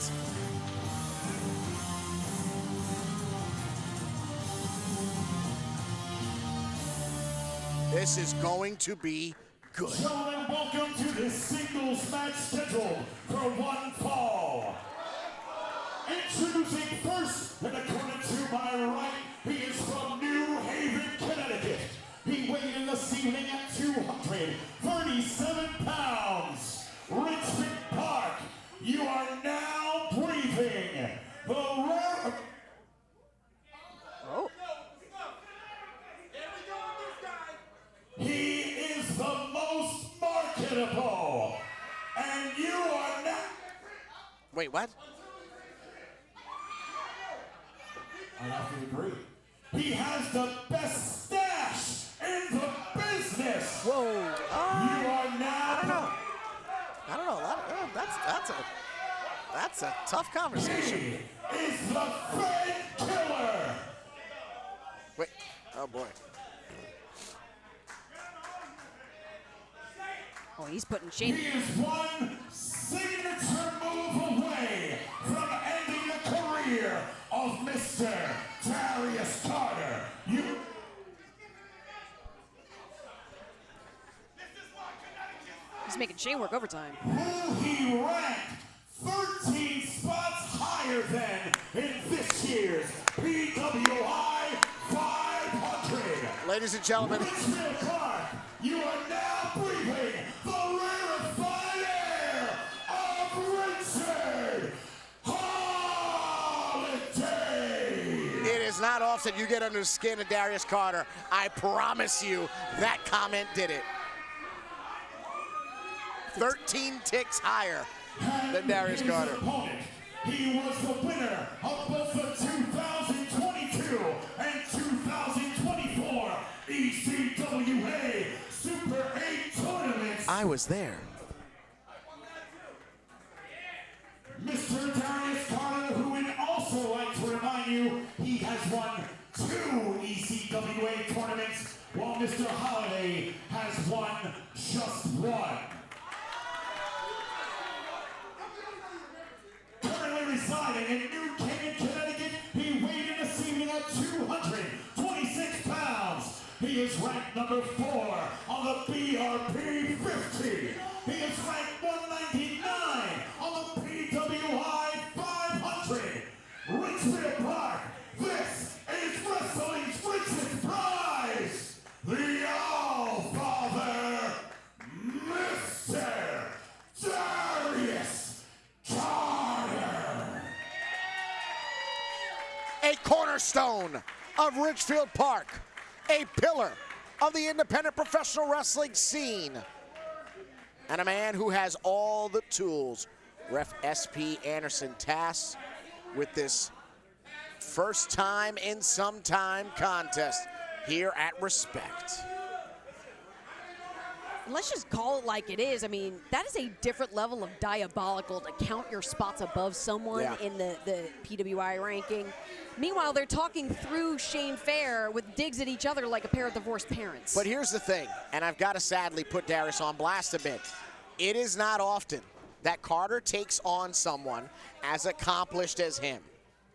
This is going to be good. Gentlemen, welcome to this singles match scheduled for 1 fall. Introducing first in the corner to my right, he is from New Haven, Connecticut. He weighed in this evening at 237 pounds. Richmond Park, you are now breathing the rare... Oh. He is the most marketable, and you are now... Wait, what? I have to agree. He has the best stash in the business. Whoa. You are now... I don't know. That's a tough conversation. He is the Fed Killer. Wait. Oh, boy. Oh, he's putting Shane. He is one signature move away from ending the career of Mr.Darius Carter. He's making Shane work overtime. Who he ranked 13 spots higher than in this year's PWI 500. Ladies and gentlemen. Richmond Park, you are now breathing the rarefied air of Richard Holliday. It is not often you get under the skin of Darius Carter. I promise you that comment did it. 13 ticks higher than Darius Carter. Opponent, he was the winner of both the 2022 and 2024 ECWA Super 8 tournaments. I was there. Mr. Darius Carter, who would also like to remind you, he has won 2 ECWA tournaments, while Mr. Holliday has won just 1. Currently residing in New Canaan, Connecticut, he weighed in this evening at 226 pounds. He is ranked number 4 on the BRP 50. He is ranked 199 on the PWI 500. Richmond Park, this is wrestling's richest prize, the All-Father, Mr. Darius Carter. A cornerstone of Ridgefield Park, a pillar of the independent professional wrestling scene, and a man who has all the tools. Ref SP Anderson tasked with this first time in some time contest here at Respect. Let's just call it like it is. I mean, that is a different level of diabolical to count your spots above someone in the PWI ranking. Meanwhile, they're talking through Shane Fair with digs at each other like a pair of divorced parents. But here's the thing, and I've got to sadly put Darius on blast a bit. It is not often that Carter takes on someone as accomplished as him,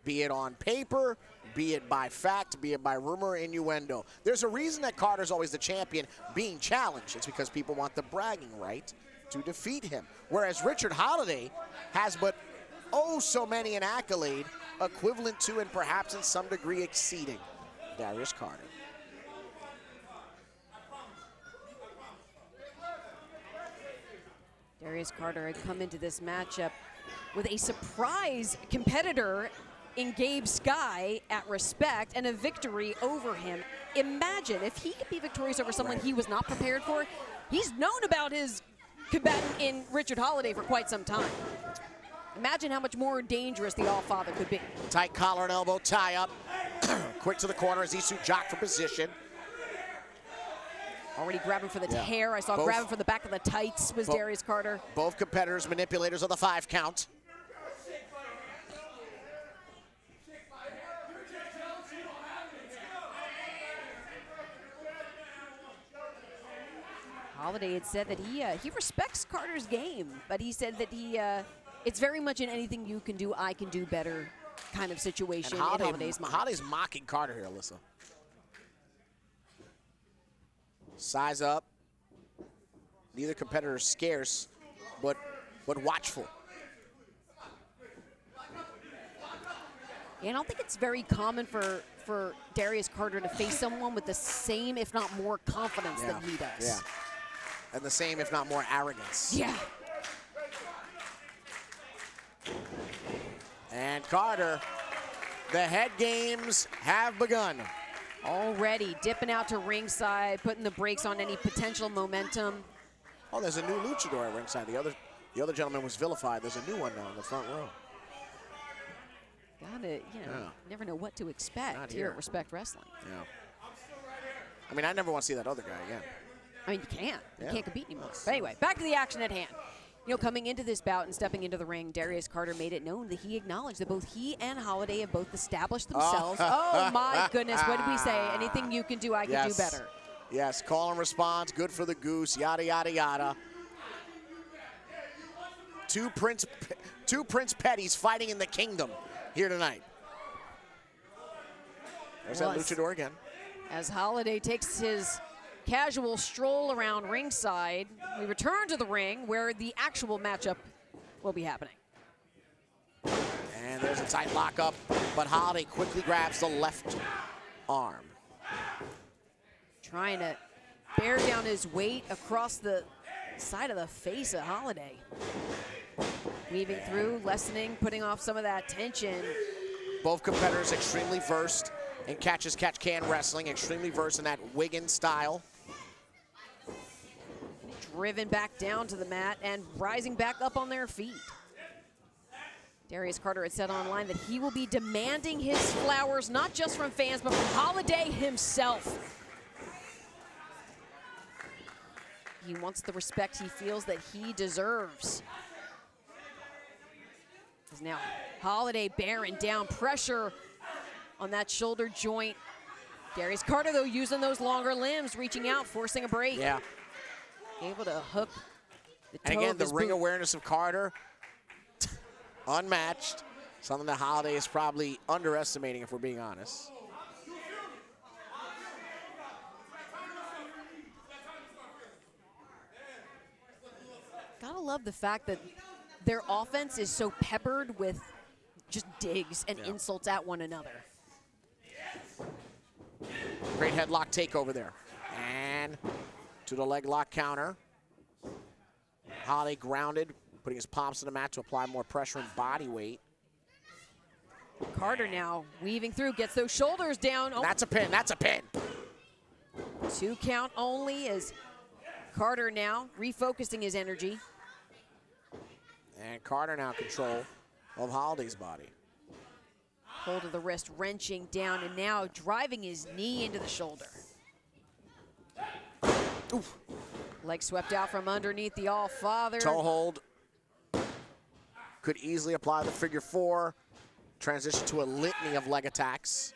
be it on paper, be it by fact, be it by rumor or innuendo. There's a reason that Carter's always the champion being challenged. It's because people want the bragging right to defeat him. Whereas Richard Holliday has but oh so many an accolade equivalent to and perhaps in some degree exceeding Darius Carter. Darius Carter had come into this matchup with a surprise competitor in Gabe Sky at Respect and a victory over him. Imagine if he could be victorious over someone he was not prepared for. He's known about his combatant in Richard Holliday for quite some time. Imagine how much more dangerous the All-Father could be. Tight collar and elbow tie up. Quick to the corner as Isu jocked for position. Already grabbing for the tear. I saw grabbing for the back of the tights was Darius Carter. Both competitors manipulators of the 5 count. Holliday had said that he respects Carter's game, but he said that it's very much in anything you can do, I can do better kind of situation in Holliday's mind. Holliday's mocking Carter here, Alyssa. Size up. Neither competitor is scarce, but watchful. And I don't think it's very common for Darius Carter to face someone with the same, if not more, confidence than he does. Yeah. And the same, if not more, arrogance. Yeah. And Carter, the head games have begun. Already dipping out to ringside, putting the brakes on any potential momentum. Oh, there's a new luchador at ringside. The other gentleman was vilified. There's a new one now in the front row. Got it. You know, never know what to expect Not here here at Respect Wrestling. Yeah. I mean, I never want to see that other guy again. I mean, you can't. You Yeah. can't compete anymore. But anyway, back to the action at hand. You know, coming into this bout and stepping into the ring, Darius Carter made it known that he acknowledged that both he and Holliday have both established themselves. Oh my goodness, what did we say? Anything you can do, I can do better. Yes, call and response, good for the goose, yada, yada, yada. Two Prince Petties fighting in the kingdom here tonight. There's that luchador again. As Holliday takes his casual stroll around ringside, we return to the ring where the actual matchup will be happening. And there's a tight lockup, but Holliday quickly grabs the left arm. Trying to bear down his weight across the side of the face of Holliday. Weaving through, lessening, putting off some of that tension. Both competitors extremely versed in catch-as-catch-can wrestling, extremely versed in that Wiggins style. Driven back down to the mat and rising back up on their feet. Darius Carter had said online that he will be demanding his flowers, not just from fans, but from Holliday himself. He wants the respect he feels that he deserves. As now Holliday bearing down, pressure on that shoulder joint. Darius Carter, though, using those longer limbs, reaching out, forcing a break. Yeah. Able to hook the toe And again, of the his ring boot. awareness of Carter, unmatched. Something that Holliday is probably underestimating, if we're being honest. Gotta love the fact that their offense is so peppered with just digs and insults at one another. Great headlock takeover there. And to the leg lock counter. Holliday grounded, putting his palms to the mat to apply more pressure and body weight. Carter now weaving through, gets those shoulders down. Oh. That's a pin, that's a pin. 2 count only as Carter now refocusing his energy. And Carter now control of Holliday's body. Hold of the wrist, wrenching down, and now driving his knee into the shoulder. Oof. Leg swept out from underneath the All-Father. Toe hold. Could easily apply the figure 4. Transition to a litany of leg attacks.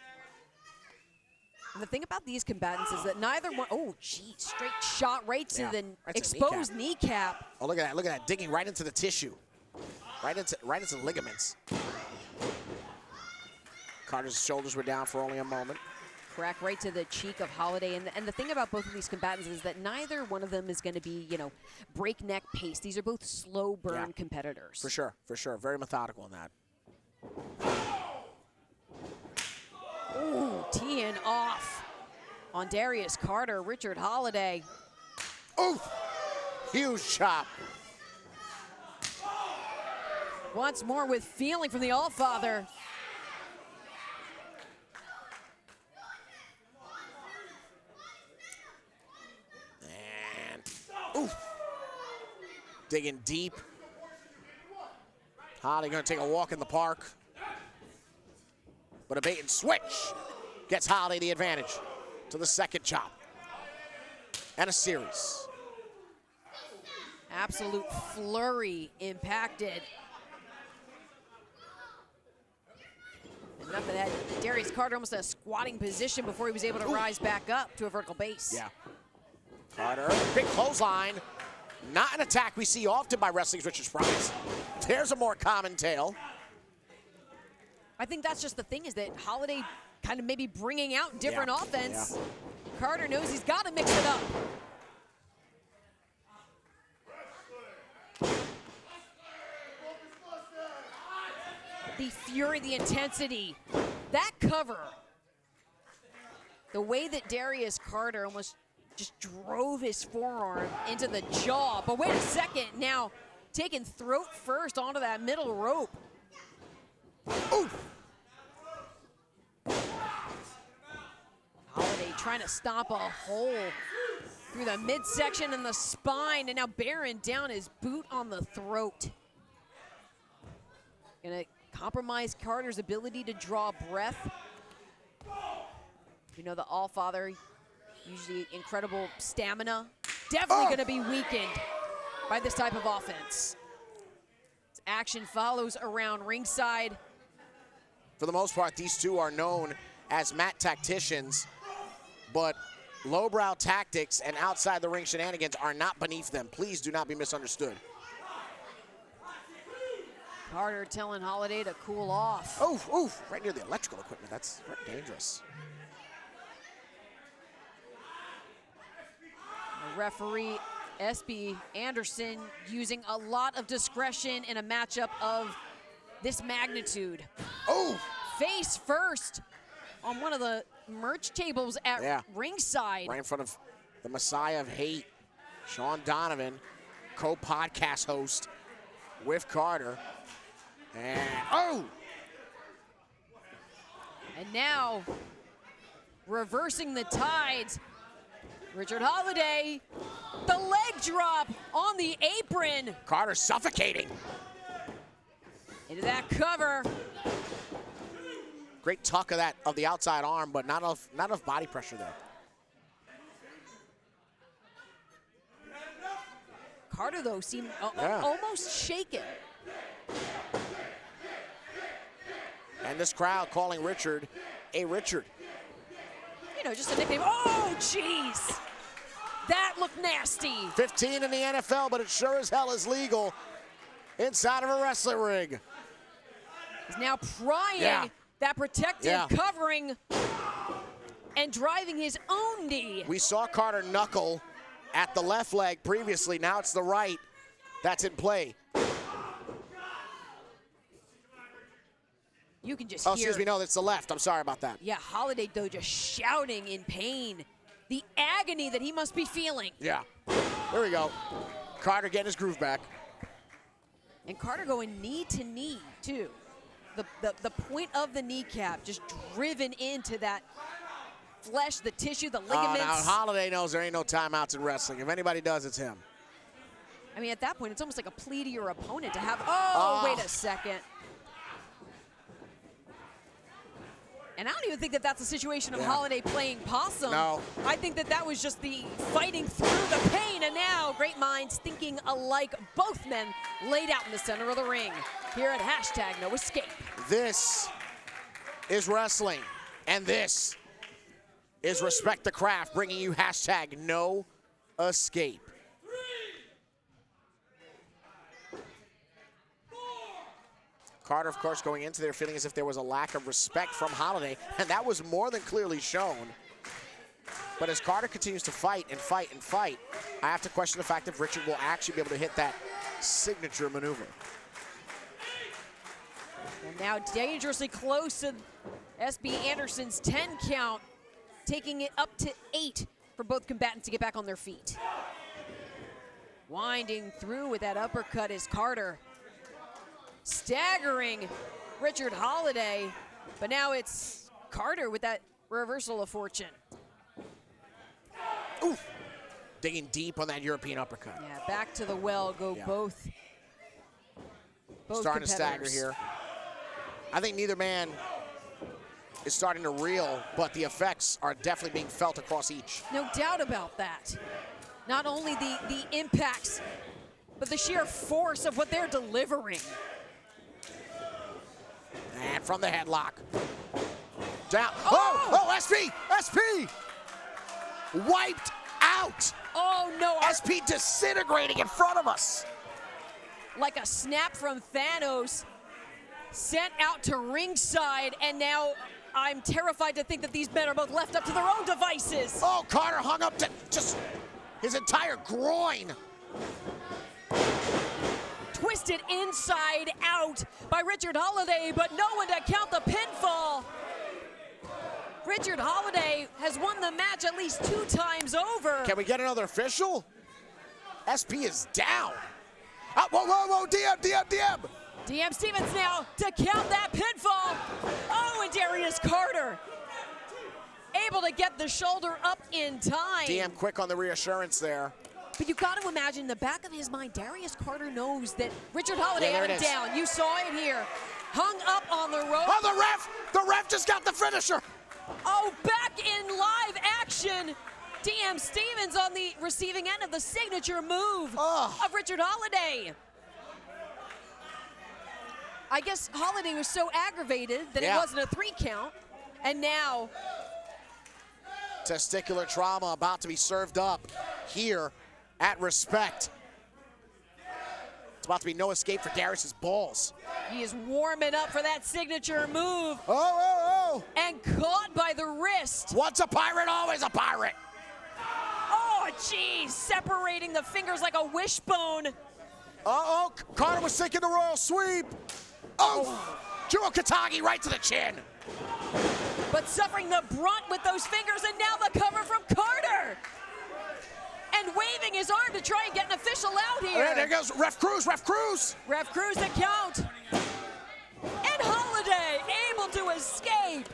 And the thing about these combatants is that neither one, oh geez, straight shot right to the right to exposed kneecap. Oh, look at that, digging right into the tissue. Right into the ligaments. Carter's shoulders were down for only a moment. Crack right to the cheek of Holliday. And the thing about both of these combatants is that neither one of them is going to be, you know, breakneck pace. These are both slow burn competitors. For sure, for sure. Very methodical in that. Ooh, teeing off on Darius Carter, Richard Holliday. Ooh, huge chop. Once more with feeling from the All-Father. And, ooh, digging deep. Holliday gonna take a walk in the park. But a bait and switch gets Holliday the advantage to the second chop. And a series. Absolute flurry impacted. Enough of that. Darius Carter almost in a squatting position before he was able to rise back up to a vertical base. Yeah. Carter, big clothesline. Not an attack we see often by wrestling's richest prize. There's a more common tale. I think that's just the thing, is that Holliday kind of maybe bringing out different offense. Yeah. Carter knows he's got to mix it up. the fury, the intensity. That cover, the way that Darius Carter almost just drove his forearm into the jaw. But wait a second, now taking throat first onto that middle rope. Ooh. Holliday trying to stop a hole through the midsection and the spine, and now bearing down his boot on the throat. Gonna compromise Carter's ability to draw breath. You know, the Allfather, usually incredible stamina, definitely gonna be weakened by this type of offense. Action follows around ringside. For the most part, these two are known as mat tacticians, but lowbrow tactics and outside the ring shenanigans are not beneath them. Please do not be misunderstood. Carter telling Holliday to cool off. Oh, right near the electrical equipment. That's very dangerous. The referee, SB Anderson, using a lot of discretion in a matchup of this magnitude. Oh! Face first on one of the merch tables at ringside. Right in front of the Messiah of Hate, Sean Donovan, co-podcast host with Carter. And, oh! And now, reversing the tides, Richard Holliday, the leg drop on the apron. Carter suffocating. Into that cover. Great tuck of the outside arm, but not enough body pressure there. Carter, though, seemed almost shaken. And this crowd calling Richard a Richard. You know, just a nickname. Oh, jeez. That looked nasty. 15 in the NFL, but it sure as hell is legal inside of a wrestling ring. He's now prying that protective covering and driving his own knee. We saw Carter knuckle at the left leg previously. Now it's the right that's in play. You can just hear. Oh, excuse me, no, that's the left. I'm sorry about that. Yeah, Holliday, though, just shouting in pain. The agony that he must be feeling. Yeah. There we go. Carter getting his groove back. And Carter going knee to knee, too. The point of the kneecap just driven into that flesh, the tissue, the ligaments. Now Holliday knows there ain't no timeouts in wrestling. If anybody does, it's him. I mean, at that point, it's almost like a plea to your opponent to have, oh, wait a second. And I don't even think that that's a situation of Holliday playing possum. No. I think that that was just the fighting through the pain, and now great minds thinking alike. Both men laid out in the center of the ring here at #NoEscape. This is wrestling, and this is Respect the Craft, bringing you #NoEscape. Carter, of course, going into there feeling as if there was a lack of respect from Holliday, and that was more than clearly shown. But as Carter continues to fight and fight and fight, I have to question the fact if Richard will actually be able to hit that signature maneuver. And now dangerously close to SB Anderson's 10 count, taking it up to 8 for both combatants to get back on their feet. Winding through with that uppercut is Carter. Staggering Richard Holliday, but now it's Carter with that reversal of fortune. Ooh, digging deep on that European uppercut. Yeah, back to the well go both starting to stagger here. I think neither man is starting to reel, but the effects are definitely being felt across each. No doubt about that. Not only the impacts, but the sheer force of what they're delivering. And from the headlock. Down. Oh, SP! SP! Wiped out! Oh, no. SP disintegrating in front of us. Like a snap from Thanos, sent out to ringside, and now I'm terrified to think that these men are both left up to their own devices. Oh, Carter hung up to just his entire groin. twisted inside out by Richard Holliday, but no one to count the pinfall. Richard Holliday has won the match at least 2 times over. Can we get another official? SP is down. Oh, whoa, whoa, whoa, DM. DM Stevens now to count that pinfall. Oh, and Darius Carter able to get the shoulder up in time. DM quick on the reassurance there. But you got to imagine in the back of his mind, Darius Carter knows that Richard Holliday Yeah, had him down. You saw it here. Hung up on the rope. Oh, the ref just got the finisher. Oh, back in live action. DM Stevens on the receiving end of the signature move of Richard Holliday. I guess Holliday was so aggravated that it wasn't a 3 count. And now testicular trauma about to be served up here at Respect. It's about to be no escape for Darius's balls. he is warming up for that signature move. Oh. And caught by the wrist. Once a pirate, always a pirate. Oh, geez, separating the fingers like a wishbone. Carter was sinking the royal sweep. Juo Katagi right to the chin. But suffering the brunt with those fingers, and now the cover from Carter. And waving his arm to try and get an official out here. There goes Ref Cruz. Ref Cruz to count. And Holliday able to escape.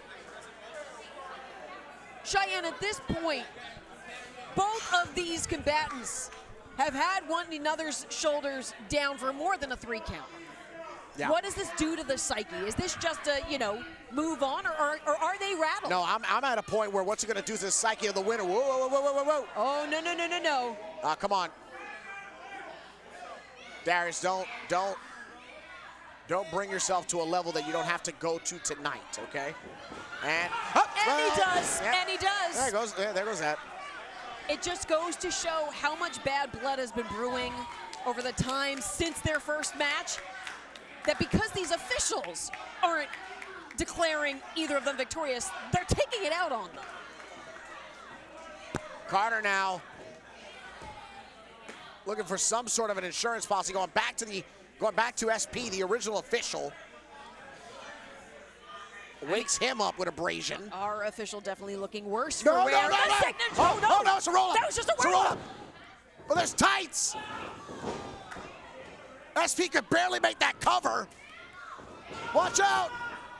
Cheyenne, at this point, both of these combatants have had one another's shoulders down for more than a 3 count. Yeah. What does this do to the psyche? Is this just a, move on, or are they rattled? No, I'm at a point where what's it going to do to the psyche of the winner? Whoa. Oh, no. Come on. Darius, don't bring yourself to a level that you don't have to go to tonight, okay? And he does. Yeah. And he does. There goes that. It just goes to show how much bad blood has been brewing over the time since their first match, that because these officials aren't declaring either of them victorious, they're taking it out on them. Carter now looking for some sort of an insurance policy, going back to SP, the original official. Wakes him up with abrasion. Our official definitely looking worse No, for wear. no, it's a roll-up. That was just a roll-up. Well, there's tights. SP could barely make that cover. Watch out.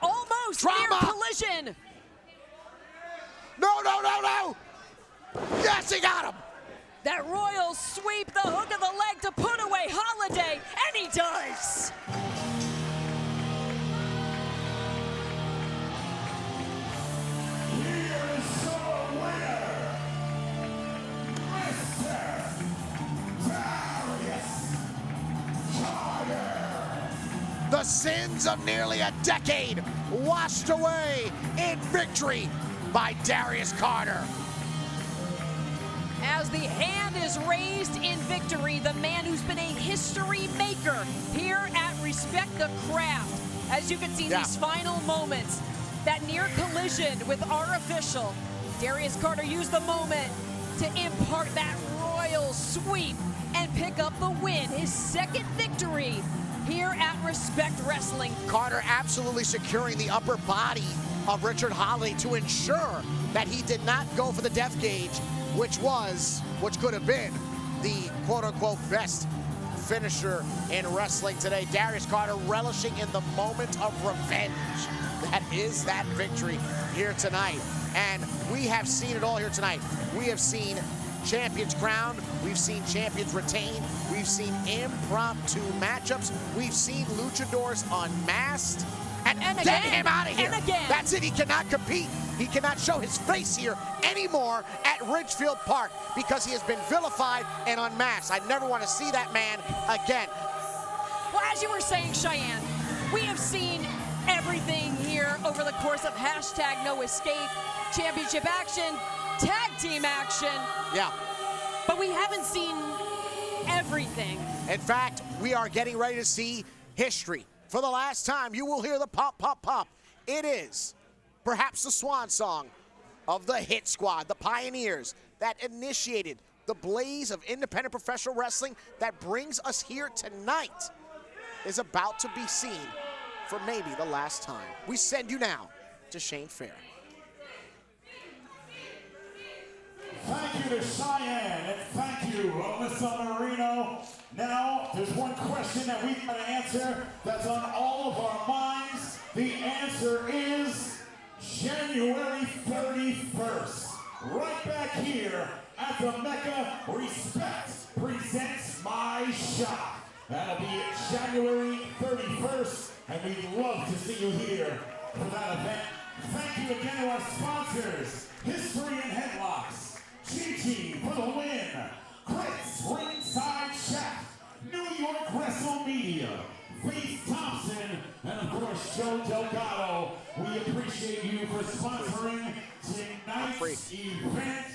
Almost Trauma. near collision. No. Yes, he got him. That royal sweep, the hook of the leg to put away Holliday, and he does. Here is your winner, Mr. Darius. The sins of nearly a decade washed away in victory by Darius Carter. As the hand is raised in victory, the man who's been a history maker here at Respect the Craft. As you can see, these final moments, that near collision with our official, Darius Carter used the moment to impart that royal sweep and pick up the win, his second victory here at Respect Wrestling. Carter absolutely securing the upper body of Richard Holliday to ensure that he did not go for the death gauge, which could have been the quote-unquote best finisher in wrestling today. Darius Carter relishing in the moment of revenge. That is that victory here tonight. And we have seen it all here tonight. We have seen champions crowned, we've seen champions retained, we've seen impromptu matchups, we've seen luchadors unmasked, and get him out of here. And again. That's it, he cannot compete. He cannot show his face here anymore at Ridgefield Park because he has been vilified and unmasked. I never want to see that man again. Well, as you were saying, Cheyenne, we have seen everything here over the course of #NoEscape, championship action, tag team action. Yeah. But we haven't seen everything. In fact, we are getting ready to see history. For the last time, you will hear the pop, pop, pop. It is perhaps the swan song of the Hit Squad, the pioneers that initiated the blaze of independent professional wrestling that brings us here tonight is about to be seen for maybe the last time. We send you now to Shane Fair. Thank you to Cheyenne, and thank you, Alyssa Marino. Now, there's one question that we've got to answer that's on all of our minds. The answer is January 31st. Right back here at the Mecca, Respect presents My Shot. That'll be January 31st, and we'd love to see you here for that event. Thank you again to our sponsors, History and Headlocks, Gigi for the win, Chris Ringside Chat, New York Wrestle Media, Faith Thompson, and of course Joe Delgado. We appreciate you for sponsoring tonight's event.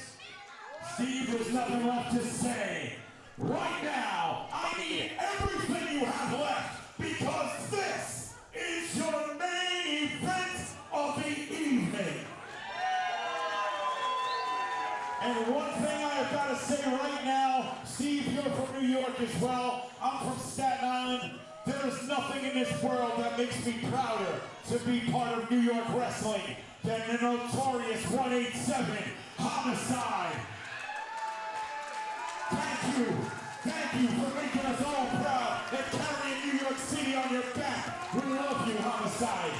Steve, there's nothing left to say. Right now, I need everything you have left, because this is your main event of the evening. And one thing I have got to say right now, Steve, you're from New York as well. I'm from Staten Island. There is nothing in this world that makes me prouder to be part of New York wrestling than the notorious 187 Homicide. Thank you for making us all proud and carrying New York City on your back. We love you, Homicide.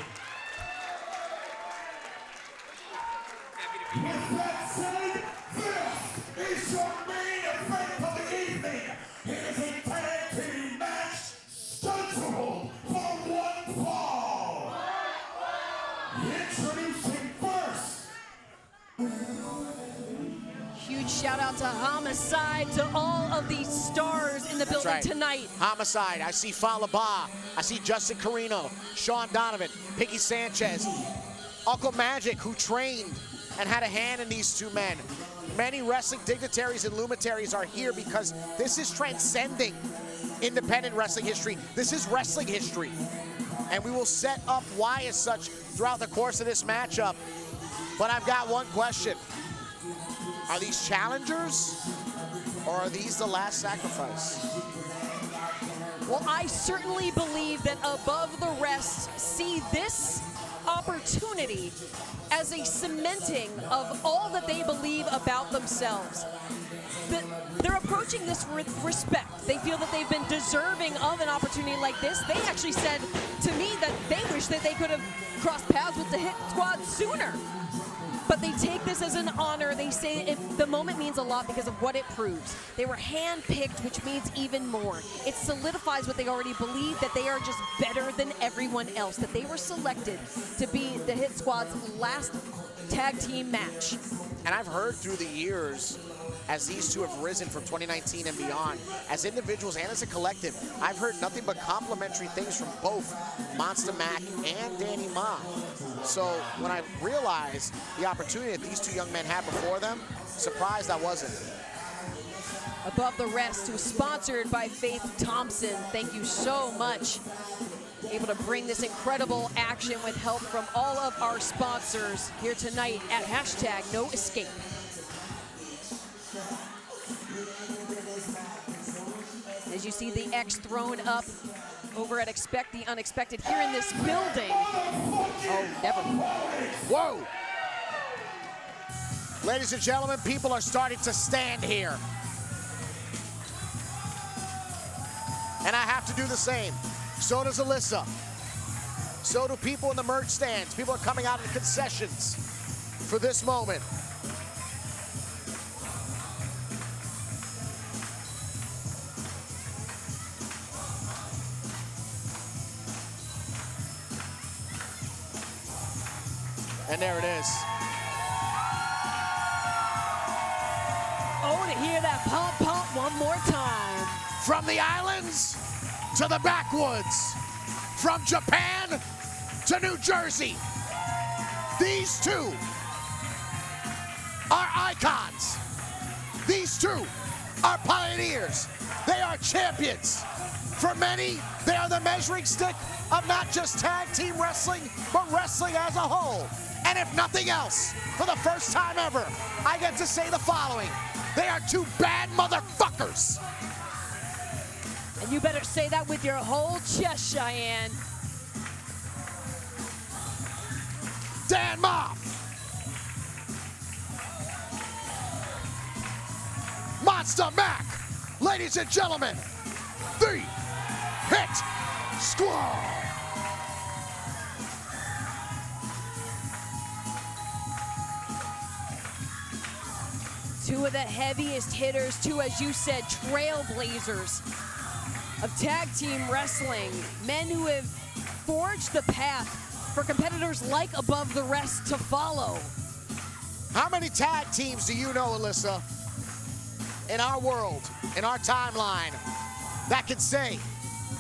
With that said, this is your main event of the evening. It is a tag team match scheduled for one fall. Introducing first. Huge shout out to Homicide, to all of these stars in the building tonight. Homicide, I see Falaba, I see Justin Carino, Sean Donovan, Picky Sanchez, Uncle Magic, who trained and had a hand in these two men. Many wrestling dignitaries and luminaries are here because this is transcending independent wrestling history. This is wrestling history. And we will set up why as such throughout the course of this matchup. But I've got one question. Are these challengers, or are these the last sacrifice? Well, I certainly believe that above the rest see this opportunity as a cementing of all that they believe about themselves. They're approaching this with respect. They feel that they've been deserving of an opportunity like this. They actually said to me that they wish that they could have crossed paths with the Hit Squad sooner. But they take this as an honor. They say the moment means a lot because of what it proves. They were handpicked, which means even more. It solidifies what they already believe, that they are just better than everyone else, that they were selected to be the Hit Squad's last tag team match. And I've heard through the years, as these two have risen from 2019 and beyond, as individuals and as a collective, I've heard nothing but complimentary things from both Monster Mac and Danny Ma. So when I realized the opportunity that these two young men had before them, surprised I wasn't. Above the Rest, who's sponsored by Faith Thompson. Thank you so much. Able to bring this incredible action with help from all of our sponsors here tonight at #NoEscape. As you see the X thrown up over at Expect the Unexpected here in this building. Oh, never. Whoa! Ladies and gentlemen, people are starting to stand here. And I have to do the same. So does Alyssa. So do people in the merch stands. People are coming out of the concessions for this moment. And there it is. Oh, to hear that pump, pump one more time. From the islands to the backwoods, from Japan to New Jersey, these two are icons. These two are pioneers. They are champions. For many, they are the measuring stick of not just tag team wrestling, but wrestling as a whole. And if nothing else, for the first time ever, I get to say the following. They are two bad motherfuckers. And you better say that with your whole chest, Cheyenne. Dan Moff. Monster Mac. Ladies and gentlemen, the Hit Squad. Two of the heaviest hitters, two, as you said, trailblazers of tag team wrestling. Men who have forged the path for competitors like Above the Rest to follow. How many tag teams do you know, Alyssa, in our world, in our timeline, that can say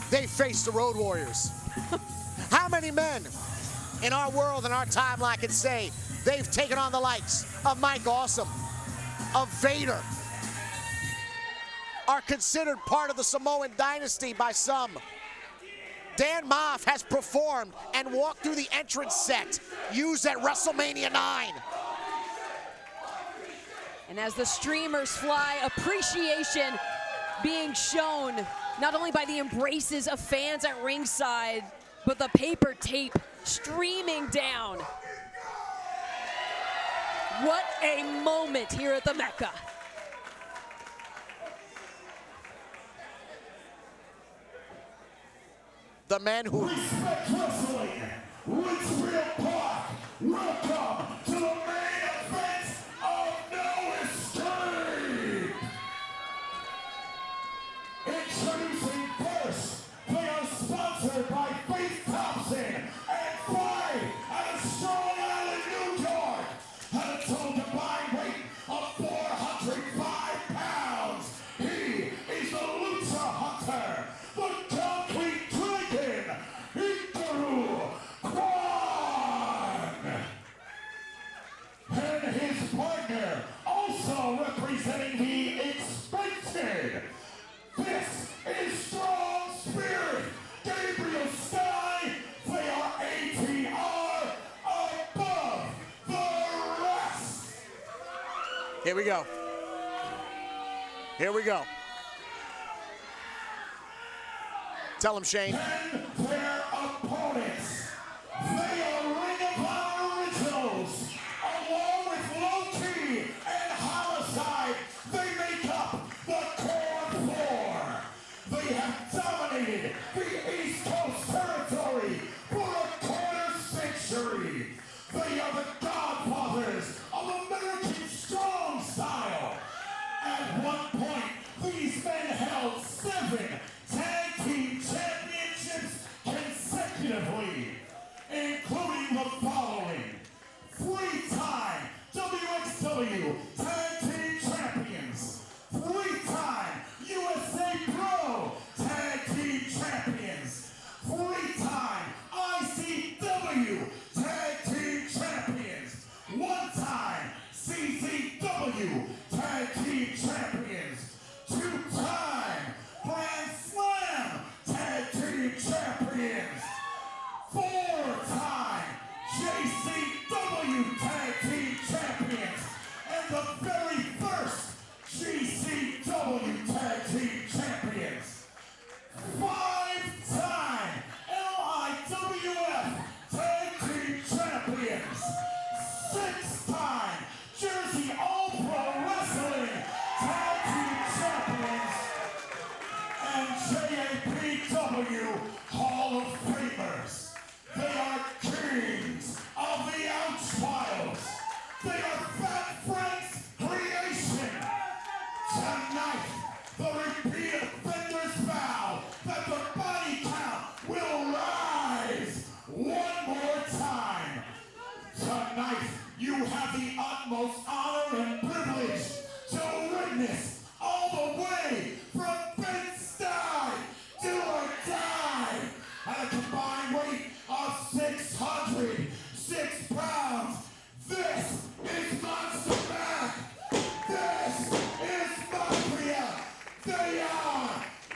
they faced the Road Warriors? How many men in our world, in our timeline, can say they've taken on the likes of Mike Awesome, of Vader, are considered part of the Samoan dynasty by some? Dan Moff has performed and walked through the entrance set used at WrestleMania 9. And as the streamers fly, appreciation being shown not only by the embraces of fans at ringside, but the paper tape streaming down. What a moment here at the Mecca. The men who Respect Wrestling, Richfield Park. Welcome to the main event of No Escape. Introducing first, they are sponsored by Faith Thompson and Fight out of Strong Island, New York. At a total combined weight of 405 pounds, he is the Lucha Hunter, the Concrete Dragon, and his partner, also representing the expected. This is Strong Spirit, Gabriel Stein. They are ATR Above the Rest. Here we go. Here we go. Tell him, Shane. And their opponents, they are Ring of Honor Originals, along with Low-Key and Homicide. They make up the Core 4. They have dominated the East Coast territory for a quarter-century. They are the godfathers of American strong style. At one point, these men held 7 tag team championships consecutively, including the following: 3-time WXW Tag Team Champions, 3-time USA Pro Tag Team Champions, 3-time ICW Tag Team Champions, 1-time CZW Tag Team Champions, 2-time Grand Slam Tag Team Champions, 4-time JCW Tag Team Champions, and the very first GCW Tag Team Champions, 5-time LIWF Tag Team Champions, 6-time Jersey All-Pro Wrestling Tag Team Champions, and JAPW Hall of Famers. They are kings of the Ouch Files. They are Fat Frank's creation. Tonight, the repeat offenders vow that the body count will rise one more time. Tonight, you have the utmost honor and privilege to witness all the way from Bed-Stuy to or die at a combined weight of 606 pounds. This is Monster Mac. This is Mafia. They are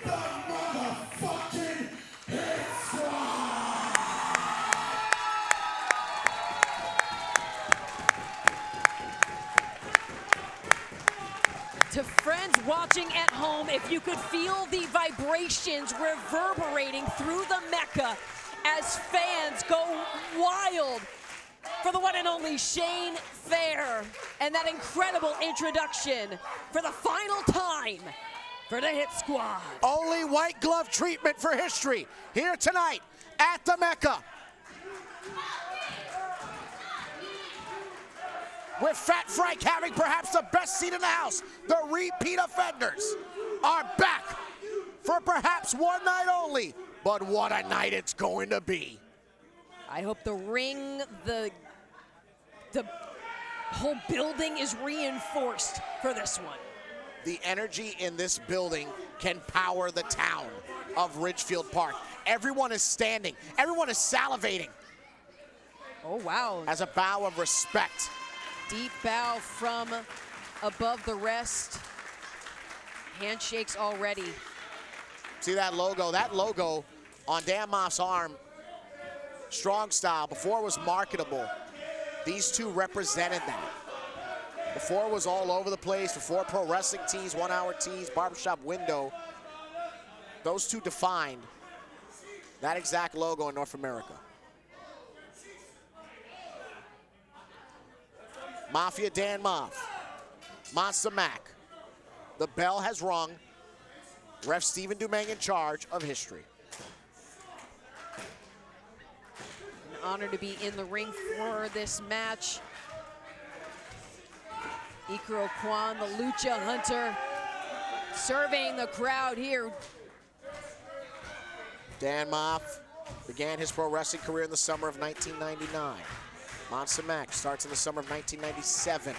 the motherfucking Hit Squad. To friends watching watching at home, if you could feel the vibrations reverberating through the Mecca as fans go wild for the one and only Shane Fair, and that incredible introduction for the final time for the Hit Squad. Only white glove treatment for history here tonight at the Mecca. With Fat Frank having perhaps the best seat in the house, the repeat offenders are back for perhaps one night only, but what a night it's going to be. I hope the ring, the whole building is reinforced for this one. The energy in this building can power the town of Ridgefield Park. Everyone is standing. Everyone is salivating. Oh, wow. As a bow of respect. Deep bow from above the rest. Handshakes already. See that logo? That logo on Dan Moff's arm, strong style. Before it was marketable, these two represented that. Before it was all over the place, before pro wrestling tees, 1 hour tees, barbershop window, those two defined that exact logo in North America. Mafia Dan Moff, Monster Mac. The bell has rung. Ref Stephen Dumang in charge of history. An honor to be in the ring for this match. Ikuro Kwan, the Lucha Hunter, serving the crowd here. Dan Moff began his pro wrestling career in the summer of 1999. Monster Mac starts in the summer of 1997.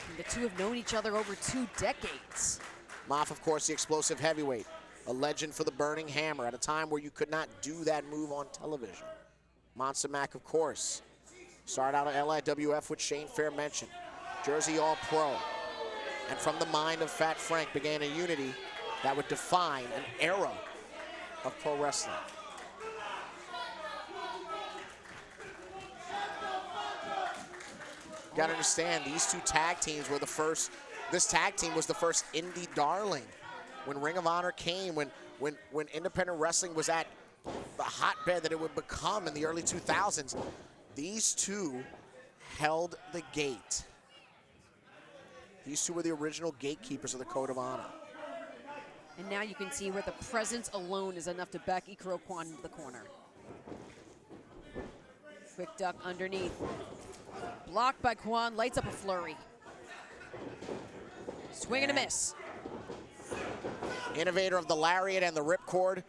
And the two have known each other over 2 decades. Moff, of course, the explosive heavyweight, a legend for the Burning Hammer at a time where you could not do that move on television. Monster Mac, of course, started out at LIWF, which Shane Fair mentioned. Jersey All-Pro. And from the mind of Fat Frank began a unity that would define an era of pro wrestling. You gotta understand, these two tag teams were the first, this tag team was the first indie darling. When Ring of Honor came, when independent wrestling was at the hotbed that it would become in the early 2000s, these two held the gate. These two were the original gatekeepers of the Code of Honor. And now you can see where the presence alone is enough to back Ikuro Kwan into the corner. Quick duck underneath. Blocked by Kwan, lights up a flurry. Swing and a miss. Innovator of the lariat and the ripcord.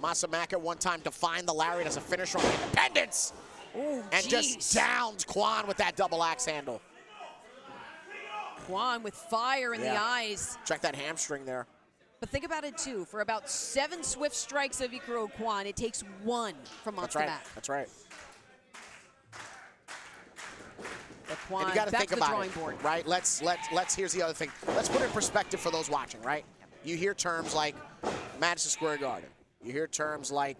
Masamaka one time defined the lariat as a finisher on Independence. Ooh, and just downs Kwan with that double axe handle. Kwan with fire in the eyes. Check that hamstring there. But think about it too, for about 7 swift strikes of Ikuro Kwan, it takes 1 from Monster Mac. That's right. Kwan, and you got to back think to the about drawing it, board. right? Let's. Here's the other thing. Let's put it in perspective for those watching, right? You hear terms like Madison Square Garden. You hear terms like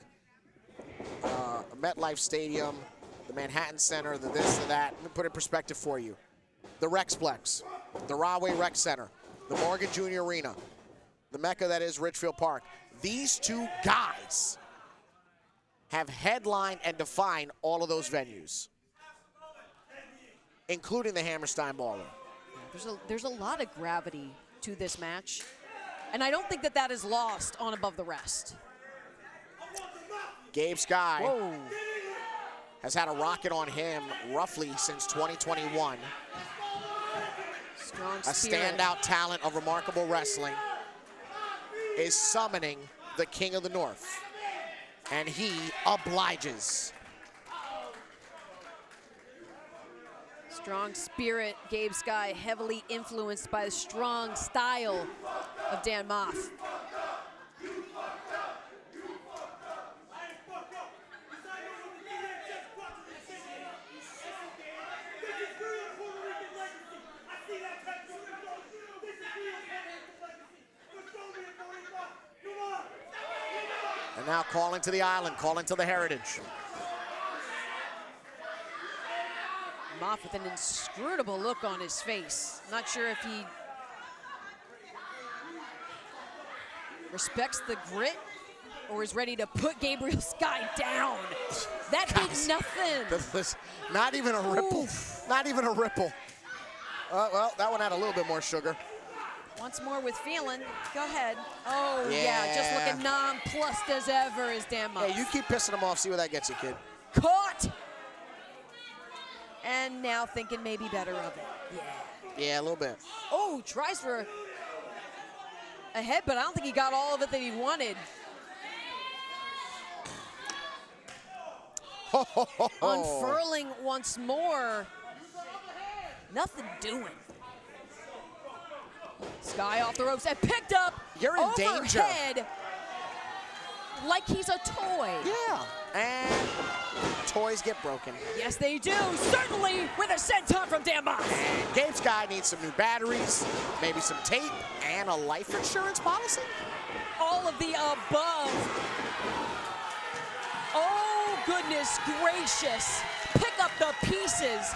MetLife Stadium, the Manhattan Center, the this, the that. Let me put it in perspective for you. The Rexplex, the Rahway Rec Center, the Morgan Jr. Arena, the Mecca that is Ridgefield Park. These two guys have headlined and defined all of those venues, including the Hammerstein Ballroom. There's a lot of gravity to this match, and I don't think that is lost on Above the Rest. Gabe Sky has had a rocket on him roughly since 2021. Strong a spirit. Standout talent of remarkable wrestling is summoning the King of the North, and he obliges. Strong spirit, Gabe Sky, heavily influenced by the strong style of Dan Moff. And now calling to the island, calling to the heritage. Moff with an inscrutable look on his face. Not sure if he respects the grit or is ready to put Gabriel Sky down. That did nothing. Not even a ripple. Oof. Not even a ripple. Well, that one had a little bit more sugar. Once more with feeling. Go ahead. Oh, yeah, just looking nonplussed as ever is Dan Moss. Hey, you keep pissing him off. See where that gets you, kid. Caught! And now thinking maybe better of it. Yeah. Yeah, a little bit. Oh, tries for a head, but I don't think he got all of it that he wanted. Unfurling once more. Nothing doing. Sky off the ropes and picked up. You're in danger. Overhead like he's a toy. Yeah. And toys get broken. Yes, they do. Certainly with a senton from Dan Moss. And Gabe Sky needs some new batteries, maybe some tape, and a life insurance policy. All of the above. Oh, goodness gracious. Pick up the pieces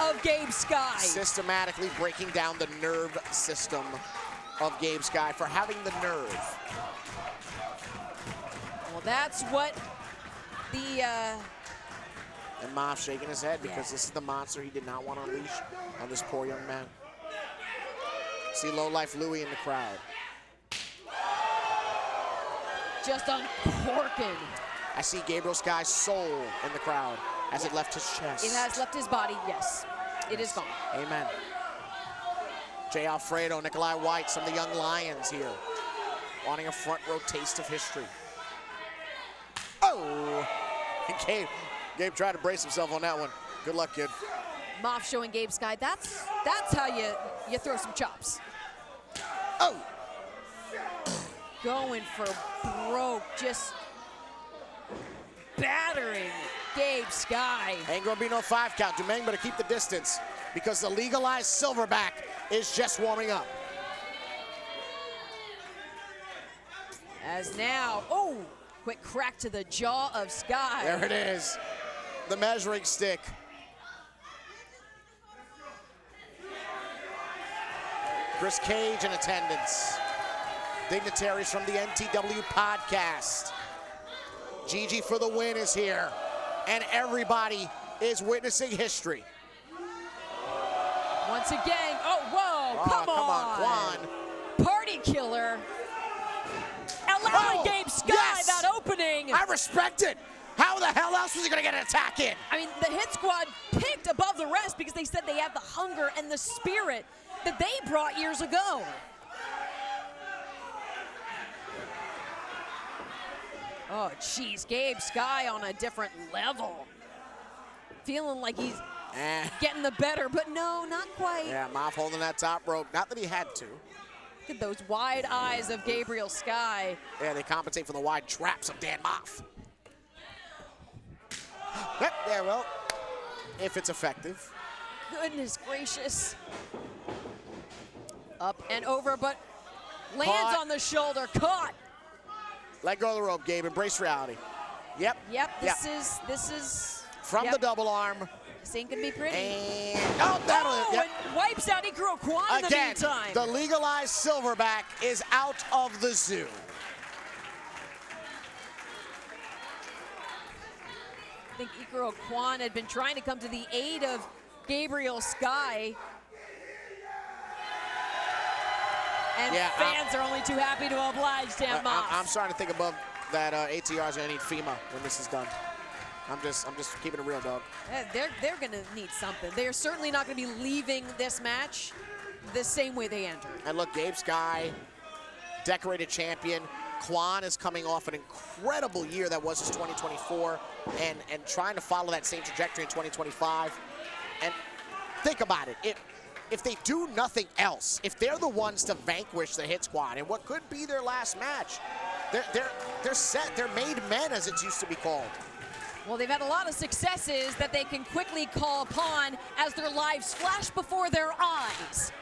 of Gabe Sky. Systematically breaking down the nerve system of Gabe Sky for having the nerve. Well, that's what the... And Moff shaking his head because this is the monster he did not want to unleash on this poor young man. See low-life Louie in the crowd. Just uncorking. I see Gabriel Sky's soul in the crowd as it left his chest. It has left his body, yes. It is gone. Amen. Jay Alfredo, Nikolai White, some of the young lions here, wanting a front row taste of history. Oh! And Gabe tried to brace himself on that one. Good luck, kid. Moff showing Gabe Sky, that's how you throw some chops. Oh! Going for broke, just battering Gabe Sky. Ain't gonna be no 5 count. Domingue better keep the distance because the legalized silverback is just warming up. As now, oh, quick crack to the jaw of Sky. There it is, the measuring stick. Chris Cage in attendance. Dignitaries from the NTW podcast. Gigi for the win is here. And everybody is witnessing history. Once again, oh, whoa, come on. Quan. Party killer. Allowing Gabe Sky that opening. I respect it. How the hell else was he gonna get an attack in? I mean, the hit squad picked above the rest because they said they have the hunger and the spirit that they brought years ago. Oh, geez, Gabe Sky on a different level. Feeling like he's getting the better, but no, not quite. Yeah, Moff holding that top rope. Not that he had to. Look at those wide eyes of Gabriel Sky. Yeah, they compensate for the wide traps of Dan Moff. Yep, yeah, well, if it's effective. Goodness gracious. Up and over, but lands Caught. on the shoulder, caught. Let go of the rope, Gabe. Embrace reality. Yep. Yep, this is. From the double arm. This ain't gonna be pretty. And, that'll and wipes out Uncrowned in the meantime. The legalized silverback is out of the zoo. I think Uncrowned had been trying to come to the aid of Gabriel Sky. And fans are only too happy to oblige Dan Moss. I'm starting to think above that ATR is going to need FEMA when this is done. I'm just keeping it real, dog. They're going to need something. They're certainly not going to be leaving this match the same way they entered. And look, Gabe Sky, decorated champion. Quan is coming off an incredible year that was his 2024 and trying to follow that same trajectory in 2025. And think about it. If they do nothing else, if they're the ones to vanquish the Hit Squad in what could be their last match, they're set. They're made men, as it's used to be called. Well, they've had a lot of successes that they can quickly call upon as their lives flash before their eyes.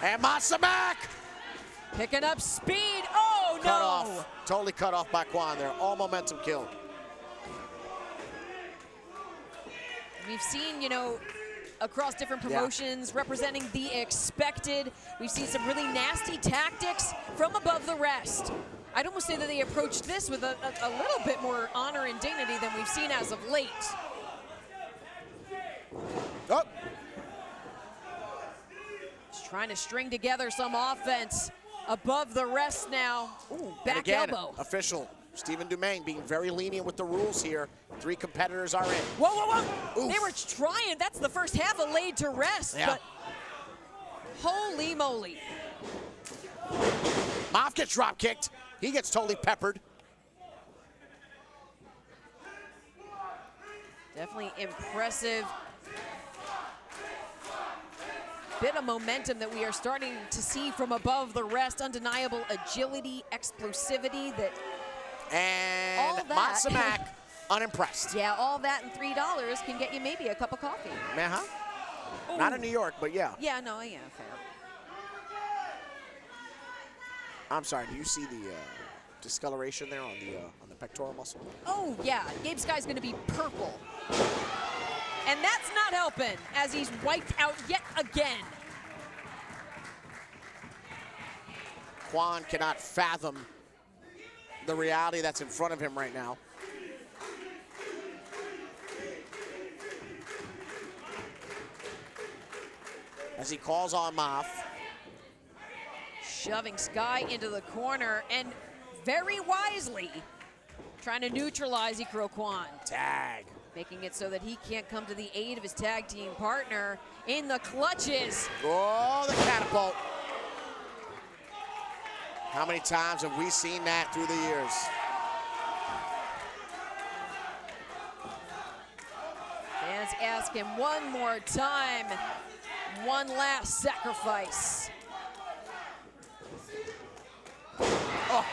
And Masa back! Picking up speed. Oh, no! Cut off. Totally cut off by Quan there. All momentum killed. We've seen, across different promotions, representing the expected. We've seen some really nasty tactics from above the rest. I'd almost say that they approached this with a little bit more honor and dignity than we've seen as of late. Oh. Just trying to string together some offense above the rest now. Ooh, back and again, elbow. Official Stephen Dumaine being very lenient with the rules here. 3 competitors are in. Whoa, whoa, whoa. Oof. They were trying. That's the first half of laid to rest. Yeah. But holy moly. Moff gets drop kicked. He gets totally peppered. Definitely impressive bit of momentum that we are starting to see from above the rest. Undeniable agility, explosivity that. And all that. Matsumak unimpressed. Yeah, all that and $3 can get you maybe a cup of coffee. Uh-huh. Not in New York, but yeah. Yeah, no, yeah, fair. I'm sorry, do you see the discoloration there on the pectoral muscle? Oh, yeah, Gabe Sky's gonna be purple. And that's not helping as he's wiped out yet again. Quan cannot fathom the reality that's in front of him right now. As he calls on Moff. Shoving Sky into the corner and very wisely trying to neutralize Ikuro Quan. Tag. Making it so that he can't come to the aid of his tag team partner in the clutches. Oh, the catapult. How many times have we seen that through the years? Fans ask him one more time. One last sacrifice. Oh.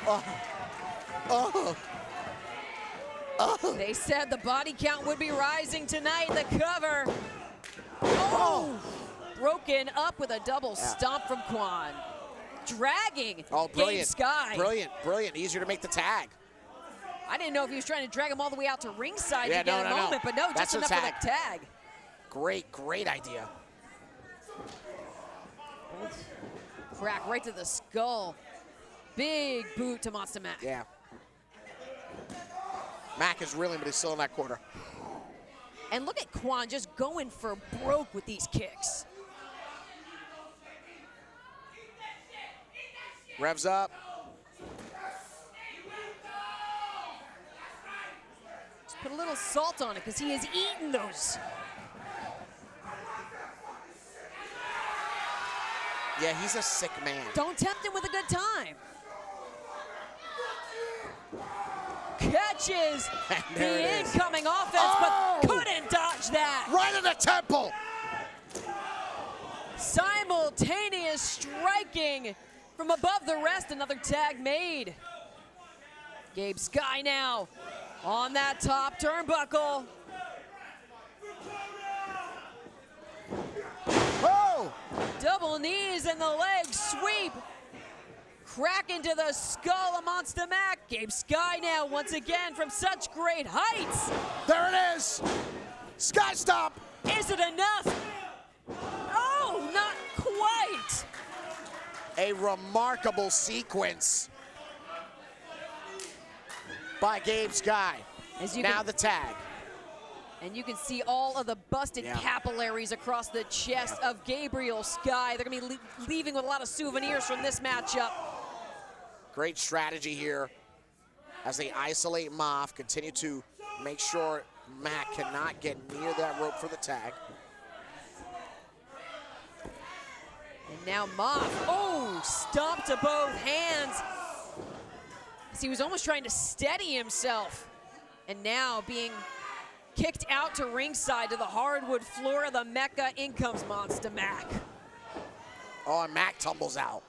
Oh. Oh. Oh. They said the body count would be rising tonight. The cover. Oh. Broken up with a double stomp from Quan. Dragging Gabe Sky. Brilliant, brilliant. Easier to make the tag. I didn't know if he was trying to drag him all the way out to ringside to get a moment, but no, that's just enough for the tag. Great, great idea. Crack right to the skull. Big boot to Monster Mac. Yeah. Mac is reeling, but he's still in that quarter. And look at Quan just going for broke with these kicks. Revs up. Just put a little salt on it because he has eaten those. Yeah, he's a sick man. Don't tempt him with a good time. Catches the incoming offense, but couldn't dodge that. Right in the temple. Simultaneous striking from above the rest, another tag made. Gabe Sky now on that top turnbuckle. Oh! Double knees and the leg sweep. Crack into the skull of Monster Mac. Gabe Sky now once again from such great heights. There it is. Sky Stomp. Is it enough? Oh, not quite. A remarkable sequence by Gabe Sky. Now the tag. And you can see all of the busted capillaries across the chest of Gabriel Sky. They're going to be leaving with a lot of souvenirs from this matchup. Great strategy here as they isolate Moff, continue to make sure Mac cannot get near that rope for the tag. And now Moff, stomp to both hands. As he was almost trying to steady himself. And now being kicked out to ringside to the hardwood floor of the Mecca. In comes Monster Mac. Oh, and Mac tumbles out.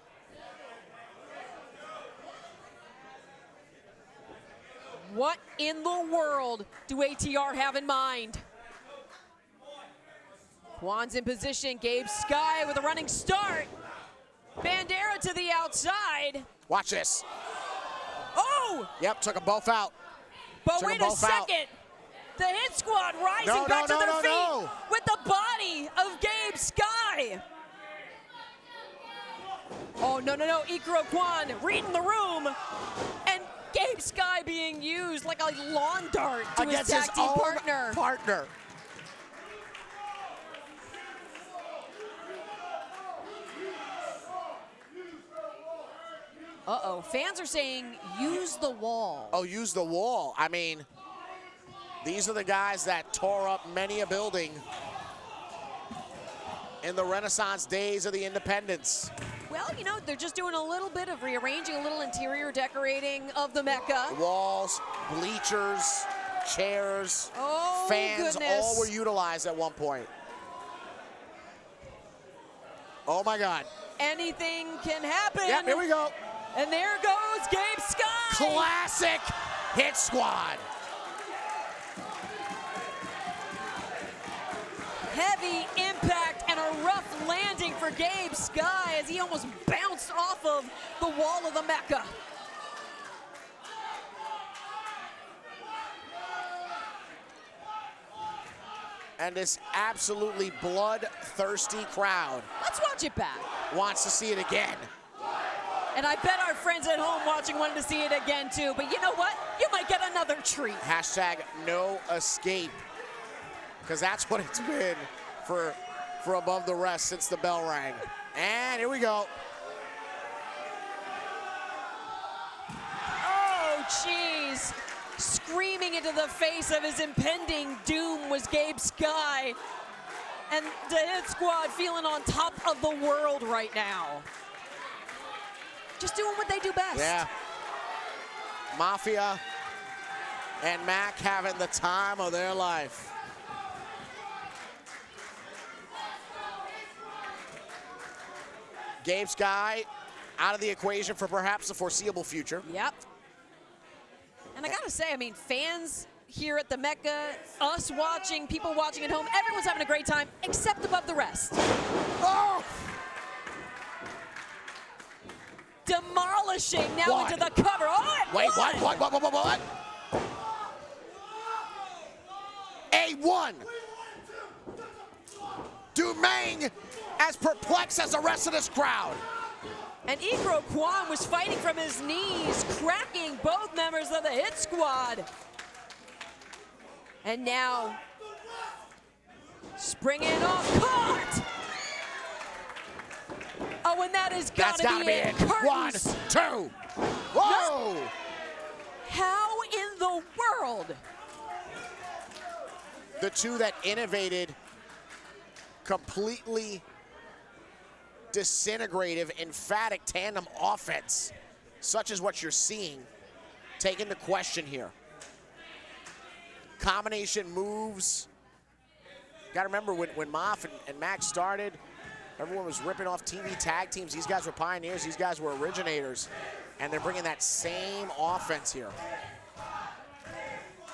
What in the world do ATR have in mind? Quan's in position, Gabe Sky with a running start. Bandera to the outside. Watch this. Oh! Yep, took them both out. But wait a second. The Hit Squad rising back to their feet with the no. Ikuro Kwan reading the room. And Gabe Sky being used like a lawn dart to his against tag his team own partner. Uh-oh, fans are saying use the wall. Oh, use the wall. I mean, these are the guys that tore up many a building in the Renaissance days of the independence. Well, you know, they're just doing a little bit of rearranging, a little interior decorating of the Mecca. Walls, bleachers, chairs, Oh, fans, goodness. all were utilized at one point. Oh my God. Anything can happen. Yep, here we go. And there goes Gabe Sky. Classic hit squad. Heavy impact and a rough landing for Gabe Sky as he almost bounced off of the wall of the Mecca. And this absolutely bloodthirsty crowd Let's watch it back. wants to see it again. And I bet our friends at home watching wanted to see it again too. But you know what? You might get another treat. Hashtag no escape. Because that's what it's been for Above the Rest since the bell rang. And here we go. Oh, jeez. Screaming into the face of his impending doom was Gabe Sky. And the Hit Squad feeling on top of the world right now. Just doing what they do best. Yeah. Mafia and Mac having the time of their life. Gabe Sky out of the equation for perhaps the foreseeable future. Yep. And I gotta say, I mean, fans here at the Mecca, us watching, people watching at home, everyone's having a great time, except Above the Rest. Oh! Demolishing now One. into the cover. Oh, Wait, what? what? A1. Dumang as perplexed as the rest of this crowd. And Ikuro Kwan was fighting from his knees, cracking both members of the Hit Squad. And now, springing off, caught! Oh, and that has That's gotta be it. One, Curtains. two. Whoa! How in the world? The two that innovated completely disintegrative, emphatic tandem offense, such as what you're seeing, taken to question here. Combination moves. Got to remember when Moff and Max started, everyone was ripping off TV tag teams. These guys were pioneers. These guys were originators. And they're bringing that same offense here.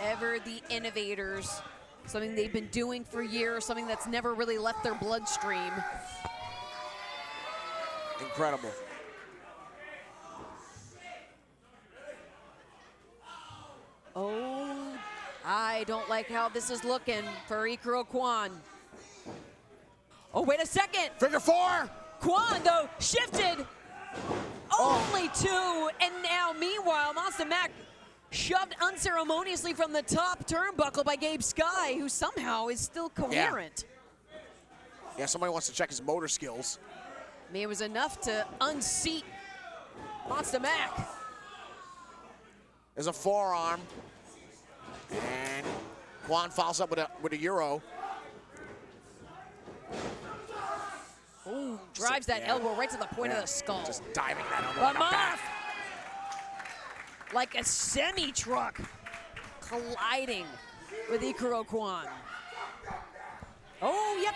Ever the innovators. Something they've been doing for years, something that's never really left their bloodstream. Incredible. Oh, I don't like how this is looking for Ikuro Kwan. Oh, wait a second. Figure four. Kwan, though, shifted. Only two. And now, meanwhile, Monster Mac shoved unceremoniously from the top turnbuckle by Gabe Sky, who somehow is still coherent. Yeah, somebody wants to check his motor skills. I mean, it was enough to unseat Monster Mac. There's a forearm. And Kwan follows up with a Euro. Ooh, drives that elbow right to the point of the skull. Just diving that elbow. But like a bat. Moff, like a semi-truck, colliding with Ikuro Kwan. Oh, yep.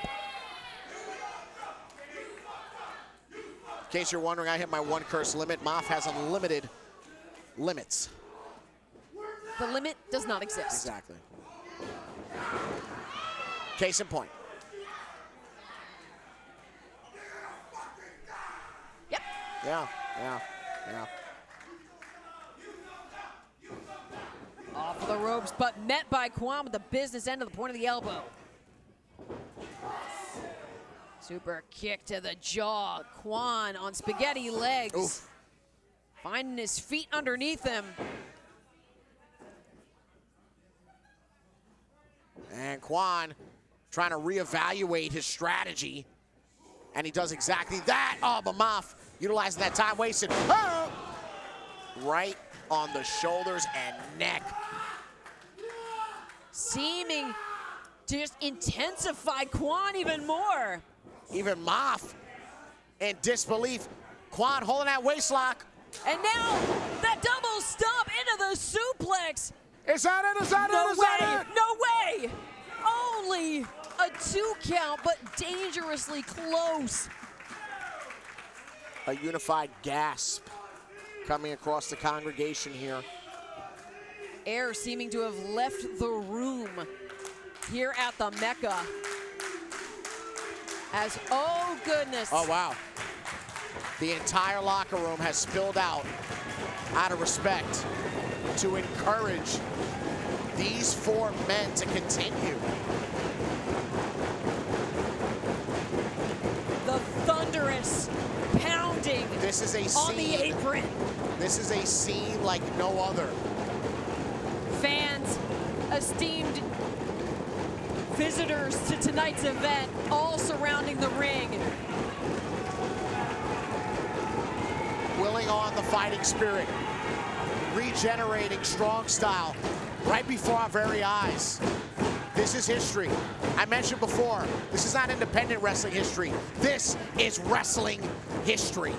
In case you're wondering, I hit my one curse limit. Moff has unlimited limits. The limit does not exist. Exactly. Case in point. Yep. Yeah. Off of the ropes, but met by Kwan with the business end of the point of the elbow. Super kick to the jaw. Quan on spaghetti legs. Oof. Finding his feet underneath him. And Quan trying to reevaluate his strategy. And he does exactly that. Oh, but Moff utilizing that time wasted. Oh! Right on the shoulders and neck. Seeming to just intensify Quan even more. Even Moff in disbelief. Quan holding that waist lock. And now that double stomp into the suplex. Is that it? Is that it? Is that it? No way! Only a 2 count, but dangerously close. A unified gasp coming across the congregation here. Air seeming to have left the room here at the Mecca. As, oh goodness. Oh, wow. The entire locker room has spilled out of respect to encourage these 4 men to continue. The thunderous pounding This is a scene. on the apron. This is a scene like no other. Fans, esteemed visitors to tonight's event, all surrounding the ring. Willing on the fighting spirit. Regenerating strong style right before our very eyes. This is history. I mentioned before, this is not independent wrestling history. This is wrestling history.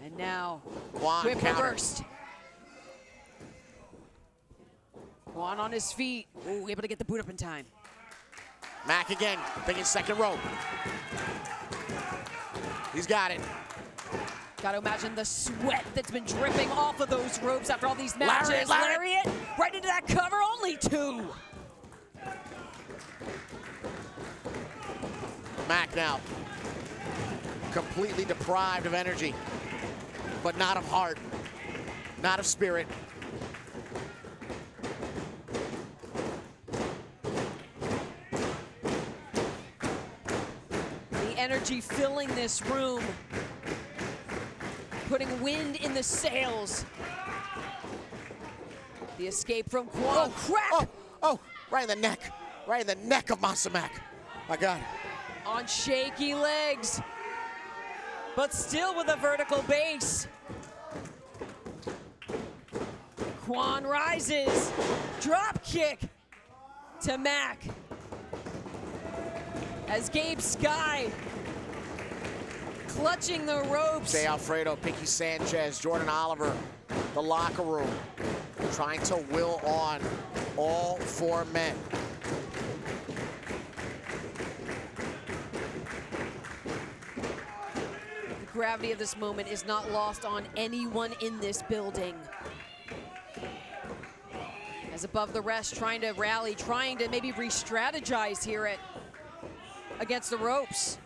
And now, Quan whip counter. reversed. Quan on his feet. Ooh, able to get the boot up in time. Mac again, thinking second rope. He's got it. Got to imagine the sweat that's been dripping off of those ropes after all these matches. Lariat. Right into that cover, only 2. Mac now, completely deprived of energy, but not of heart, not of spirit. The energy filling this room, putting wind in the sails. The escape from Quan. Crack! Oh, right in the neck of Monster Mac. My God. On shaky legs, but still with a vertical base. Quan rises, drop kick to Mac. As Gabe Sky clutching the ropes. Jay Alfredo, Pinky Sanchez, Jordan Oliver, the locker room, trying to will on all 4 men. The gravity of this moment is not lost on anyone in this building. As Above the Rest trying to rally, trying to maybe re-strategize here against the ropes.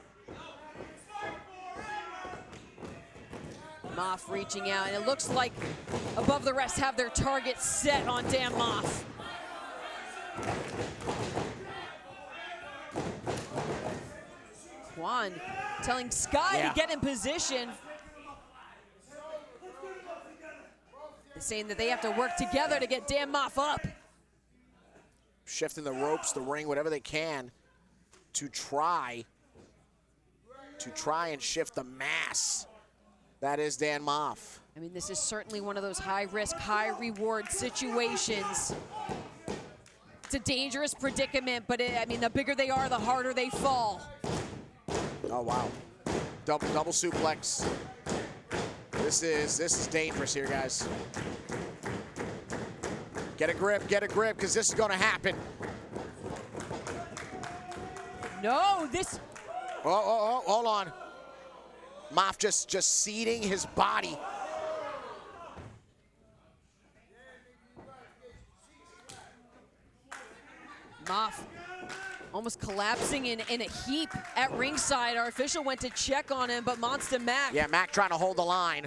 Moff reaching out, and it looks like Above the Rest have their target set on Dan Moff. Quan telling Sky to get in position. Saying that they have to work together to get Dan Moff up. Shifting the ropes, the ring, whatever they can to try and shift the mass. That is Dan Moff. I mean, this is certainly one of those high-risk, high-reward situations. It's a dangerous predicament, but I mean, the bigger they are, the harder they fall. Oh, wow. Double suplex. This is dangerous here, guys. Get a grip, because this is going to happen. No, this... Oh, hold on. Moff just seating his body. Moff almost collapsing in a heap at ringside. Our official went to check on him, but Monster Mac... Yeah, Mac trying to hold the line.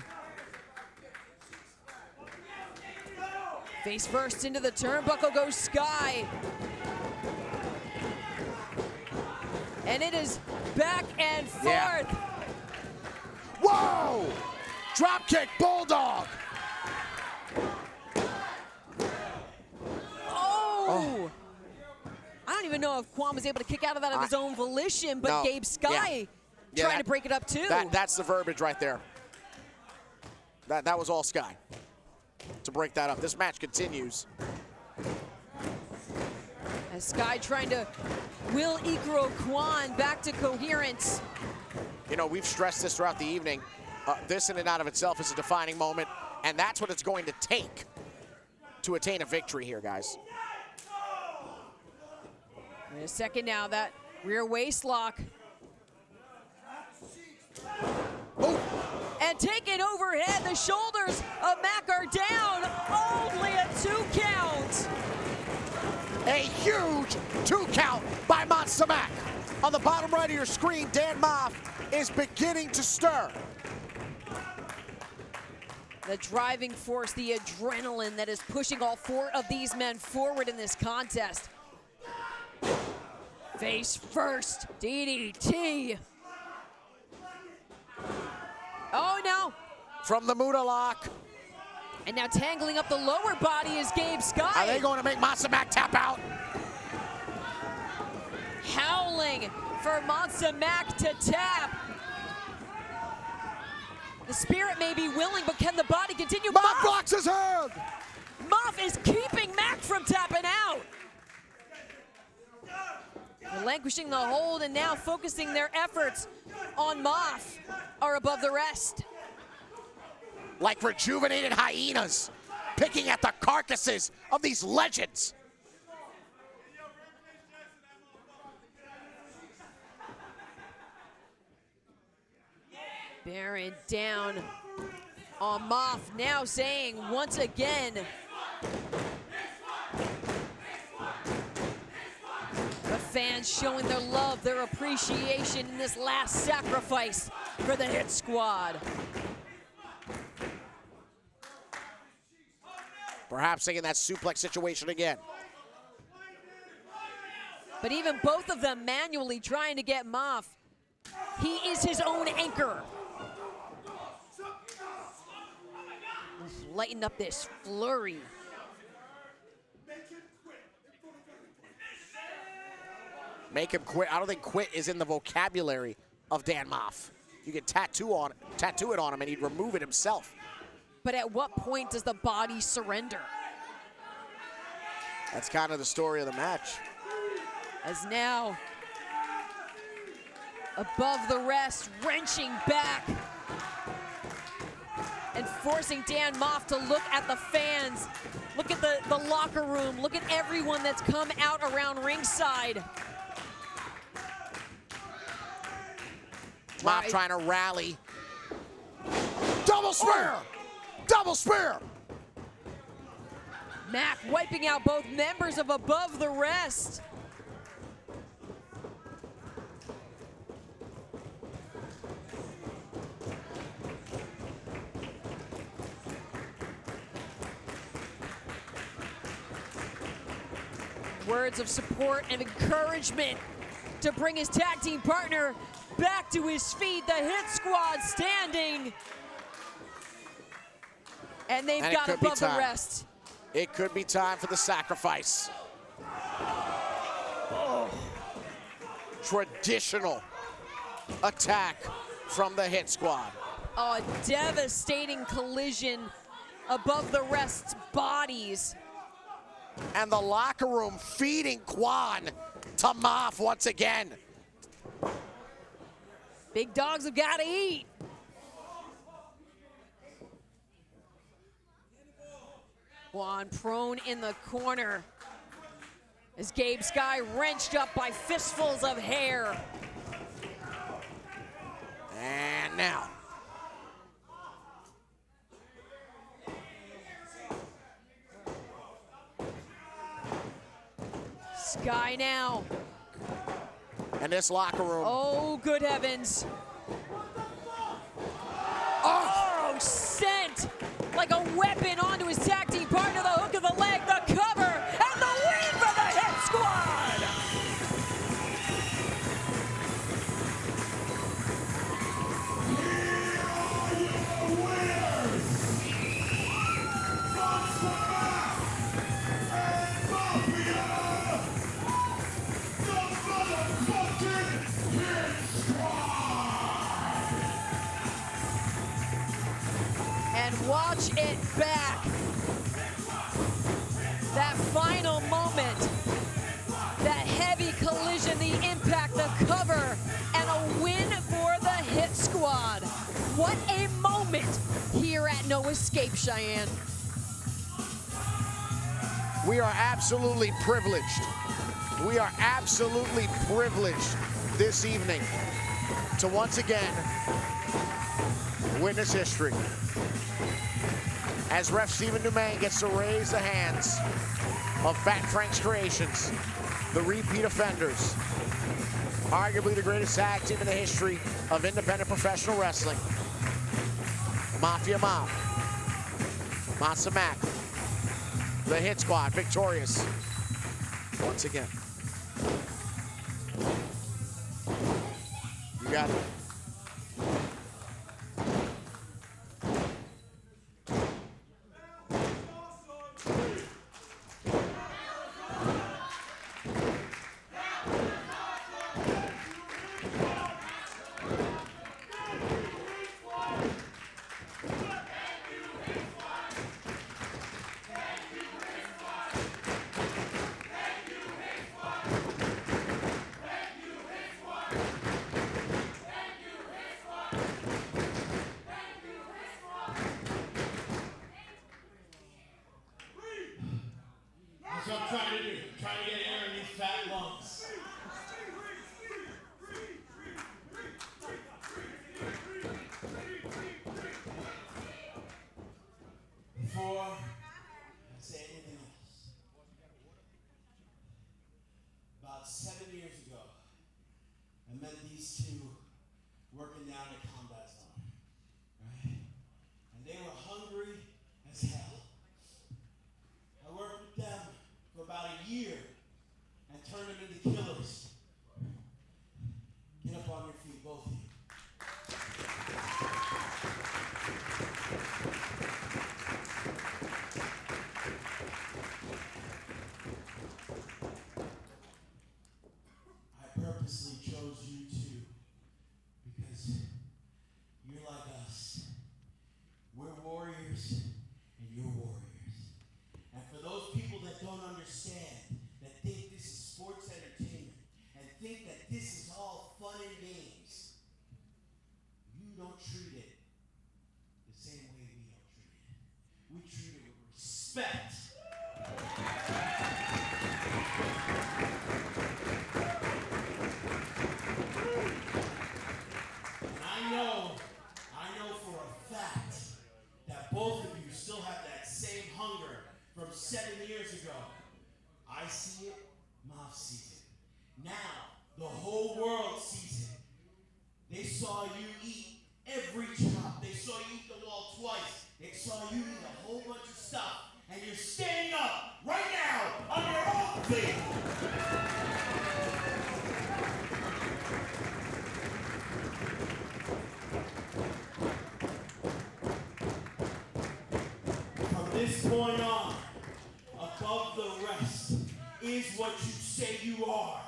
Face first into the turnbuckle goes Sky. And it is back and forth. Yeah. Whoa! Dropkick Bulldog. Oh! I don't even know if Quan was able to kick out of that of his own volition, but No. Gabe Sky trying to break it up too. That's the verbiage right there. That was all Sky to break that up. This match continues. As Sky trying to will Ikro Quan back to coherence. You know, we've stressed this throughout the evening. This in and out of itself is a defining moment, and that's what it's going to take to attain a victory here, guys. In a second now, that rear waist lock. Oh. And taken overhead, the shoulders of Mac are down. Only a 2 count. A huge 2 count by Monster Mac. On the bottom right of your screen, Dan Moff is beginning to stir. The driving force, the adrenaline that is pushing all 4 of these men forward in this contest. Face first, DDT. Oh no. From the Muda lock. And now tangling up the lower body is Gabe Sky. Are they going to make Monster Mac tap out? Howling for Monster Mac to tap. The spirit may be willing, but can the body continue? Moff blocks his hand. Moff is keeping Mac from tapping out. Relinquishing the hold and now focusing their efforts on Moff are above the rest. Like rejuvenated hyenas, picking at the carcasses of these legends. Bearing down on Moff, now saying once again, the fans showing their love, their appreciation in this last sacrifice for the Hit Squad. Perhaps taking that suplex situation again. But even both of them manually trying to get Moff. He is his own anchor. Lighten up this flurry. Make him quit. I don't think quit is in the vocabulary of Dan Moff. You can tattoo it on him and he'd remove it himself. But at what point does the body surrender? That's kind of the story of the match. As now, above the rest, wrenching back and forcing Dan Moff to look at the fans, look at the locker room, look at everyone that's come out around ringside. Moff trying to rally. Double spear! Oh. Double spear! Mac wiping out both members of Above the Rest. Words of support and encouragement to bring his tag team partner back to his feet. The Hit Squad standing. And they've got Above the Rest. It could be time for the sacrifice. Oh. Traditional attack from the Hit Squad. A devastating collision above the Rest's bodies. And the locker room feeding Quan to Moff once again. Big dogs have got to eat. Quan prone in the corner as Gabe Sky wrenched up by fistfuls of hair. And now. Sky now. And this locker room. Oh, good heavens. Oh, sent like a weapon onto his tag team partner, the hook of the leg. watch it back. That final moment, that heavy collision, the impact, the cover, and a win for the Hit Squad. What a moment here at No Escape, Cheyenne. We are absolutely privileged. We are absolutely privileged this evening to once again witness history. As ref Stephen Dumaine gets to raise the hands of Fat Frank's Creations, the repeat offenders, arguably the greatest tag team in the history of independent professional wrestling. Mafia Mob, Monster Mac, the Hit Squad, victorious once again. You got it. That's what I'm trying to do. I'm trying to get air in these fat lungs. Before I say anything else, about 7 years ago, I met these two working down at Combat Zone, right? And they were hungry as hell. I worked with them for about a year and turned them into killers. Get up on your feet, both of you. I purposely chose you two because you're like us. We're warriors and you're warriors. And for those people that don't understand, that think this is sports entertainment, and think that this is all fun and games, you don't treat it the same way we don't treat it. We treat it with respect. And I know for a fact that both of you still have that same hunger from 7 years ago. I see it, Mom sees it. Now, the whole world sees it. They saw you eat every chop. They saw you eat the wall twice. They saw you eat a whole bunch of stuff. And you're standing up right now on your own feet. From this point on, above the rest is what you say you are.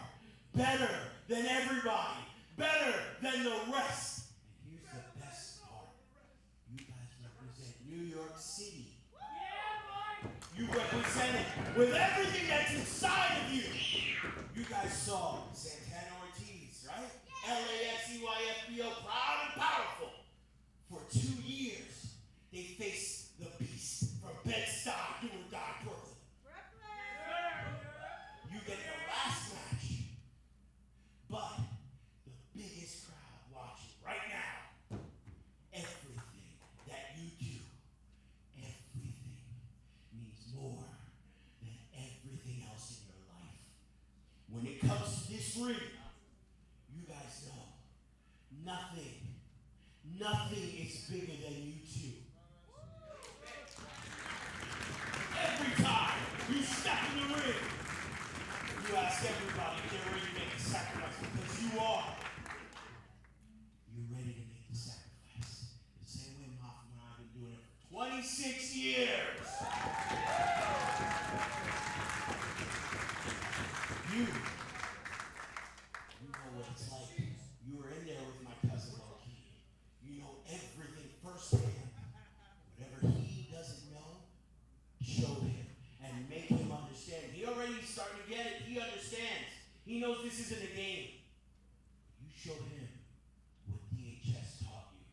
Better than everybody. Better than the rest. And here's the best part. You guys represent New York City. You represent it with everything that's inside of you. You guys saw Santana Ortiz, right? LAXEYFBO, proud and powerful. For 2 years, they faced the beast from Bed-Stuy, do or die Brooklyn. You get the last match, but the biggest crowd watching right now, everything that you do, everything means more than everything else in your life. When it comes to this ring, you guys know, nothing is bigger than you two. Every time you step in the ring, you ask everybody if they're ready to make the sacrifice, because you are. You're ready to make the sacrifice. The same way Mafia and I have been doing it for 26 years. You know what it's like. You were in there with my cousin Malik. You know everything firsthand. Whatever he show him and make him understand. He already starting to get it. He understands. He knows this isn't a game. You show him what DHS taught you.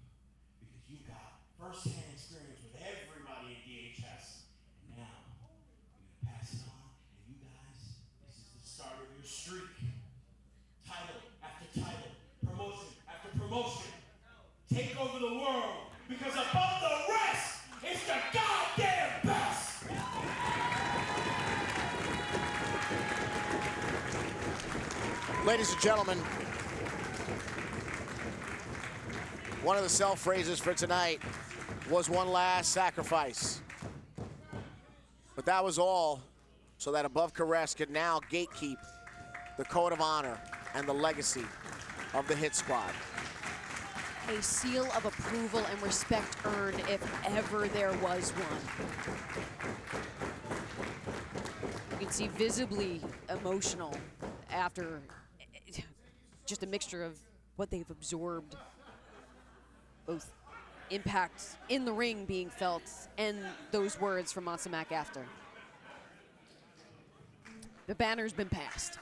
Because you got first-hand experience with everybody in DHS. And now, you're going to pass it on. And you guys, this is the start of your streak. Title after title. Promotion after promotion. Take over the world. Because above the rest, it's the goddamn best! Ladies and gentlemen, one of the self-phrases for tonight was one last sacrifice. But that was all so that Above Caress could now gatekeep the code of honor and the legacy of the Hit Squad. A seal of approval and respect earned if ever there was one. You can see visibly emotional after just a mixture of what they've absorbed, both impact in the ring being felt and those words from Monster Mac after. The banner's been passed.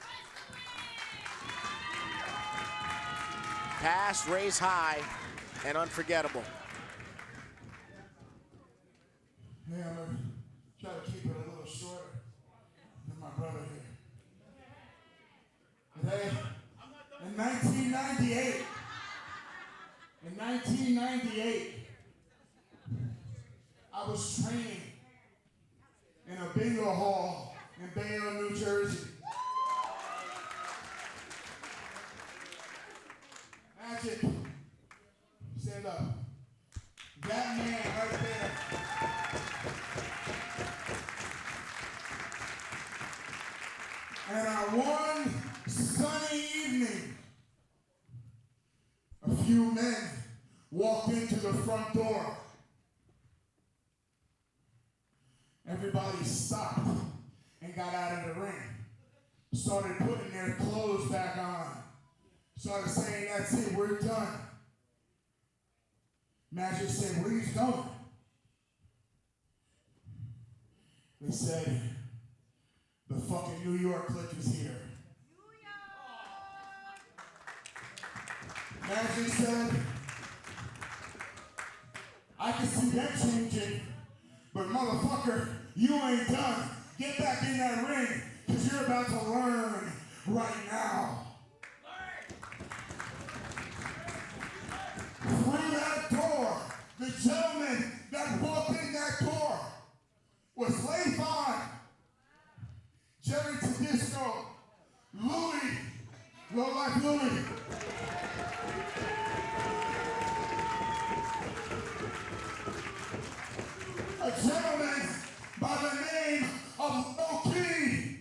Passed, raised high, and unforgettable. Yeah, I'm gonna try to keep it a little shorter than my brother here. Today, in 1998, I was training in a bingo hall in Bayonne, New Jersey. Magic, stand up. That man right there. And on one sunny evening, a few men walked into the front door. Everybody stopped and got out of the ring. Started putting their clothes back on. Started saying, that's it, we're done. Magic said, where are you going? They said, the fucking New York clique is here. Magic said, I can see them changing, but motherfucker, you ain't done. Get back in that ring, because you're about to learn right now. Through that door, the gentleman that walked in that door was Layfon, Jerry Tedisco, Louie, look like Louie. A gentleman by the name of Loki.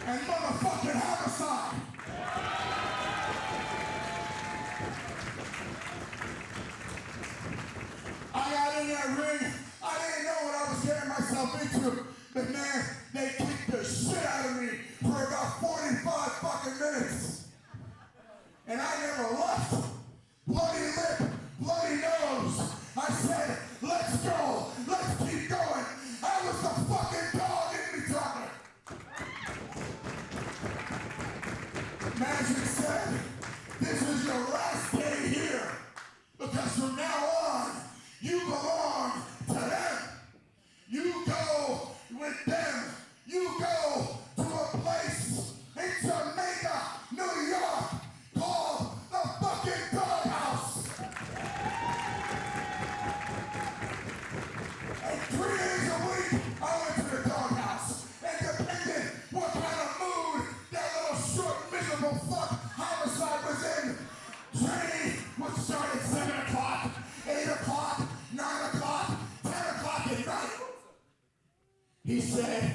And motherfucking Homicide. I got in that ring. I didn't know what I was getting myself into. But man, they kicked the shit out of me for about 45 fucking minutes. And I never left. Bloody lip, bloody nose. I said, let's go. Let's keep going. I was the fucking dog in me talking. Magic said, this is your last day here. Because from now on, you belong to them. You go with them. You go to a place in Jamaica, New York, called the fucking Doghouse. And 3 days a week, I went to the Doghouse. And depending what kind of mood that little short, miserable fuck Homicide was in, training would start at 7 o'clock, 8 o'clock, 9 o'clock, 10 o'clock at night. He said,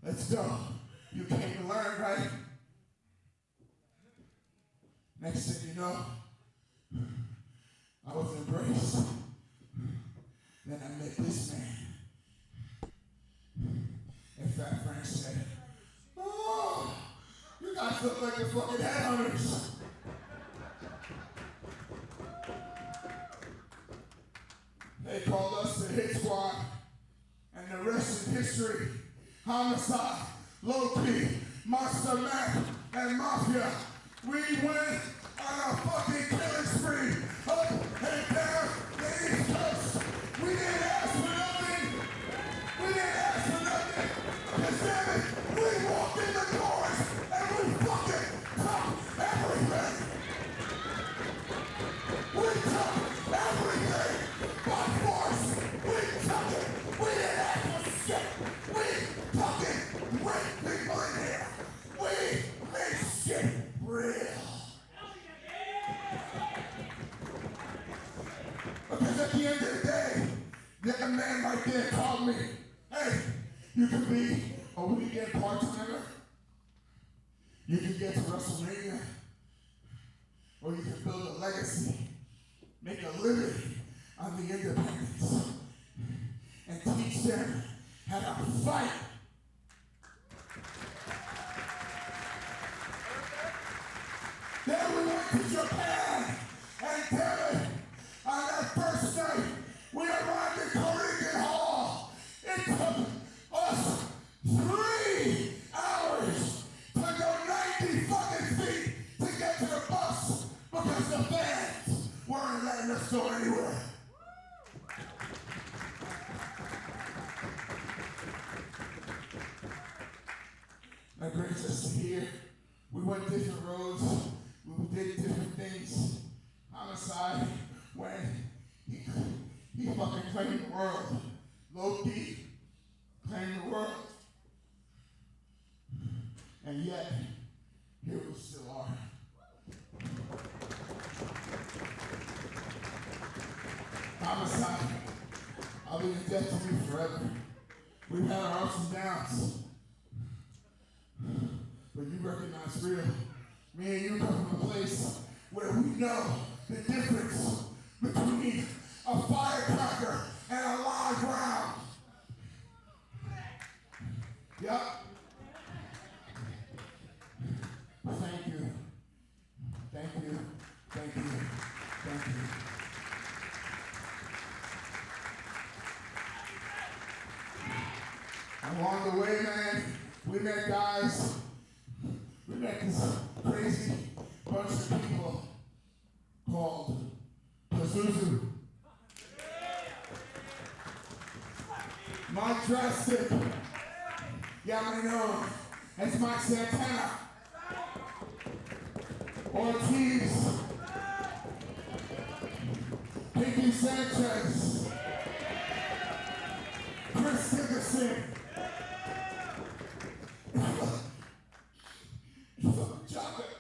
let's go. You came to learn, right? Next thing you know, I was embraced. Then I met this man. And Fat Frank said, oh, you guys look like the fucking headhunters. They called us the Hit Squad, and the rest is history. Homicide, Low-Key, Monster Mac, and Mafia. We went on a fucking killing spree, up and down the East Coast. We didn't ask for nothing. We didn't ask for nothing. Cause damn it, we walked in the doors and we fucking took everything. We took everything by force. We took it. We didn't ask for shit. We fucking raped people in here. We made shit real. Because at the end of the day, that man right there called me, hey, you can be a weekend part-timer, you can get to WrestleMania, or you can build a legacy, make a living on the independents, and teach them how to fight. Then we went to Japan, and damn it, on that first night, we arrived at Korean Hall. It took us 3 hours to go 90 fucking feet to get to the bus because the fans weren't letting us go anywhere. That brings us to here. We went different roads. We did different things. Homicide, when he fucking claimed the world. Low-Key claimed the world. And yet, here we still are. Homicide, I'll be in debt to you forever. We've had our ups and downs. But you recognize real. Me and you come from a place where we know the difference between a firecracker and a live round. Yep. Thank you. Thank you. Thank you. Thank you. Along the way, man, we met guys. We met this crazy bunch of people called Pazuzu. Mike Drastic. Y'all may know him as Mike Santana. Ortiz. Pinky Sanchez. Chris Dickerson. Chocolate.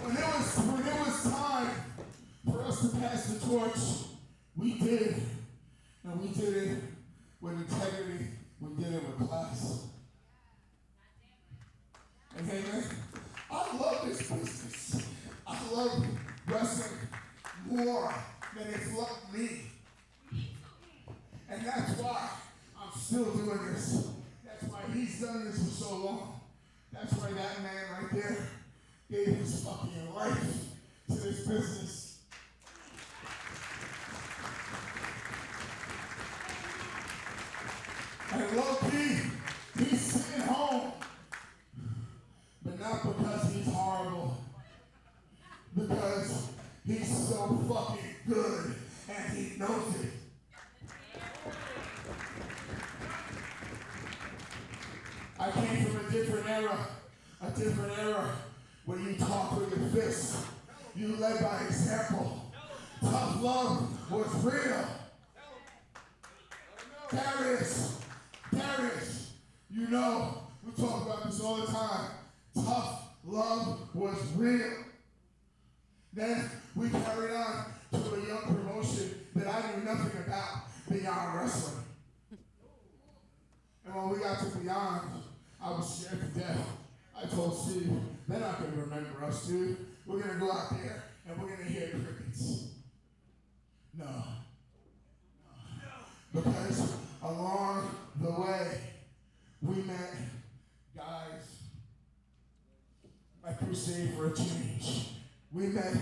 When it was time for us to pass the torch, we did. And we did it with integrity. We did it with class. And hey, man, I love this business. I love wrestling more than it's loved me. And that's why I'm still doing this. That's why he's done this for so long. That's why that man right there gave his fucking life to this business. And low-key, he's sitting home. But not because he's horrible. Because he's so fucking good and he knows it. I came from a different era where you talk with your fists. You led by example. Tough love was real. Darius, you know, we talk about this all the time. Tough love was real. Then we carried on to a young promotion that I knew nothing about, Beyond Wrestling. And when we got to Beyond, I was scared to death. I told Steve, they're not going to remember us, dude. We're going to go out there and we're going to hear crickets. No. Because along the way, we met guys crusade for a change. We met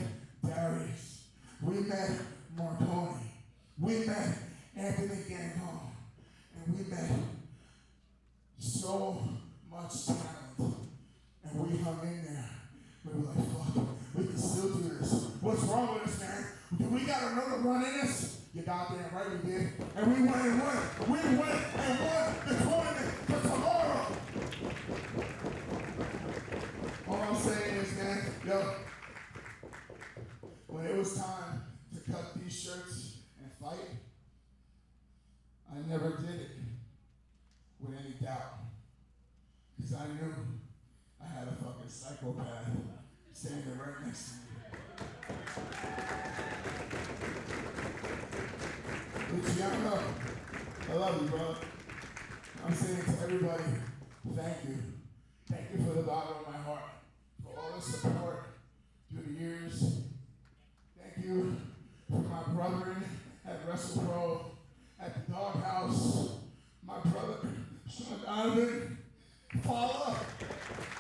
Darius. We met Marconi. We met Anthony Gangone. And we met so much talent. And we hung in there. We were like, fuck, we can still do this. What's wrong with us, man? Do we got another run in us? You goddamn right we did. And we went and won. We went and won the tournament for tomorrow. All I'm saying is, man, yo, when it was time to cut these shirts and fight, I never did it with any doubt. Because I knew I had a fucking psychopath standing right next to me. Luciano, I love you, bro. I'm saying to everybody, thank you. Thank you for the bottom of my heart, for all the support through the years. Thank you for my brethren at WrestlePro, at the Doghouse, my brother, son Alvin, Paula,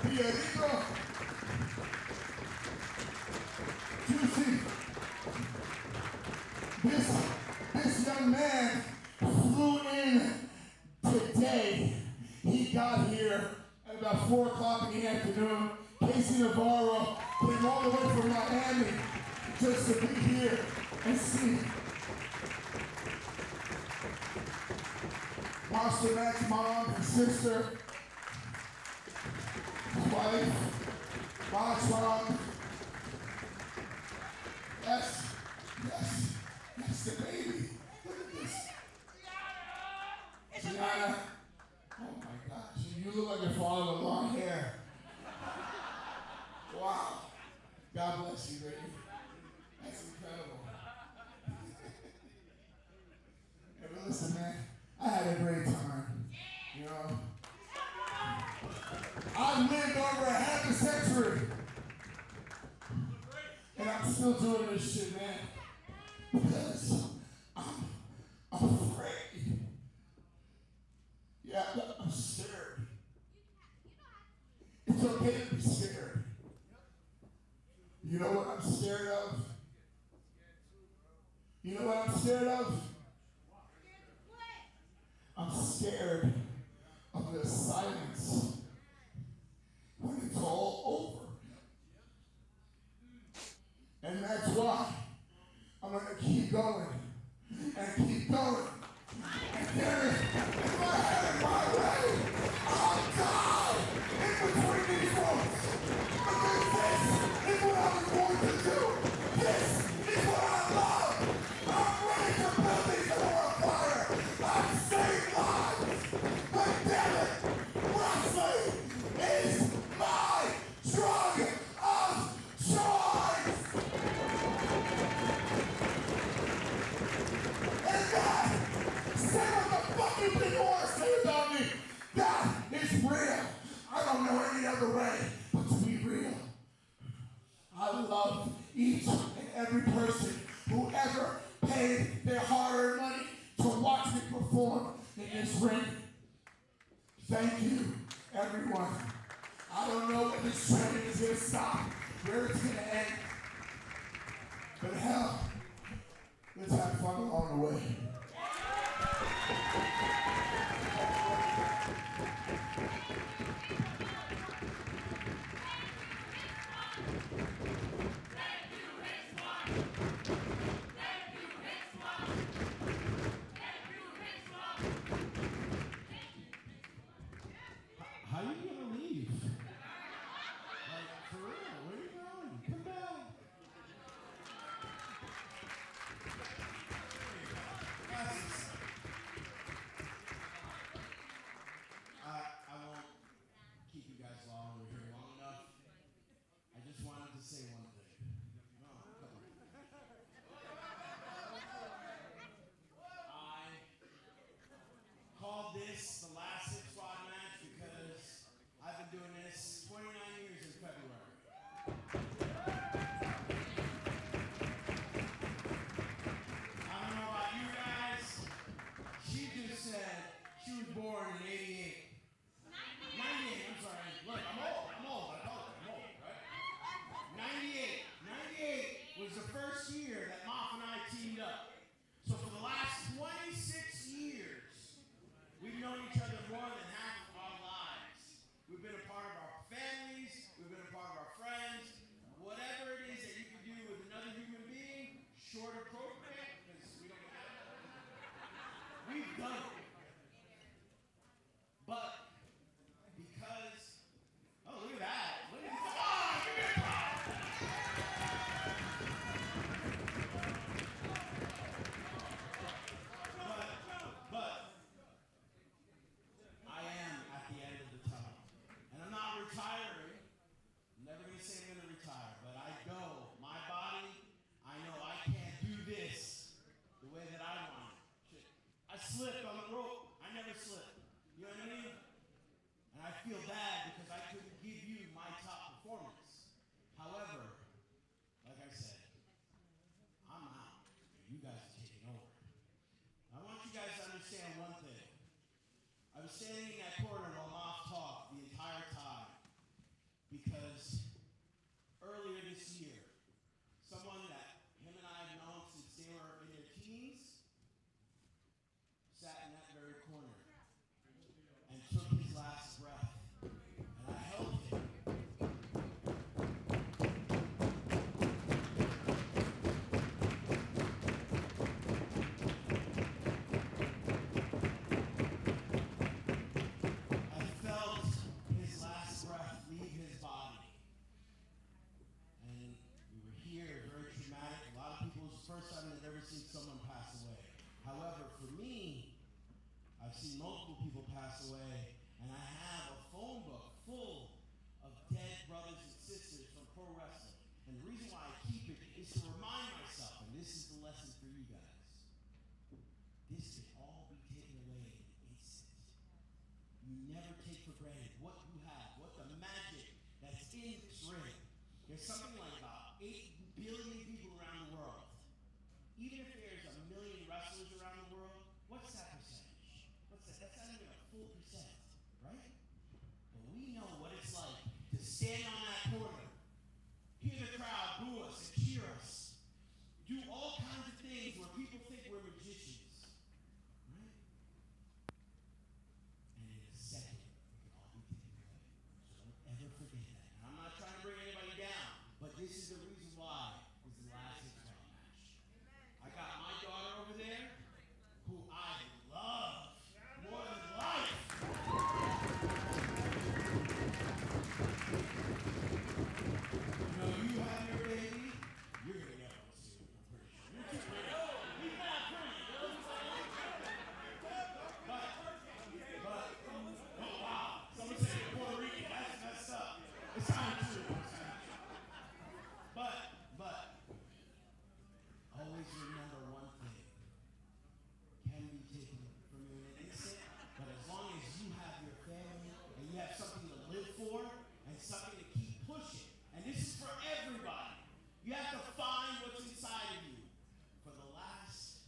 Diego, Juicy. This young man flew in today. He got here at about 4 o'clock in the afternoon. Casey Navarro came all the way from Miami just to be here and see Monster Matt's mom and sister, his wife, Monstron. Yes, the baby. Look at this. Gianna. Oh my gosh, you look like your father with long hair. Wow. God bless you, baby. That's incredible. Hey, but listen, man, I had a great time. You know, I've lived over a half a century. And I'm still doing this shit, man. Because I'm afraid. Yeah, I'm scared. It's okay to be scared. You know what I'm scared of? You know what I'm scared of? I'm scared of the silence when it's all over. And that's why I'm going to keep going and keep going. And there is, if I had it my way, I'll die in between these ropes. Because this is what I was born to do. This is what I love. I'm ready to build these door on fire. I'm saving lives. But damn it, wrestling is my drug of choice. And that, say what the fuck you think you want to say about me, that is real. I don't know any other way but to be real. I love each and every person who ever paid their hard-earned money to watch me perform in this ring. Thank you, everyone. I don't know when this training is going to stop, where it's going to end. But hell, let's have fun along the way. How are you gonna leave? Like, for real, where are you going? Come down. I won't keep you guys long. We're here long enough. I just wanted to say one thing. No, come on. I called this the last Hit Squad match because I've been doing this 29 years in February. I don't know about you guys. She just said she was born in 88. 98, I'm sorry. Look, I'm old. I told you, I'm old, right? performance. However, like I said, I'm out. You guys are taking over. I want you guys to understand one thing. I was standing in that corner while Moff talked the entire time because earlier this year, someone that him and I have known since they were in their teens sat in that very corner and took his last breath. And I held him. I felt his last breath leave his body. And we were here, very traumatic. A lot of people, it's the first time they've ever seen someone pass away. However, for me, I've seen multiple people pass away, and I have a phone book full of dead brothers and sisters from pro wrestling. And the reason why I keep it is to remind myself, and this is the lesson for you guys. This can all be taken away in an instant. You never take for granted what you have, what the magic that's in this ring. There's something like about 8 billion people around the world. Even if there's 1 million wrestlers around the world, what's that percentage? What's that? That's not even a full percent, right? But we know what it's like to stand on that corner, hear the crowd boo us and cheer us, do all kinds of things where people think we're magicians, right? And in a second, it can all be taken away. So don't ever forget that. And I'm not trying to bring anybody down, but this is the reason why it's the last X-Pac match. I got my daughter over there, who I love more than life. You know, you have your baby, you're gonna get one soon, I'm pretty sure. You're too pretty. He's not pretty. Oh wow, someone said you're Puerto Rican, that's messed up. It's kind of true. But, always remember one thing. Can be taken from you in an instant, but as long as you have your family and you have something to live for and something to keep pushing, and this is for everybody, you have to find what's inside of you. For the last,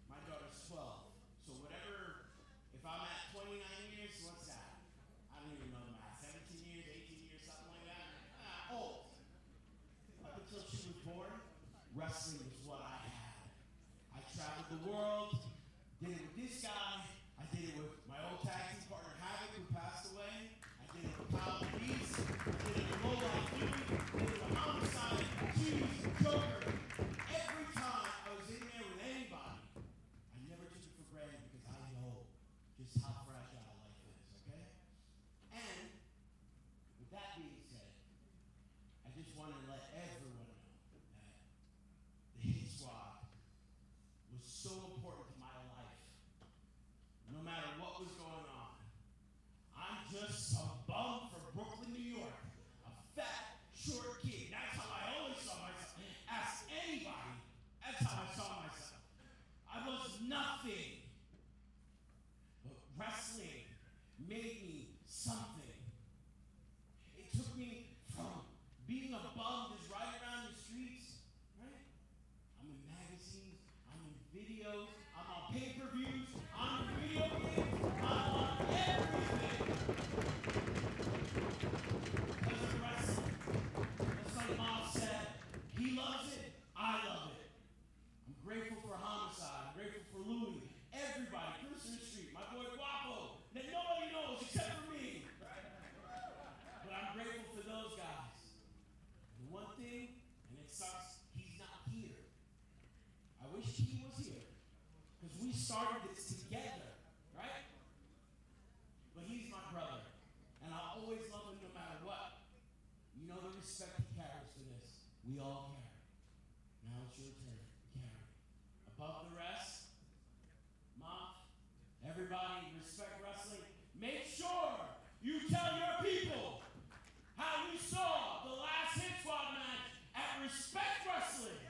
my daughter's 12, so whatever, if I'm at 29 years, what's that? I don't even know the math. 17 years, 18 years, something like that? Old. Up until she was born, wrestling was what I had. I traveled the world, did it with this guy, I did it with my old tag team partner Havoc, who passed away, I did it with Kyle Beast, I did it with Lola Fury, I did it with Homicide, Cheese, Joker. Every time I was in there with anybody, I never took it for granted because I know just how fragile life is, okay? And with that being said, I just wanted to let everyone know that the Hit Squad was so important to my life. No matter what was going on, I'm just a bum from Brooklyn, New York. A fat, short kid. That's how I always saw myself. Ask anybody, that's how I saw myself. I was nothing. But wrestling made me something. It took me from being a bum just riding around the streets, right? I'm in magazines, I'm in videos, I'm on pay-per-views, I'm in video games, I'm on everything. Because of wrestling. Just like Mom said, he loves it, I love it. I'm grateful for Homicide, I'm grateful for Louie, everybody, Cruiser Street, my boy Guapo, that nobody knows except for me. But I'm grateful for those guys. And one thing, and it sucks, he's not here. I wish he was here. Because we started this together, right? But he's my brother. And I'll always love him no matter what. You know the respect he carries for this. We all carry. Now it's your turn to carry. Above the rest, Mom, everybody respect wrestling. Make sure you tell your people how you saw the last Hit Squad match at Respect Wrestling.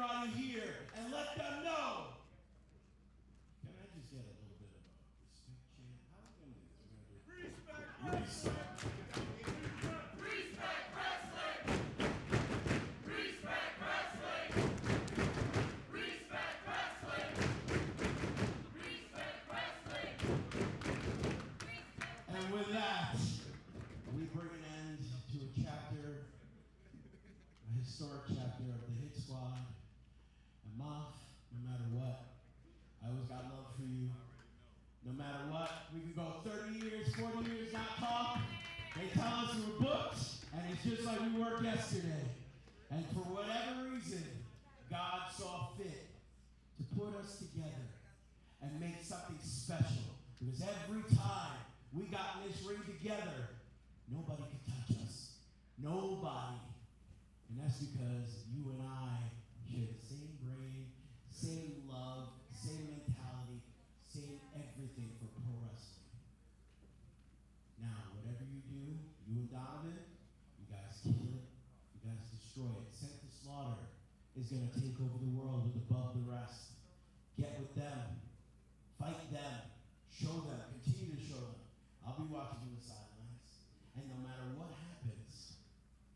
everybody here and let them know. Can I just get a little bit of a respect chant? How are we going to do this? Respect wrestling! Respect wrestling! Respect wrestling! Respect wrestling! Respect wrestling! And with that, we bring an end to a chapter, a historic chapter of the Hit Squad. And Moff, no matter what, I always got love for you. No matter what, we can go 30 years, 40 years, not talk. They tell us we're booked, and it's just like we worked yesterday. And for whatever reason, God saw fit to put us together and make something special. Because every time we got in this ring together, nobody could touch us. Nobody. And that's because you and I share the same brain, same love, same mentality, same everything for pro wrestling. Now, whatever you do, you and Donovan, you guys kill it, you guys destroy it. Sent to Slaughter is going to take over the world with above the rest. Get with them, fight them, show them, continue to show them. I'll be watching from the sidelines. And no matter what happens,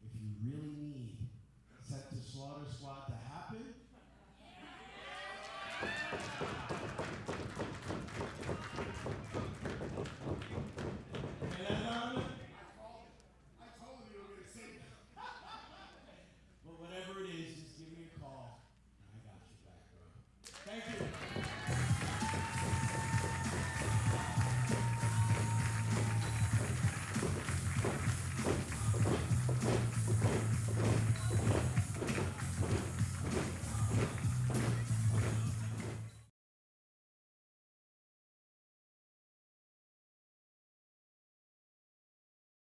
if you really need Sent to Slaughter Squad to happen,